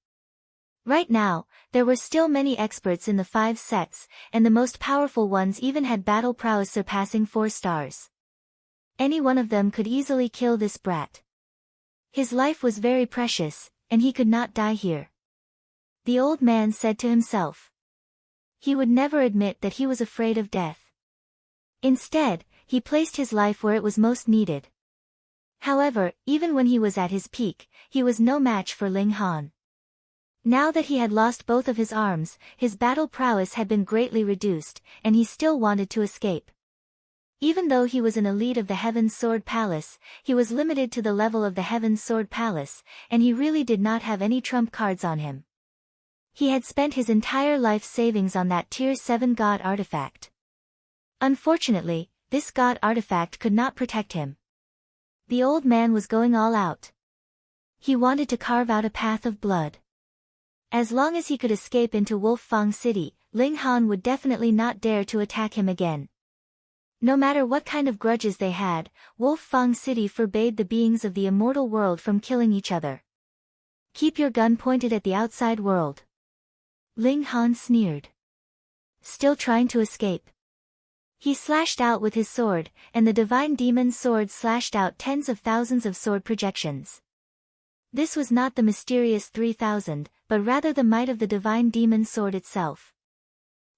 S1: Right now, there were still many experts in the 5 sects, and the most powerful ones even had battle prowess surpassing 4 stars. Any one of them could easily kill this brat. His life was very precious, and he could not die here. The old man said to himself. He would never admit that he was afraid of death. Instead, he placed his life where it was most needed. However, even when he was at his peak, he was no match for Ling Han. Now that he had lost both of his arms, his battle prowess had been greatly reduced, and he still wanted to escape. Even though he was an elite of the Heaven's Sword Palace, he was limited to the level of the Heaven's Sword Palace, and he really did not have any trump cards on him. He had spent his entire life savings on that Tier 7 God artifact. Unfortunately, this God artifact could not protect him. The old man was going all out. He wanted to carve out a path of blood. As long as he could escape into Wolf Fang City, Ling Han would definitely not dare to attack him again. No matter what kind of grudges they had, Wolf Fang City forbade the beings of the immortal world from killing each other. Keep your gun pointed at the outside world. Ling Han sneered. Still trying to escape. He slashed out with his sword, and the divine demon sword slashed out tens of thousands of sword projections. This was not the mysterious 3,000, but rather the might of the divine demon sword itself.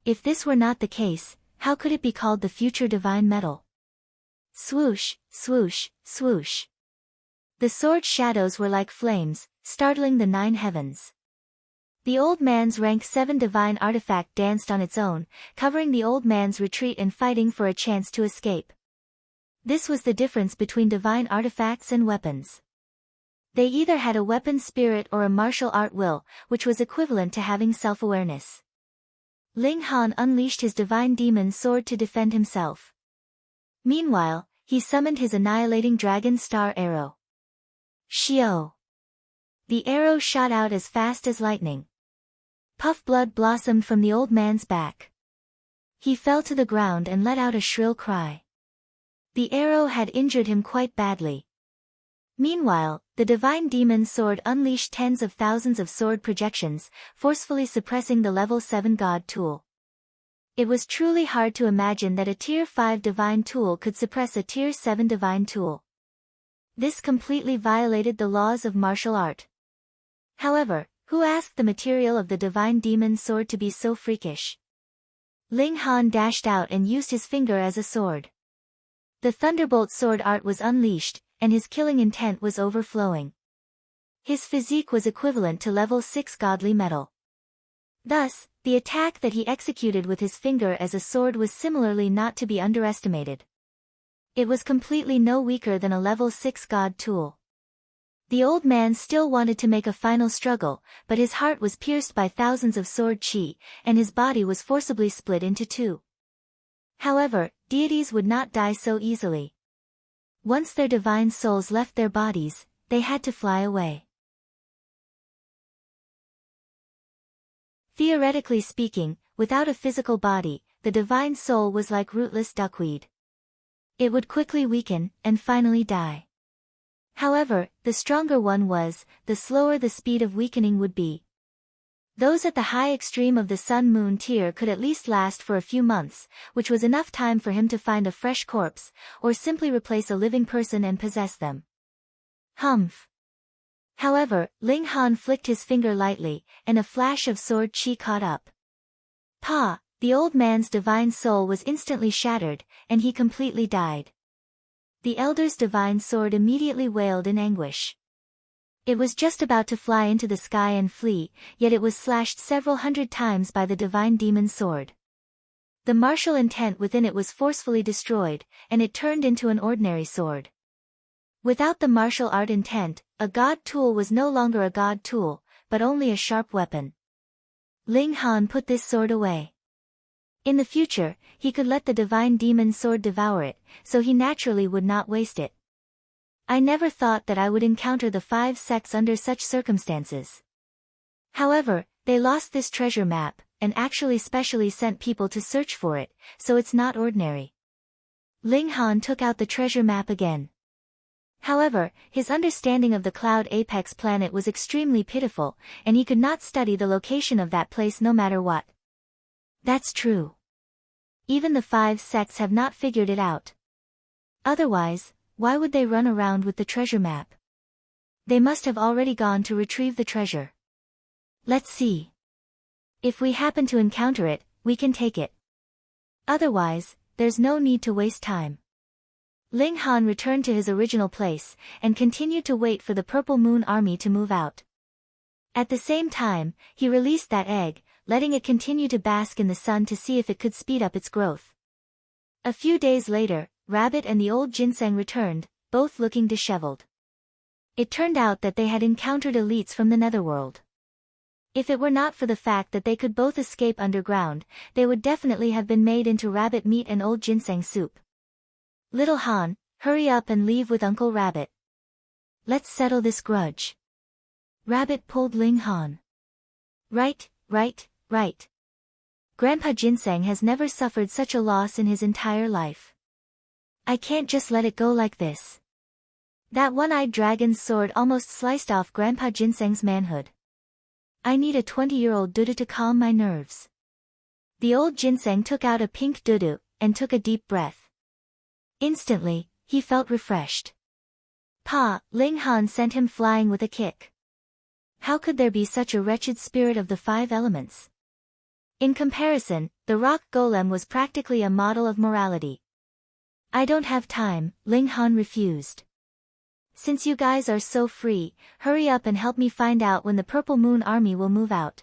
S1: If this were not the case, how could it be called the future divine metal? Swoosh, swoosh, swoosh. The sword's shadows were like flames, startling the 9 heavens. The old man's rank 7 divine artifact danced on its own, covering the old man's retreat and fighting for a chance to escape. This was the difference between divine artifacts and weapons. They either had a weapon spirit or a martial art will, which was equivalent to having self-awareness. Ling Han unleashed his divine demon sword to defend himself. Meanwhile, he summoned his annihilating dragon star arrow. Xiao! The arrow shot out as fast as lightning. Puff blood blossomed from the old man's back. He fell to the ground and let out a shrill cry. The arrow had injured him quite badly. Meanwhile, the divine demon sword unleashed tens of thousands of sword projections, forcefully suppressing the level 7 god tool. It was truly hard to imagine that a tier 5 divine tool could suppress a tier 7 divine tool. This completely violated the laws of martial art. However, who asked the material of the divine demon sword to be so freakish? Ling Han dashed out and used his finger as a sword. The thunderbolt sword art was unleashed, and his killing intent was overflowing. His physique was equivalent to level 6 godly metal. Thus, the attack that he executed with his finger as a sword was similarly not to be underestimated. It was completely no weaker than a level 6 god tool. The old man still wanted to make a final struggle, but his heart was pierced by thousands of sword chi, and his body was forcibly split into 2. However, deities would not die so easily. Once their divine souls left their bodies, they had to fly away. Theoretically speaking, without a physical body, the divine soul was like rootless duckweed. It would quickly weaken, and finally die. However, the stronger one was, the slower the speed of weakening would be. Those at the high extreme of the sun-moon tier could at least last for a few months, which was enough time for him to find a fresh corpse, or simply replace a living person and possess them. Humph. However, Ling Han flicked his finger lightly, and a flash of sword chi caught up. Pa! The old man's divine soul was instantly shattered, and he completely died. The elder's divine sword immediately wailed in anguish. It was just about to fly into the sky and flee, yet it was slashed several hundred times by the divine demon sword. The martial intent within it was forcefully destroyed, and it turned into an ordinary sword. Without the martial art intent, a god tool was no longer a god tool, but only a sharp weapon. Ling Han put this sword away. In the future, he could let the divine demon sword devour it, so he naturally would not waste it. I never thought that I would encounter the 5 sects under such circumstances. However, they lost this treasure map, and actually specially sent people to search for it, so it's not ordinary. Ling Han took out the treasure map again. However, his understanding of the Cloud Apex planet was extremely pitiful, and he could not study the location of that place no matter what. That's true. Even the 5 sects have not figured it out. Otherwise, why would they run around with the treasure map? They must have already gone to retrieve the treasure. Let's see. If we happen to encounter it, we can take it. Otherwise, there's no need to waste time. Ling Han returned to his original place, and continued to wait for the Purple Moon Army to move out. At the same time, he released that egg, letting it continue to bask in the sun to see if it could speed up its growth. A few days later, Rabbit and the old ginseng returned, both looking disheveled. It turned out that they had encountered elites from the netherworld. If it were not for the fact that they could both escape underground, they would definitely have been made into rabbit meat and old ginseng soup. Little Han, hurry up and leave with Uncle Rabbit. Let's settle this grudge. Rabbit pulled Ling Han. Right. Grandpa Ginseng has never suffered such a loss in his entire life. I can't just let it go like this. That one-eyed dragon's sword almost sliced off Grandpa Ginseng's manhood. I need a 20-year-old dudu to calm my nerves. The old ginseng took out a pink dudu, and took a deep breath. Instantly, he felt refreshed. Pa! Ling Han sent him flying with a kick. How could there be such a wretched spirit of the 5 elements? In comparison, the rock golem was practically a model of morality. I don't have time, Ling Han refused. Since you guys are so free, hurry up and help me find out when the Purple Moon Army will move out.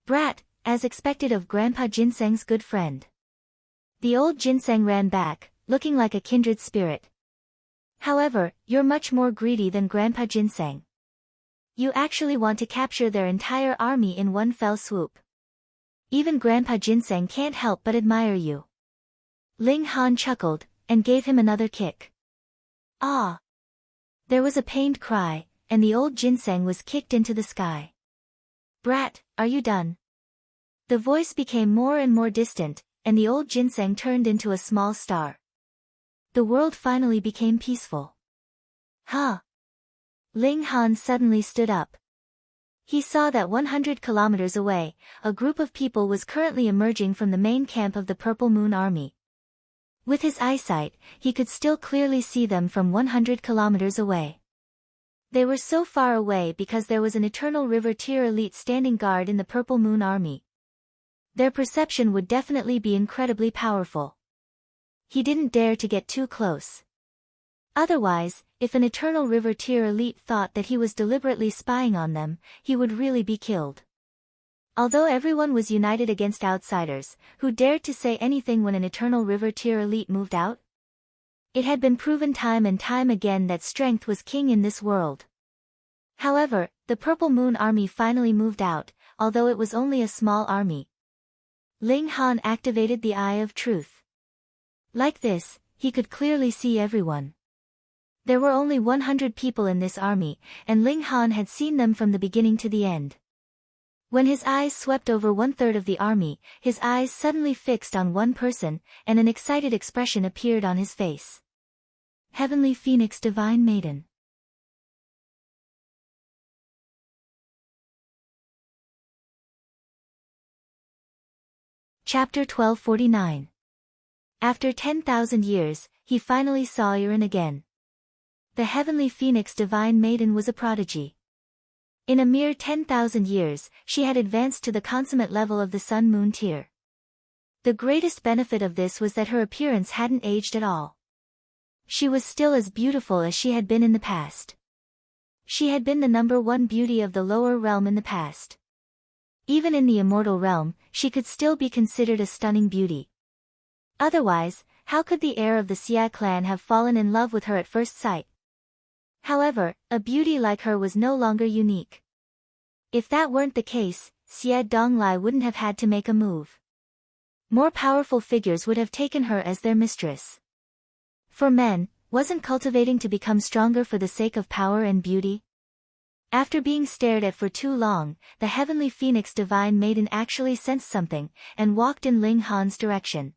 S1: Brat, as expected of Grandpa Ginseng's good friend. The old ginseng ran back, looking like a kindred spirit. However, you're much more greedy than Grandpa Ginseng. You actually want to capture their entire army in one fell swoop. Even Grandpa Ginseng can't help but admire you. Ling Han chuckled, and gave him another kick. Ah! There was a pained cry, and the old ginseng was kicked into the sky. Brat, are you done? The voice became more and more distant, and the old ginseng turned into a small star. The world finally became peaceful. Huh? Ling Han suddenly stood up. He saw that 100 kilometers away, a group of people was currently emerging from the main camp of the Purple Moon Army. With his eyesight, he could still clearly see them from 100 kilometers away. They were so far away because there was an Eternal River tier elite standing guard in the Purple Moon Army. Their perception would definitely be incredibly powerful. He didn't dare to get too close. Otherwise, if an Eternal River tier elite thought that he was deliberately spying on them, he would really be killed. Although everyone was united against outsiders, who dared to say anything when an Eternal River tier elite moved out? It had been proven time and time again that strength was king in this world. However, the Purple Moon Army finally moved out, although it was only a small army. Ling Han activated the Eye of Truth. Like this, he could clearly see everyone. There were only 100 people in this army, and Ling Han had seen them from the beginning to the end. When his eyes swept over 1/3 of the army, his eyes suddenly fixed on one person, and an excited expression appeared on his face. Heavenly Phoenix Divine Maiden. Chapter 1249. After 10,000 years, he finally saw Iran again. The Heavenly Phoenix Divine Maiden was a prodigy. In a mere 10,000 years, she had advanced to the consummate level of the Sun-Moon tier. The greatest benefit of this was that her appearance hadn't aged at all. She was still as beautiful as she had been in the past. She had been the #1 beauty of the lower realm in the past. Even in the immortal realm, she could still be considered a stunning beauty. Otherwise, how could the heir of the Xia clan have fallen in love with her at first sight? However, a beauty like her was no longer unique. If that weren't the case, Xia Donglai wouldn't have had to make a move. More powerful figures would have taken her as their mistress. For men, wasn't cultivating to become stronger for the sake of power and beauty? After being stared at for too long, the Heavenly Phoenix Divine Maiden actually sensed something, and walked in Ling Han's direction.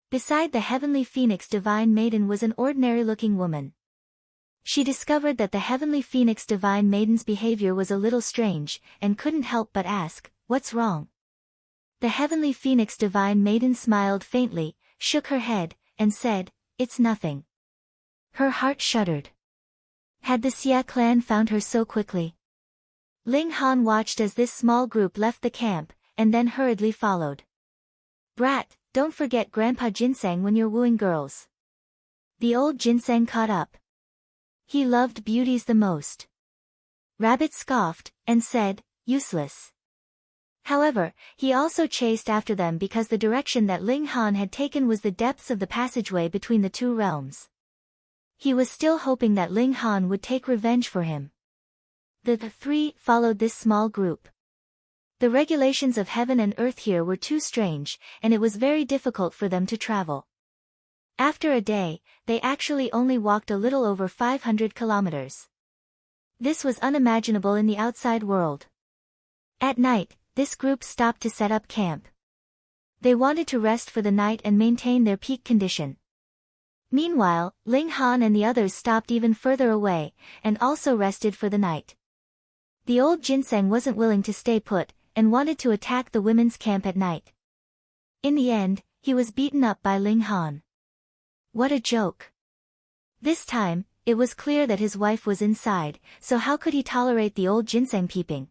S1: Beside the Heavenly Phoenix Divine Maiden was an ordinary-looking woman. She discovered that the Heavenly Phoenix Divine Maiden's behavior was a little strange, and couldn't help but ask, "What's wrong?" The Heavenly Phoenix Divine Maiden smiled faintly, shook her head, and said, "It's nothing." Her heart shuddered. Had the Xia clan found her so quickly? Ling Han watched as this small group left the camp, and then hurriedly followed. "Brat, don't forget Grandpa Ginseng when you're wooing girls." The old Ginseng caught up. He loved beauties the most. Rabbit scoffed, and said, "Useless." However, he also chased after them because the direction that Ling Han had taken was the depths of the passageway between the two realms. He was still hoping that Ling Han would take revenge for him. The three followed this small group. The regulations of heaven and earth here were too strange, and it was very difficult for them to travel. After a day, they actually only walked a little over 500 kilometers. This was unimaginable in the outside world. At night, this group stopped to set up camp. They wanted to rest for the night and maintain their peak condition. Meanwhile, Ling Han and the others stopped even further away, and also rested for the night. The old Ginseng wasn't willing to stay put, and wanted to attack the women's camp at night. In the end, he was beaten up by Ling Han. What a joke. This time, it was clear that his wife was inside, so how could he tolerate the old Ginseng peeping?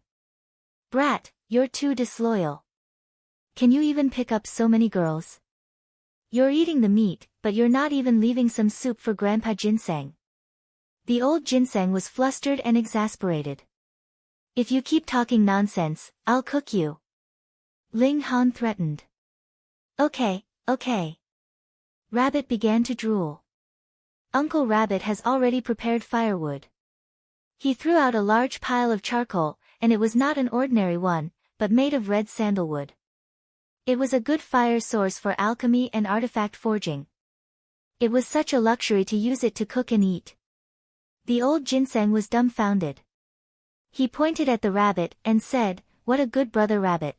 S1: "Brat, you're too disloyal. Can you even pick up so many girls? You're eating the meat, but you're not even leaving some soup for Grandpa Ginseng." The old Ginseng was flustered and exasperated. "If you keep talking nonsense, I'll cook you," Ling Han threatened. Okay. Rabbit began to drool. Uncle Rabbit has already prepared firewood. He threw out a large pile of charcoal, and it was not an ordinary one, but made of red sandalwood. It was a good fire source for alchemy and artifact forging. It was such a luxury to use it to cook and eat. The old Ginseng was dumbfounded. He pointed at the rabbit and said, "What a good brother, Rabbit.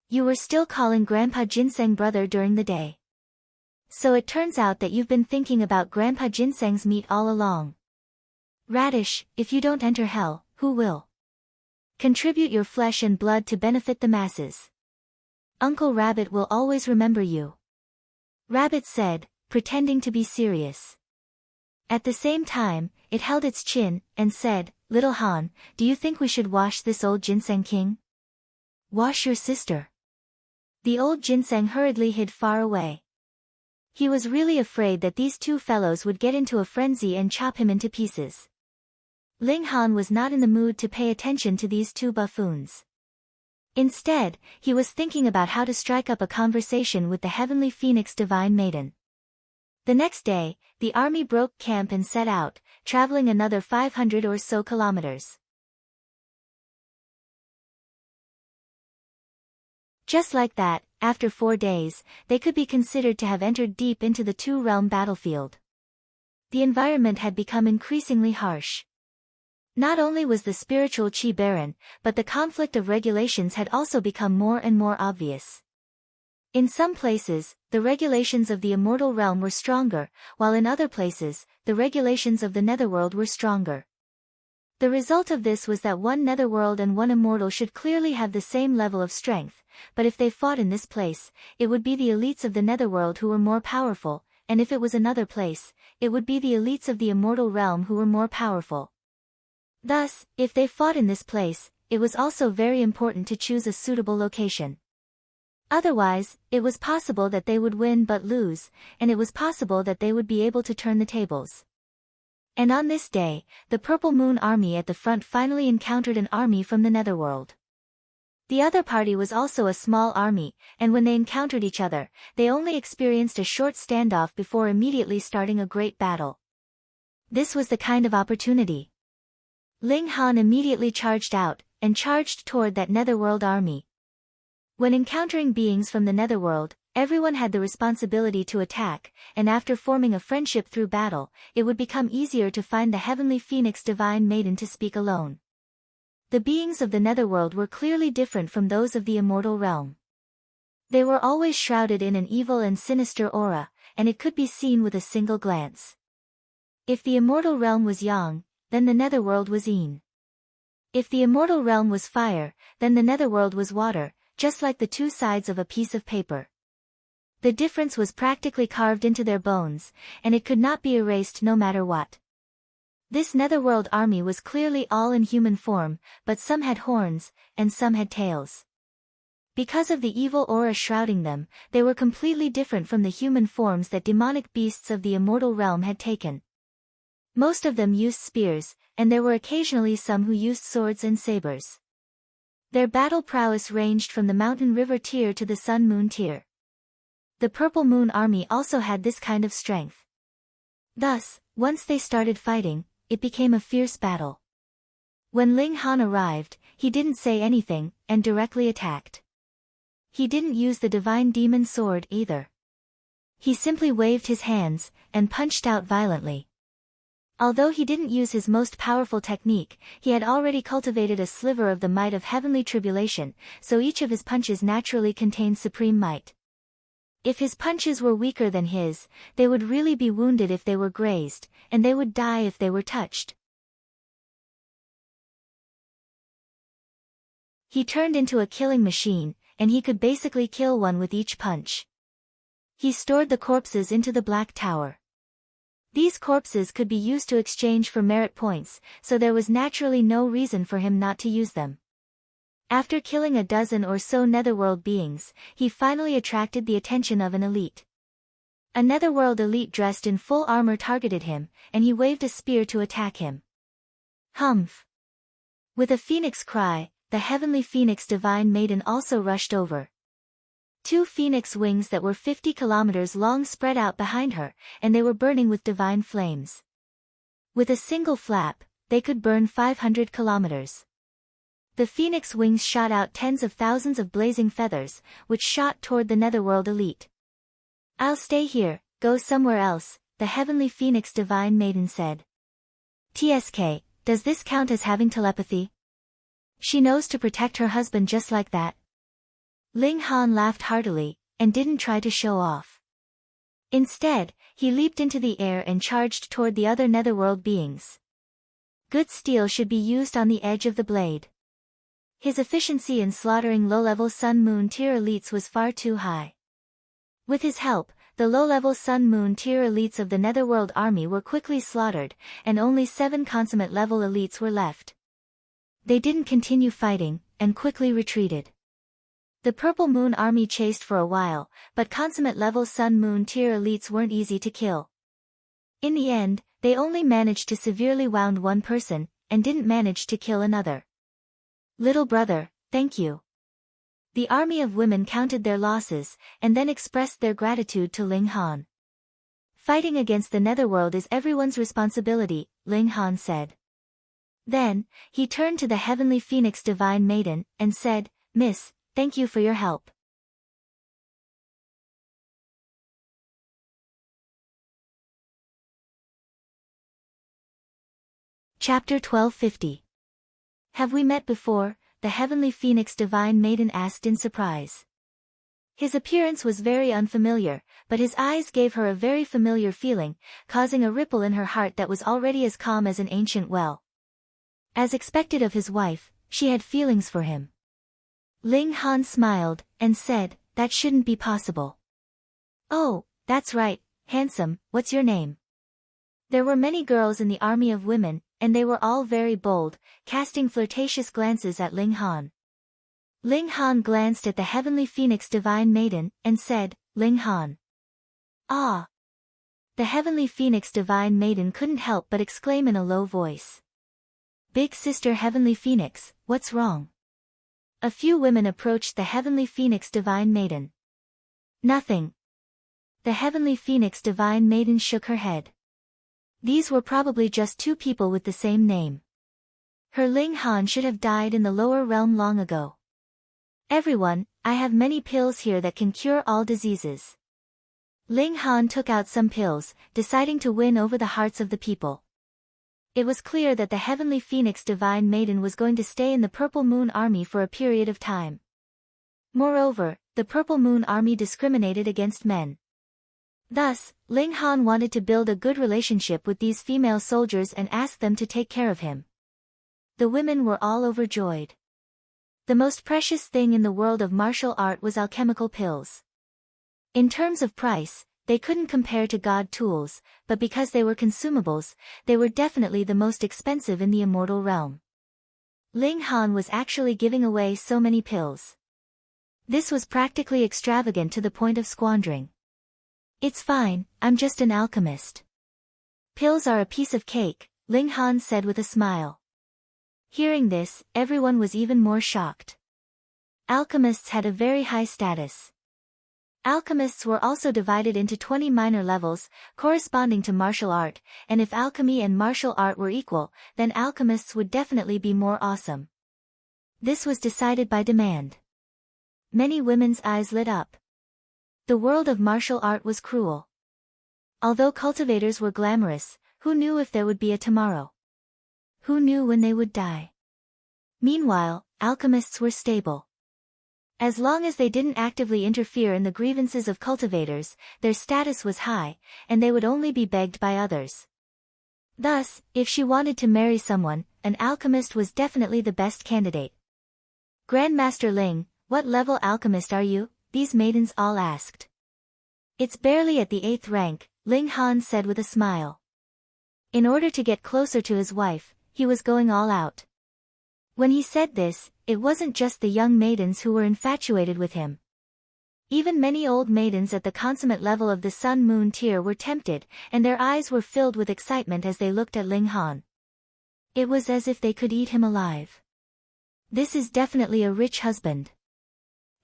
S1: You were still calling Grandpa Ginseng brother during the day. So it turns out that you've been thinking about Grandpa Ginseng's meat all along. Radish, if you don't enter hell, who will? Contribute your flesh and blood to benefit the masses. Uncle Rabbit will always remember you," Rabbit said, pretending to be serious. At the same time, it held its chin, and said, "Little Han, do you think we should wash this old Ginseng king?" "Wash your sister." The old Ginseng hurriedly hid far away. He was really afraid that these two fellows would get into a frenzy and chop him into pieces. Ling Han was not in the mood to pay attention to these two buffoons. Instead, he was thinking about how to strike up a conversation with the Heavenly Phoenix Divine Maiden. The next day, the army broke camp and set out, traveling another 500 or so kilometers. Just like that, after 4 days, they could be considered to have entered deep into the two-realm battlefield. The environment had become increasingly harsh. Not only was the spiritual chi barren, but the conflict of regulations had also become more and more obvious. In some places, the regulations of the immortal realm were stronger, while in other places, the regulations of the netherworld were stronger. The result of this was that one netherworld and one immortal should clearly have the same level of strength, but if they fought in this place, it would be the elites of the netherworld who were more powerful, and if it was another place, it would be the elites of the immortal realm who were more powerful. Thus, if they fought in this place, it was also very important to choose a suitable location. Otherwise, it was possible that they would win but lose, and it was possible that they would be able to turn the tables. And on this day, the Purple Moon Army at the front finally encountered an army from the netherworld. The other party was also a small army, and when they encountered each other, they only experienced a short standoff before immediately starting a great battle. This was the kind of opportunity. Ling Han immediately charged out, and charged toward that netherworld army. When encountering beings from the netherworld, everyone had the responsibility to attack, and after forming a friendship through battle, it would become easier to find the heavenly phoenix divine maiden to speak alone. The beings of the netherworld were clearly different from those of the immortal realm. They were always shrouded in an evil and sinister aura, and it could be seen with a single glance. If the immortal realm was yang, then the netherworld was yin. If the immortal realm was fire, then the netherworld was water, just like the two sides of a piece of paper. The difference was practically carved into their bones, and it could not be erased no matter what. This netherworld army was clearly all in human form, but some had horns, and some had tails. Because of the evil aura shrouding them, they were completely different from the human forms that demonic beasts of the immortal realm had taken. Most of them used spears, and there were occasionally some who used swords and sabers. Their battle prowess ranged from the mountain river tier to the sun moon tier. The Purple Moon Army also had this kind of strength. Thus, once they started fighting, it became a fierce battle. When Ling Han arrived, he didn't say anything, and directly attacked. He didn't use the divine demon sword either. He simply waved his hands, and punched out violently. Although he didn't use his most powerful technique, he had already cultivated a sliver of the might of heavenly tribulation, so each of his punches naturally contained supreme might. If his punches were weaker than his, they would really be wounded if they were grazed, and they would die if they were touched. He turned into a killing machine, and he could basically kill one with each punch. He stored the corpses into the Black Tower. These corpses could be used to exchange for merit points, so there was naturally no reason for him not to use them. After killing a dozen or so netherworld beings, he finally attracted the attention of an elite. A netherworld elite dressed in full armor targeted him, and he waved a spear to attack him. Humph! With a phoenix cry, the heavenly phoenix divine maiden also rushed over. Two phoenix wings that were 50 kilometers long spread out behind her, and they were burning with divine flames. With a single flap, they could burn 500 kilometers. The phoenix wings shot out tens of thousands of blazing feathers, which shot toward the netherworld elite. "I'll stay here, go somewhere else," the heavenly phoenix divine maiden said. "TSK, does this count as having telepathy? She knows to protect her husband just like that." Ling Han laughed heartily, and didn't try to show off. Instead, he leaped into the air and charged toward the other netherworld beings. Good steel should be used on the edge of the blade. His efficiency in slaughtering low-level Sun Moon tier elites was far too high. With his help, the low-level Sun Moon tier elites of the netherworld army were quickly slaughtered, and only 7 consummate level elites were left. They didn't continue fighting, and quickly retreated. The Purple Moon Army chased for a while, but consummate level Sun Moon tier elites weren't easy to kill. In the end, they only managed to severely wound one person, and didn't manage to kill another. "Little brother, thank you." The army of women counted their losses, and then expressed their gratitude to Ling Han. "Fighting against the netherworld is everyone's responsibility," Ling Han said. Then, he turned to the heavenly phoenix divine maiden, and said, "Miss, thank you for your help." Chapter 1250. Have we met before? The heavenly phoenix divine maiden asked in surprise. His appearance was very unfamiliar, but his eyes gave her a very familiar feeling, causing a ripple in her heart that was already as calm as an ancient well. As expected of his wife, she had feelings for him. Ling Han smiled, and said, "That shouldn't be possible." "Oh, that's right, handsome, what's your name?" There were many girls in the army of women, and they were all very bold, casting flirtatious glances at Ling Han. Ling Han glanced at the heavenly phoenix divine maiden, and said, "Ling Han." "Ah!" The heavenly phoenix divine maiden couldn't help but exclaim in a low voice. "Big sister heavenly phoenix, what's wrong?" A few women approached the heavenly phoenix divine maiden. "Nothing." The heavenly phoenix divine maiden shook her head. These were probably just two people with the same name. Her Ling Han should have died in the lower realm long ago. "Everyone, I have many pills here that can cure all diseases." Ling Han took out some pills, deciding to win over the hearts of the people. It was clear that the heavenly phoenix divine maiden was going to stay in the Purple Moon Army for a period of time. Moreover, the Purple Moon Army discriminated against men. Thus, Ling Han wanted to build a good relationship with these female soldiers and asked them to take care of him. The women were all overjoyed. The most precious thing in the world of martial art was alchemical pills. In terms of price, they couldn't compare to god tools, but because they were consumables, they were definitely the most expensive in the immortal realm. Ling Han was actually giving away so many pills. This was practically extravagant to the point of squandering. "It's fine, I'm just an alchemist." "Pills are a piece of cake," Ling Han said with a smile. Hearing this, everyone was even more shocked. Alchemists had a very high status. Alchemists were also divided into 20 minor levels, corresponding to martial art, and if alchemy and martial art were equal, then alchemists would definitely be more awesome. This was decided by demand. Many women's eyes lit up. The world of martial art was cruel. Although cultivators were glamorous, who knew if there would be a tomorrow? Who knew when they would die? Meanwhile, alchemists were stable. As long as they didn't actively interfere in the grievances of cultivators, their status was high, and they would only be begged by others. Thus, if she wanted to marry someone, an alchemist was definitely the best candidate. "Grandmaster Ling, what level alchemist are you?" these maidens all asked. "It's barely at the 8th rank, Ling Han said with a smile. In order to get closer to his wife, he was going all out. When he said this, it wasn't just the young maidens who were infatuated with him. Even many old maidens at the consummate level of the Sun-Moon tier were tempted, and their eyes were filled with excitement as they looked at Ling Han. It was as if they could eat him alive. This is definitely a rich husband.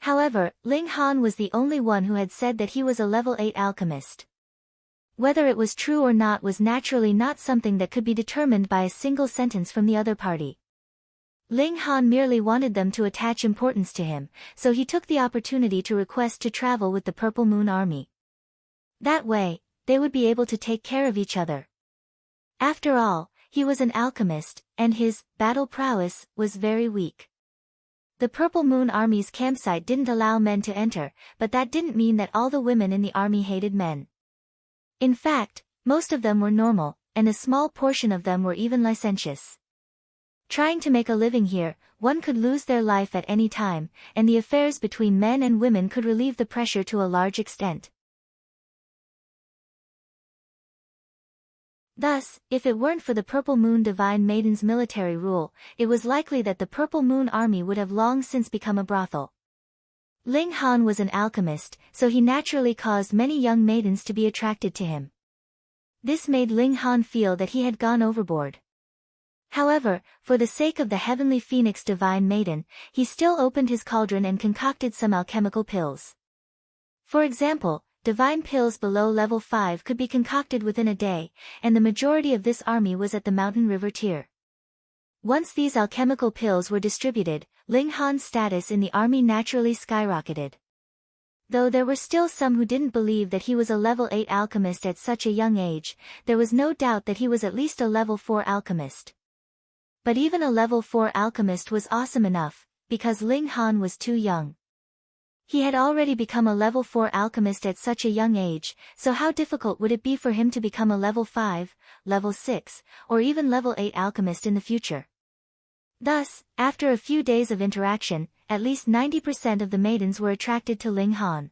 S1: However, Ling Han was the only one who had said that he was a level 8 alchemist. Whether it was true or not was naturally not something that could be determined by a single sentence from the other party. Ling Han merely wanted them to attach importance to him, so he took the opportunity to request to travel with the Purple Moon Army. That way, they would be able to take care of each other. After all, he was an alchemist, and his battle prowess was very weak. The Purple Moon Army's campsite didn't allow men to enter, but that didn't mean that all the women in the army hated men. In fact, most of them were normal, and a small portion of them were even licentious. Trying to make a living here, one could lose their life at any time, and the affairs between men and women could relieve the pressure to a large extent. Thus, if it weren't for the Purple Moon Divine Maiden's military rule, it was likely that the Purple Moon Army would have long since become a brothel. Ling Han was an alchemist, so he naturally caused many young maidens to be attracted to him. This made Ling Han feel that he had gone overboard. However, for the sake of the heavenly phoenix divine maiden, he still opened his cauldron and concocted some alchemical pills. For example, divine pills below level 5 could be concocted within a day, and the majority of this army was at the Mountain River tier. Once these alchemical pills were distributed, Ling Han's status in the army naturally skyrocketed. Though there were still some who didn't believe that he was a level 8 alchemist at such a young age, there was no doubt that he was at least a level 4 alchemist. But even a level 4 alchemist was awesome enough, because Ling Han was too young. He had already become a level 4 alchemist at such a young age, so how difficult would it be for him to become a level 5, level 6, or even level 8 alchemist in the future? Thus, after a few days of interaction, at least 90% of the maidens were attracted to Ling Han.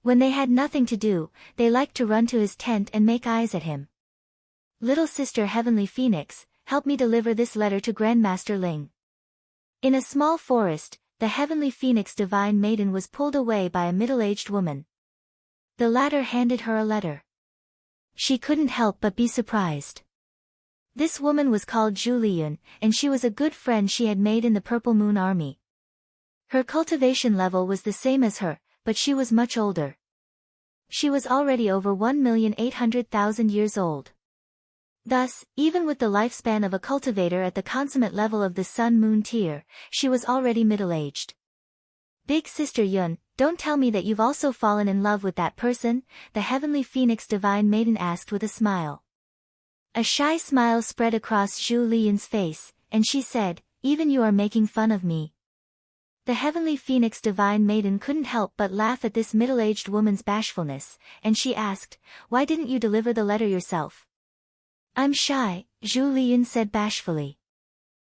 S1: When they had nothing to do, they liked to run to his tent and make eyes at him. "Little sister Heavenly Phoenix, help me deliver this letter to Grandmaster Ling." In a small forest, the Heavenly Phoenix Divine Maiden was pulled away by a middle-aged woman. The latter handed her a letter. She couldn't help but be surprised. This woman was called Zhu Liyun, and she was a good friend she had made in the Purple Moon Army. Her cultivation level was the same as her, but she was much older. She was already over 1,800,000 years old. Thus, even with the lifespan of a cultivator at the consummate level of the Sun-Moon tier, she was already middle-aged. "Big Sister Yun, don't tell me that you've also fallen in love with that person?" the Heavenly Phoenix Divine Maiden asked with a smile. A shy smile spread across Zhu Liyun's face, and she said, "Even you are making fun of me." The Heavenly Phoenix Divine Maiden couldn't help but laugh at this middle-aged woman's bashfulness, and she asked, "Why didn't you deliver the letter yourself?" "I'm shy," Zhu Liyun said bashfully.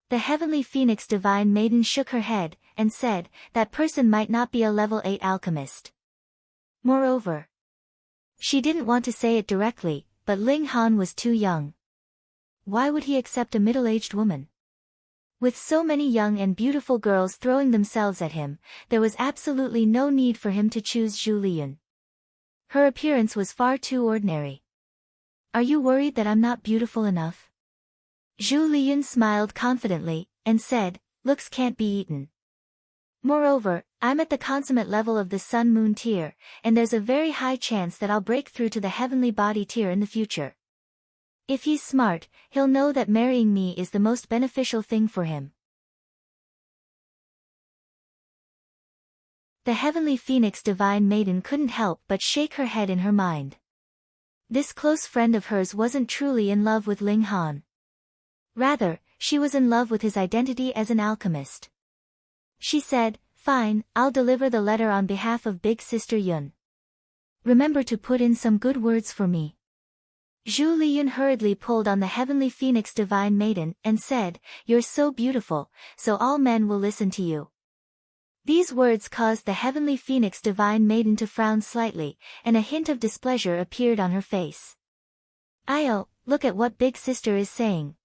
S1: The Heavenly Phoenix Divine Maiden shook her head, and said, "That person might not be a level 8 alchemist." Moreover, she didn't want to say it directly, but Ling Han was too young. Why would he accept a middle-aged woman? With so many young and beautiful girls throwing themselves at him, there was absolutely no need for him to choose Zhu Liyun. Her appearance was far too ordinary. "Are you worried that I'm not beautiful enough?" Zhu Liyun smiled confidently, and said, "Looks can't be eaten. Moreover, I'm at the consummate level of the Sun-Moon tier, and there's a very high chance that I'll break through to the Heavenly Body tier in the future. If he's smart, he'll know that marrying me is the most beneficial thing for him." The Heavenly Phoenix Divine Maiden couldn't help but shake her head in her mind. This close friend of hers wasn't truly in love with Ling Han. Rather, she was in love with his identity as an alchemist. She said, "Fine, I'll deliver the letter on behalf of Big Sister Yun. Remember to put in some good words for me." Zhu Liyun hurriedly pulled on the Heavenly Phoenix Divine Maiden, and said, "You're so beautiful, so all men will listen to you." These words caused the Heavenly Phoenix Divine Maiden to frown slightly, and a hint of displeasure appeared on her face. "Io, look at what Big Sister is saying.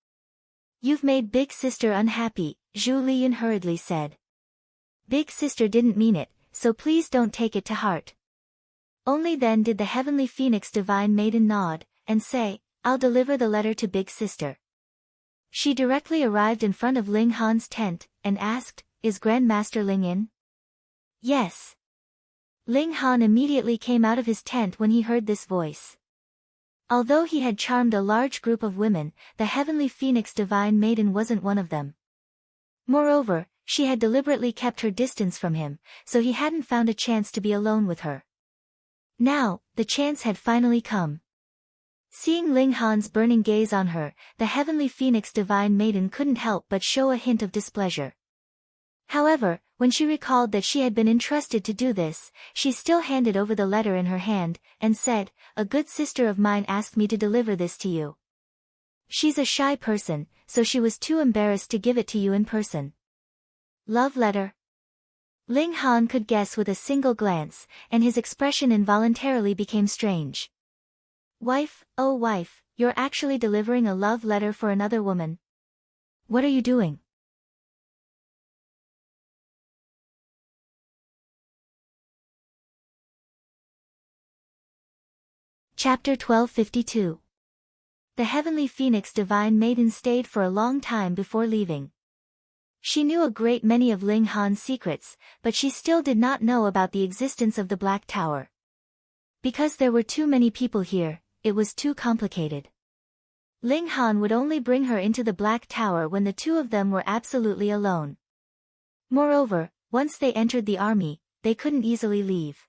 S1: You've made Big Sister unhappy," Zhu Liyun hurriedly said. "Big Sister didn't mean it, so please don't take it to heart." Only then did the Heavenly Phoenix Divine Maiden nod, and say, "I'll deliver the letter to Big Sister." She directly arrived in front of Ling Han's tent, and asked, "Is Grandmaster Ling in?" "Yes." Ling Han immediately came out of his tent when he heard this voice. Although he had charmed a large group of women, the Heavenly Phoenix Divine Maiden wasn't one of them. Moreover, she had deliberately kept her distance from him, so he hadn't found a chance to be alone with her. Now, the chance had finally come. Seeing Ling Han's burning gaze on her, the Heavenly Phoenix Divine Maiden couldn't help but show a hint of displeasure. However, when she recalled that she had been entrusted to do this, she still handed over the letter in her hand, and said, "A good sister of mine asked me to deliver this to you. She's a shy person, so she was too embarrassed to give it to you in person." Love letter? Ling Han could guess with a single glance, and his expression involuntarily became strange. "Wife, oh wife, you're actually delivering a love letter for another woman. What are you doing?" Chapter 1252. The Heavenly Phoenix Divine Maiden stayed for a long time before leaving. She knew a great many of Ling Han's secrets, but she still did not know about the existence of the Black Tower. Because there were too many people here, it was too complicated. Ling Han would only bring her into the Black Tower when the two of them were absolutely alone. Moreover, once they entered the army, they couldn't easily leave.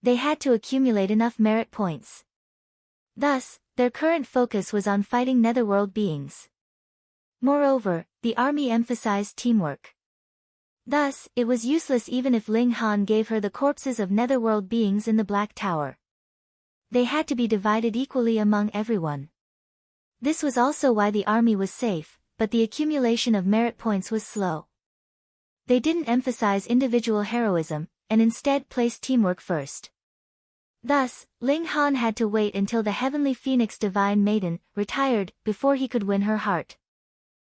S1: They had to accumulate enough merit points. Thus, their current focus was on fighting netherworld beings. Moreover, the army emphasized teamwork. Thus, it was useless even if Ling Han gave her the corpses of netherworld beings in the Black Tower. They had to be divided equally among everyone. This was also why the army was safe, but the accumulation of merit points was slow. They didn't emphasize individual heroism, and instead placed teamwork first. Thus, Ling Han had to wait until the Heavenly Phoenix Divine Maiden retired before he could win her heart.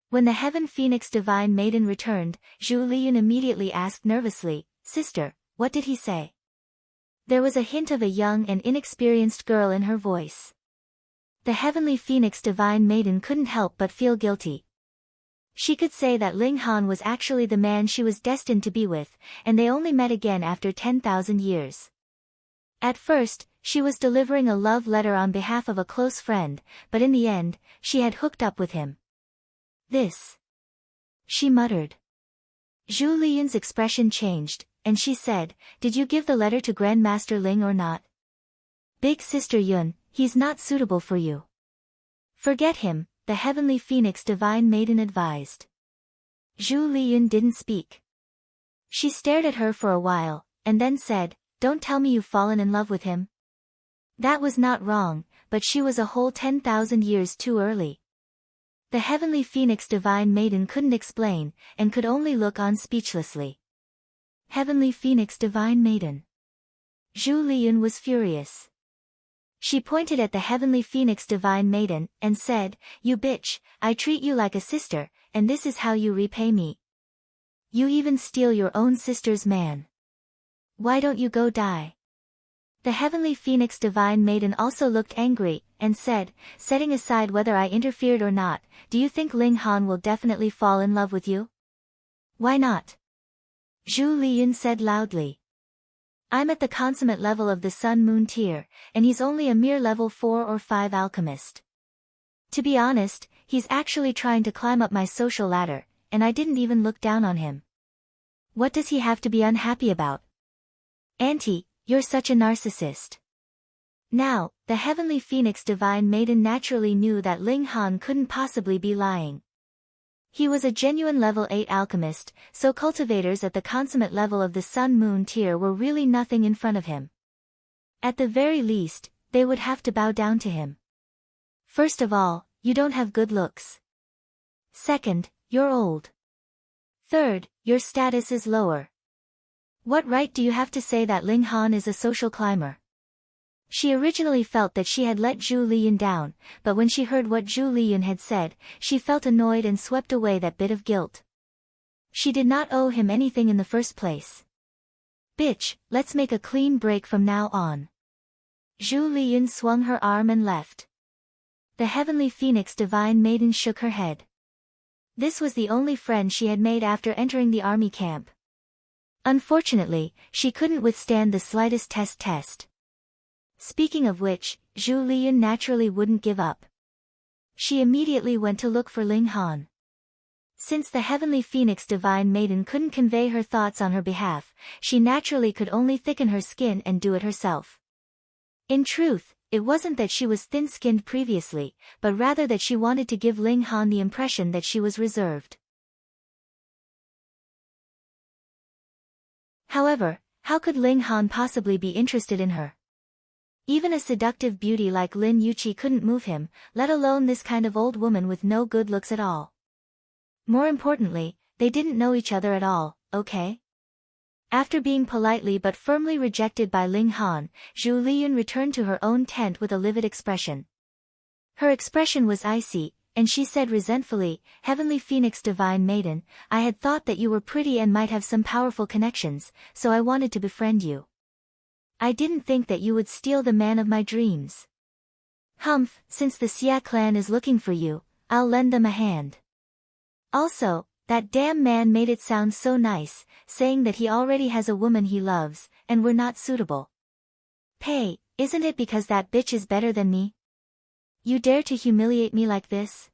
S1: When the Heaven Phoenix Divine Maiden returned, Zhu Liyun immediately asked nervously, "Sister, what did he say?" There was a hint of a young and inexperienced girl in her voice. The Heavenly Phoenix Divine Maiden couldn't help but feel guilty. She could say that Ling Han was actually the man she was destined to be with, and they only met again after 10,000 years. At first, she was delivering a love letter on behalf of a close friend, but in the end, she had hooked up with him. "This," she muttered. Zhu Liyun's expression changed, and she said, "Did you give the letter to Grandmaster Ling or not?" "Big Sister Yun, he's not suitable for you." "Forget him," the Heavenly Phoenix Divine Maiden advised. Zhu Liyun didn't speak. She stared at her for a while, and then said, "Don't tell me you've fallen in love with him." That was not wrong, but she was a whole 10,000 years too early. The Heavenly Phoenix Divine Maiden couldn't explain, and could only look on speechlessly. Heavenly Phoenix Divine Maiden. Zhu Liyun was furious. She pointed at the Heavenly Phoenix Divine Maiden, and said, "You bitch, I treat you like a sister, and this is how you repay me. You even steal your own sister's man. Why don't you go die?" The Heavenly Phoenix Divine Maiden also looked angry, and said, "Setting aside whether I interfered or not, do you think Ling Han will definitely fall in love with you?" "Why not?" Zhu Liyun said loudly. "I'm at the consummate level of the Sun-Moon tier, and he's only a mere level 4 or 5 alchemist. To be honest, he's actually trying to climb up my social ladder, and I didn't even look down on him. What does he have to be unhappy about?" "Auntie, you're such a narcissist." Now, the Heavenly Phoenix Divine Maiden naturally knew that Ling Han couldn't possibly be lying. He was a genuine level 8 alchemist, so cultivators at the consummate level of the Sun-Moon tier were really nothing in front of him. At the very least, they would have to bow down to him. First of all, you don't have good looks. Second, you're old. Third, your status is lower. What right do you have to say that Ling Han is a social climber? She originally felt that she had let Zhu Liyun down, but when she heard what Zhu Liyun had said, she felt annoyed and swept away that bit of guilt. She did not owe him anything in the first place. "Bitch, let's make a clean break from now on." Zhu Liyun swung her arm and left. The Heavenly Phoenix Divine Maiden shook her head. This was the only friend she had made after entering the army camp. Unfortunately, she couldn't withstand the slightest test. Speaking of which, Zhu Liyun naturally wouldn't give up. She immediately went to look for Ling Han. Since the Heavenly Phoenix Divine Maiden couldn't convey her thoughts on her behalf, she naturally could only thicken her skin and do it herself. In truth, it wasn't that she was thin-skinned previously, but rather that she wanted to give Ling Han the impression that she was reserved. However, how could Ling Han possibly be interested in her? Even a seductive beauty like Lin Yuqi couldn't move him, let alone this kind of old woman with no good looks at all. More importantly, they didn't know each other at all, okay? After being politely but firmly rejected by Ling Han, Zhu Liyun returned to her own tent with a livid expression. Her expression was icy, and she said resentfully, "Heavenly Phoenix Divine Maiden, I had thought that you were pretty and might have some powerful connections, so I wanted to befriend you. I didn't think that you would steal the man of my dreams. Humph, since the Xia clan is looking for you, I'll lend them a hand." Also, that damn man made it sound so nice, saying that he already has a woman he loves, and we're not suitable. Pay, isn't it because that bitch is better than me? You dare to humiliate me like this?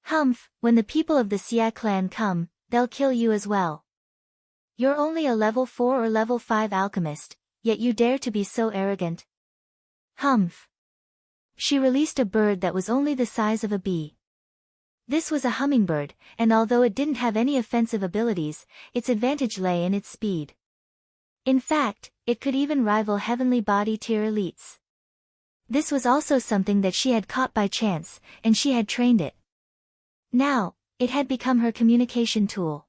S1: Humph, when the people of the Xia clan come, they'll kill you as well. You're only a level 4 or level 5 alchemist, yet you dare to be so arrogant. Humph. She released a bird that was only the size of a bee. This was a hummingbird, and although it didn't have any offensive abilities, its advantage lay in its speed. In fact, it could even rival heavenly body tier elites. This was also something that she had caught by chance, and she had trained it. Now, it had become her communication tool.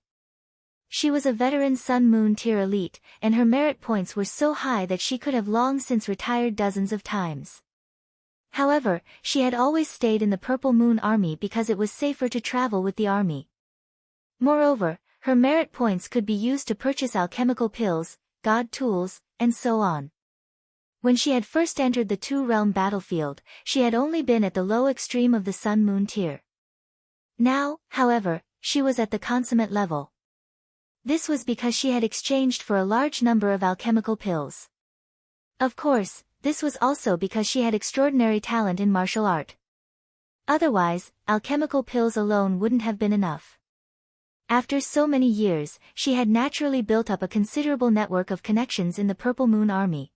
S1: She was a veteran Sun-Moon tier elite, and her merit points were so high that she could have long since retired dozens of times. However, she had always stayed in the Purple Moon Army because it was safer to travel with the army. Moreover, her merit points could be used to purchase alchemical pills, god tools, and so on. When she had first entered the two-realm battlefield, she had only been at the low extreme of the Sun-Moon tier. Now, however, she was at the consummate level. This was because she had exchanged for a large number of alchemical pills. Of course, this was also because she had extraordinary talent in martial art. Otherwise, alchemical pills alone wouldn't have been enough. After so many years, she had naturally built up a considerable network of connections in the Purple Moon Army.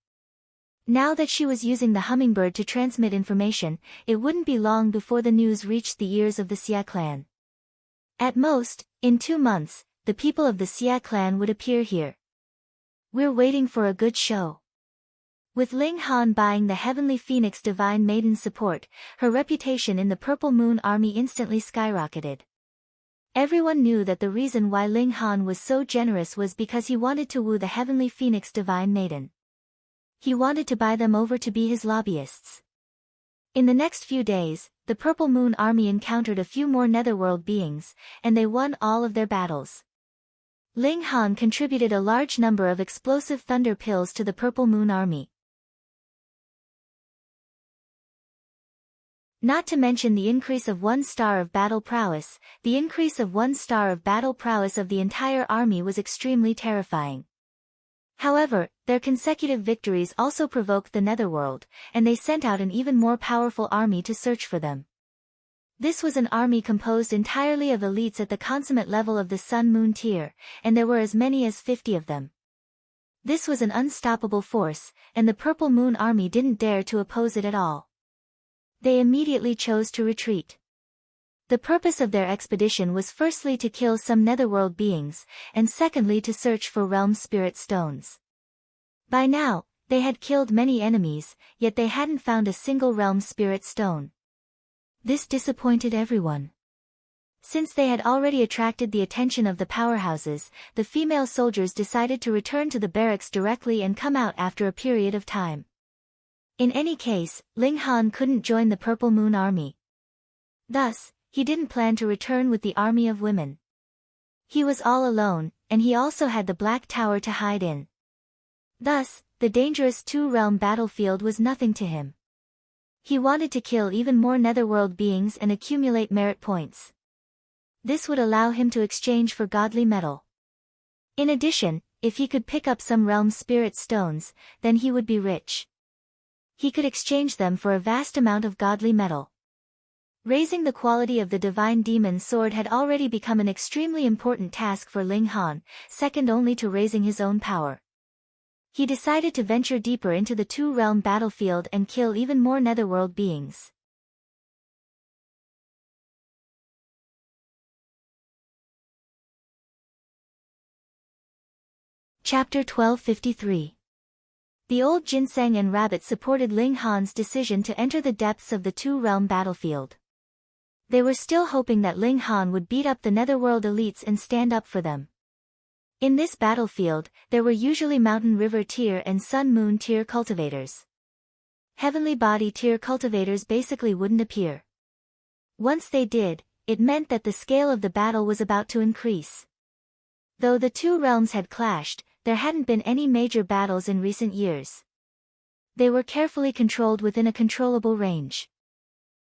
S1: Now that she was using the hummingbird to transmit information, it wouldn't be long before the news reached the ears of the Xia clan. At most, in 2 months, the people of the Xia clan would appear here. We're waiting for a good show. With Ling Han buying the Heavenly Phoenix Divine Maiden's support, her reputation in the Purple Moon Army instantly skyrocketed. Everyone knew that the reason why Ling Han was so generous was because he wanted to woo the Heavenly Phoenix Divine Maiden. He wanted to buy them over to be his lobbyists. In the next few days, the Purple Moon Army encountered a few more netherworld beings, and they won all of their battles. Ling Han contributed a large number of explosive thunder pills to the Purple Moon Army. Not to mention the increase of 1 star of battle prowess, the increase of 1 star of battle prowess of the entire army was extremely terrifying. However, their consecutive victories also provoked the netherworld, and they sent out an even more powerful army to search for them. This was an army composed entirely of elites at the consummate level of the Sun-Moon tier, and there were as many as 50 of them. This was an unstoppable force, and the Purple Moon Army didn't dare to oppose it at all. They immediately chose to retreat. The purpose of their expedition was firstly to kill some netherworld beings, and secondly to search for realm spirit stones. By now, they had killed many enemies, yet they hadn't found a single realm spirit stone. This disappointed everyone. Since they had already attracted the attention of the powerhouses, the female soldiers decided to return to the barracks directly and come out after a period of time. In any case, Ling Han couldn't join the Purple Moon Army. Thus, he didn't plan to return with the army of women. He was all alone, and he also had the Black Tower to hide in. Thus, the dangerous two-realm battlefield was nothing to him. He wanted to kill even more netherworld beings and accumulate merit points. This would allow him to exchange for godly metal. In addition, if he could pick up some realm spirit stones, then he would be rich. He could exchange them for a vast amount of godly metal. Raising the quality of the divine demon sword had already become an extremely important task for Ling Han, second only to raising his own power. He decided to venture deeper into the two-realm battlefield and kill even more netherworld beings. Chapter 1253. The old ginseng and rabbit supported Ling Han's decision to enter the depths of the two-realm battlefield. They were still hoping that Ling Han would beat up the netherworld elites and stand up for them. In this battlefield, there were usually Mountain River tier and Sun Moon tier cultivators. Heavenly Body tier cultivators basically wouldn't appear. Once they did, it meant that the scale of the battle was about to increase. Though the two realms had clashed, there hadn't been any major battles in recent years. They were carefully controlled within a controllable range.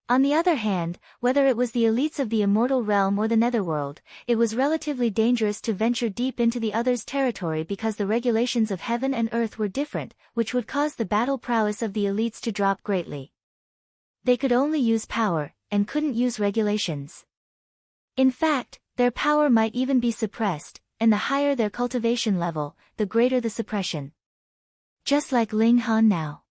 S1: On the other hand, whether it was the elites of the immortal realm or the netherworld, it was relatively dangerous to venture deep into the other's territory because the regulations of heaven and earth were different, which would cause the battle prowess of the elites to drop greatly. They could only use power, and couldn't use regulations. In fact, their power might even be suppressed, and the higher their cultivation level, the greater the suppression. Just like Ling Han now.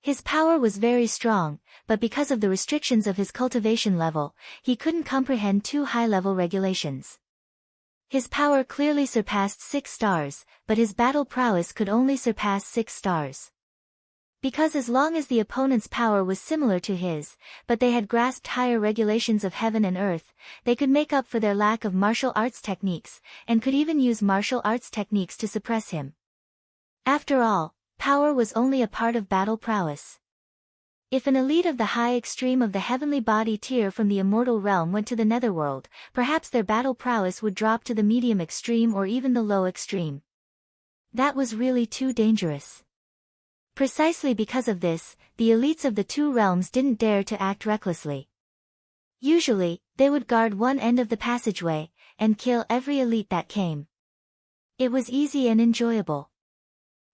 S1: His power was very strong, but because of the restrictions of his cultivation level, he couldn't comprehend too high-level regulations. His power clearly surpassed 6 stars, but his battle prowess could only surpass 6 stars. Because as long as the opponent's power was similar to his, but they had grasped higher regulations of heaven and earth, they could make up for their lack of martial arts techniques, and could even use martial arts techniques to suppress him. After all, power was only a part of battle prowess. If an elite of the high extreme of the heavenly body tier from the immortal realm went to the netherworld, perhaps their battle prowess would drop to the medium extreme or even the low extreme. That was really too dangerous. Precisely because of this, the elites of the two realms didn't dare to act recklessly. Usually, they would guard one end of the passageway, and kill every elite that came. It was easy and enjoyable.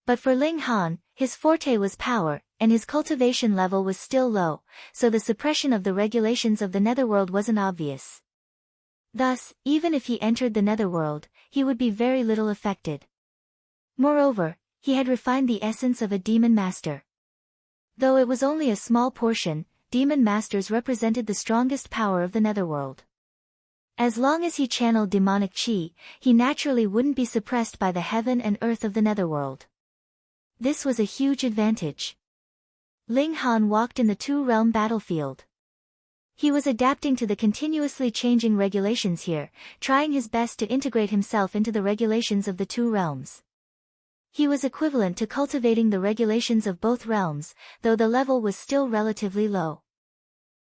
S1: But for Ling Han, his forte was power, and his cultivation level was still low, so the suppression of the regulations of the netherworld wasn't obvious. Thus, even if he entered the netherworld, he would be very little affected. Moreover, he had refined the essence of a demon master. Though it was only a small portion, demon masters represented the strongest power of the netherworld. As long as he channeled demonic chi, he naturally wouldn't be suppressed by the heaven and earth of the netherworld. This was a huge advantage. Ling Han walked in the two-realm battlefield. He was adapting to the continuously changing regulations here, trying his best to integrate himself into the regulations of the two realms. He was equivalent to cultivating the regulations of both realms, though the level was still relatively low.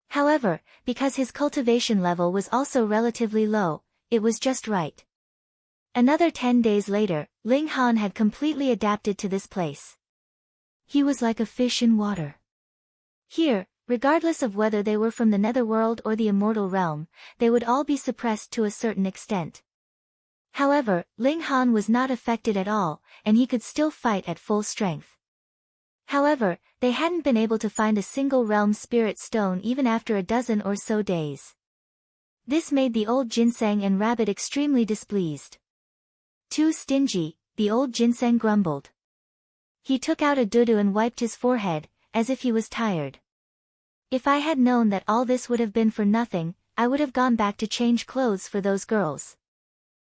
S1: However, because his cultivation level was also relatively low, it was just right. Another 10 days later, Ling Han had completely adapted to this place. He was like a fish in water. Here, regardless of whether they were from the netherworld or the immortal realm, they would all be suppressed to a certain extent. However, Ling Han was not affected at all, and he could still fight at full strength. However, they hadn't been able to find a single realm spirit stone even after a dozen or so days. This made the old ginseng and rabbit extremely displeased. Too stingy, the old ginseng grumbled. He took out a dudu and wiped his forehead, as if he was tired. If I had known that all this would have been for nothing, I would have gone back to change clothes for those girls.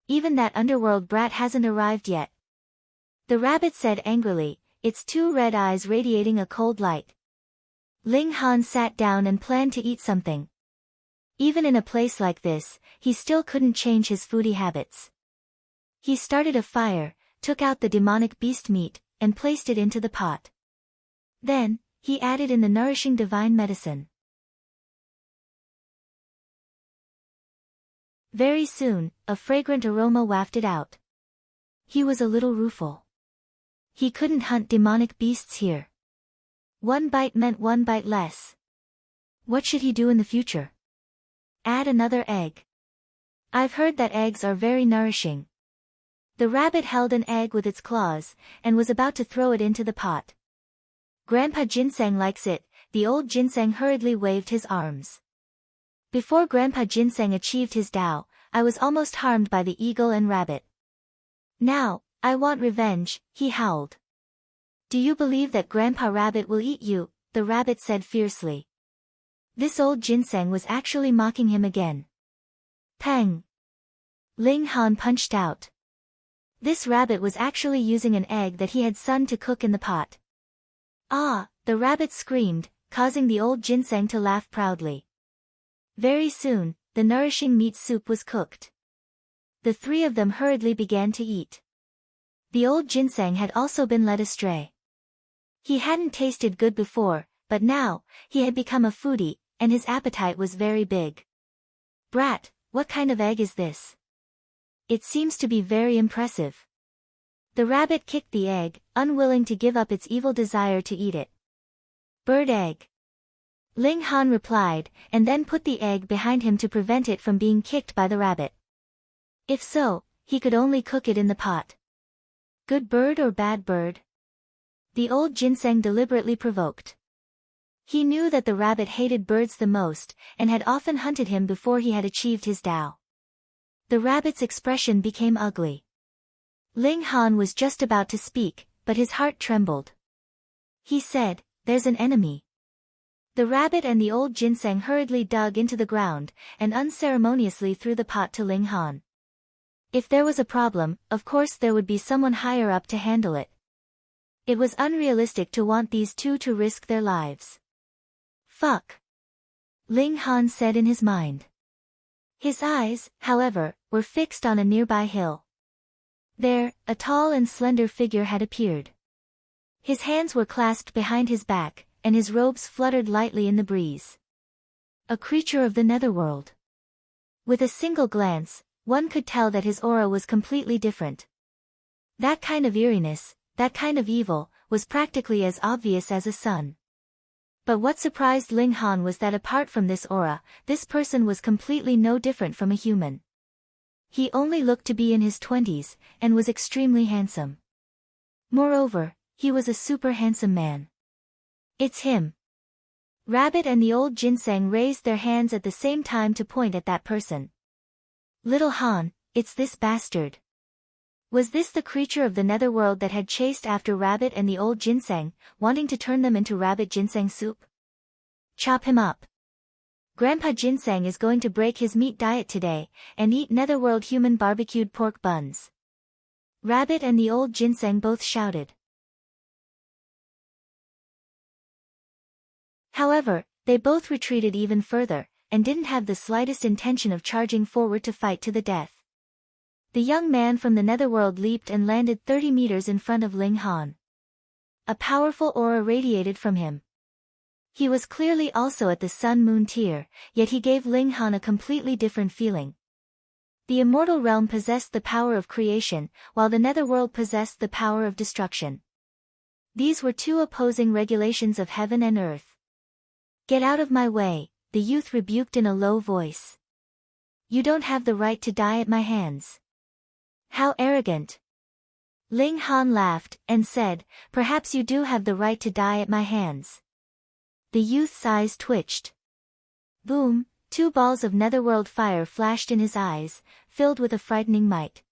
S1: Even that underworld brat hasn't arrived yet. The rabbit said angrily, its two red eyes radiating a cold light. Ling Han sat down and planned to eat something. Even in a place like this, he still couldn't change his foodie habits. He started a fire, took out the demonic beast meat, and placed it into the pot. Then, he added in the nourishing divine medicine. Very soon, a fragrant aroma wafted out. He was a little rueful. He couldn't hunt demonic beasts here. One bite meant one bite less. What should he do in the future? Add another egg. I've heard that eggs are very nourishing. The rabbit held an egg with its claws, and was about to throw it into the pot. Grandpa Ginseng likes it, the old ginseng hurriedly waved his arms. Before Grandpa Ginseng achieved his Tao, I was almost harmed by the eagle and rabbit. Now, I want revenge, he howled. Do you believe that Grandpa Rabbit will eat you? The rabbit said fiercely. This old ginseng was actually mocking him again. Pang! Ling Han punched out. This rabbit was actually using an egg that he had sunned to cook in the pot. Ah! The rabbit screamed, causing the old ginseng to laugh proudly. Very soon, the nourishing meat soup was cooked. The three of them hurriedly began to eat. The old ginseng had also been led astray. He hadn't tasted good before, but now, he had become a foodie, and his appetite was very big. Brat, what kind of egg is this? It seems to be very impressive. The rabbit kicked the egg, unwilling to give up its evil desire to eat it. Bird egg. Ling Han replied, and then put the egg behind him to prevent it from being kicked by the rabbit. If so, he could only cook it in the pot. Good bird or bad bird? The old ginseng deliberately provoked. He knew that the rabbit hated birds the most, and had often hunted him before he had achieved his Tao. The rabbit's expression became ugly. Ling Han was just about to speak, but his heart trembled. He said, there's an enemy. The rabbit and the old ginseng hurriedly dug into the ground, and unceremoniously threw the pot to Ling Han. If there was a problem, of course there would be someone higher up to handle it. It was unrealistic to want these two to risk their lives. Fuck. Ling Han said in his mind. His eyes, however, were fixed on a nearby hill. There, a tall and slender figure had appeared. His hands were clasped behind his back, and his robes fluttered lightly in the breeze. A creature of the netherworld. With a single glance, one could tell that his aura was completely different. That kind of eeriness, that kind of evil, was practically as obvious as a sun. But what surprised Ling Han was that apart from this aura, this person was completely no different from a human. He only looked to be in his 20s, and was extremely handsome. Moreover, he was a super handsome man. It's him. Rabbit and the old ginseng raised their hands at the same time to point at that person. Little Han, it's this bastard. Was this the creature of the netherworld that had chased after Rabbit and the old ginseng, wanting to turn them into rabbit ginseng soup? Chop him up. Grandpa Ginseng is going to break his meat diet today, and eat netherworld human barbecued pork buns. Rabbit and the old ginseng both shouted. However, they both retreated even further, and didn't have the slightest intention of charging forward to fight to the death. The young man from the netherworld leaped and landed 30 meters in front of Ling Han. A powerful aura radiated from him. He was clearly also at the sun-moon tier, yet he gave Ling Han a completely different feeling. The immortal realm possessed the power of creation, while the netherworld possessed the power of destruction. These were two opposing regulations of heaven and earth. Get out of my way, the youth rebuked in a low voice. You don't have the right to die at my hands. How arrogant. Ling Han laughed, and said, perhaps you do have the right to die at my hands. The youth's eyes twitched. Boom, two balls of netherworld fire flashed in his eyes, filled with a frightening might.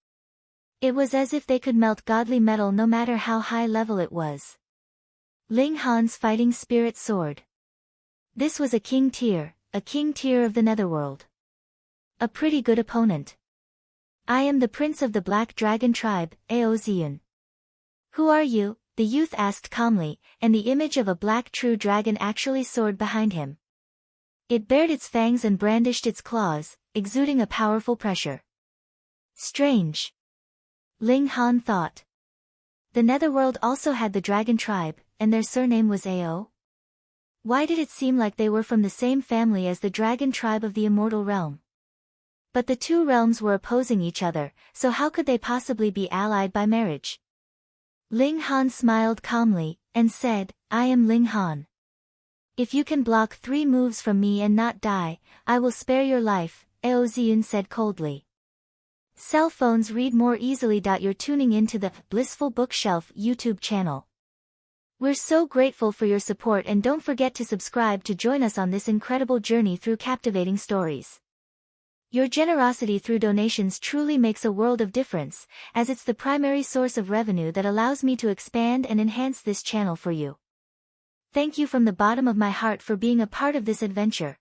S1: It was as if they could melt godly metal no matter how high level it was. Ling Han's fighting spirit soared. This was a king tier of the netherworld. A pretty good opponent. I am the prince of the Black Dragon tribe, Aozian. Who are you? The youth asked calmly, and the image of a black true dragon actually soared behind him. It bared its fangs and brandished its claws, exuding a powerful pressure. Strange. Ling Han thought. The netherworld also had the dragon tribe, and their surname was Ao? Why did it seem like they were from the same family as the dragon tribe of the immortal realm? But the two realms were opposing each other, so how could they possibly be allied by marriage? Ling Han smiled calmly, and said, I am Ling Han. If you can block 3 moves from me and not die, I will spare your life, Aozian said coldly. Cell phones read more easily. You're tuning into the Blissful Bookshelf YouTube channel. We're so grateful for your support, and don't forget to subscribe to join us on this incredible journey through captivating stories. Your generosity through donations truly makes a world of difference, as it's the primary source of revenue that allows me to expand and enhance this channel for you. Thank you from the bottom of my heart for being a part of this adventure.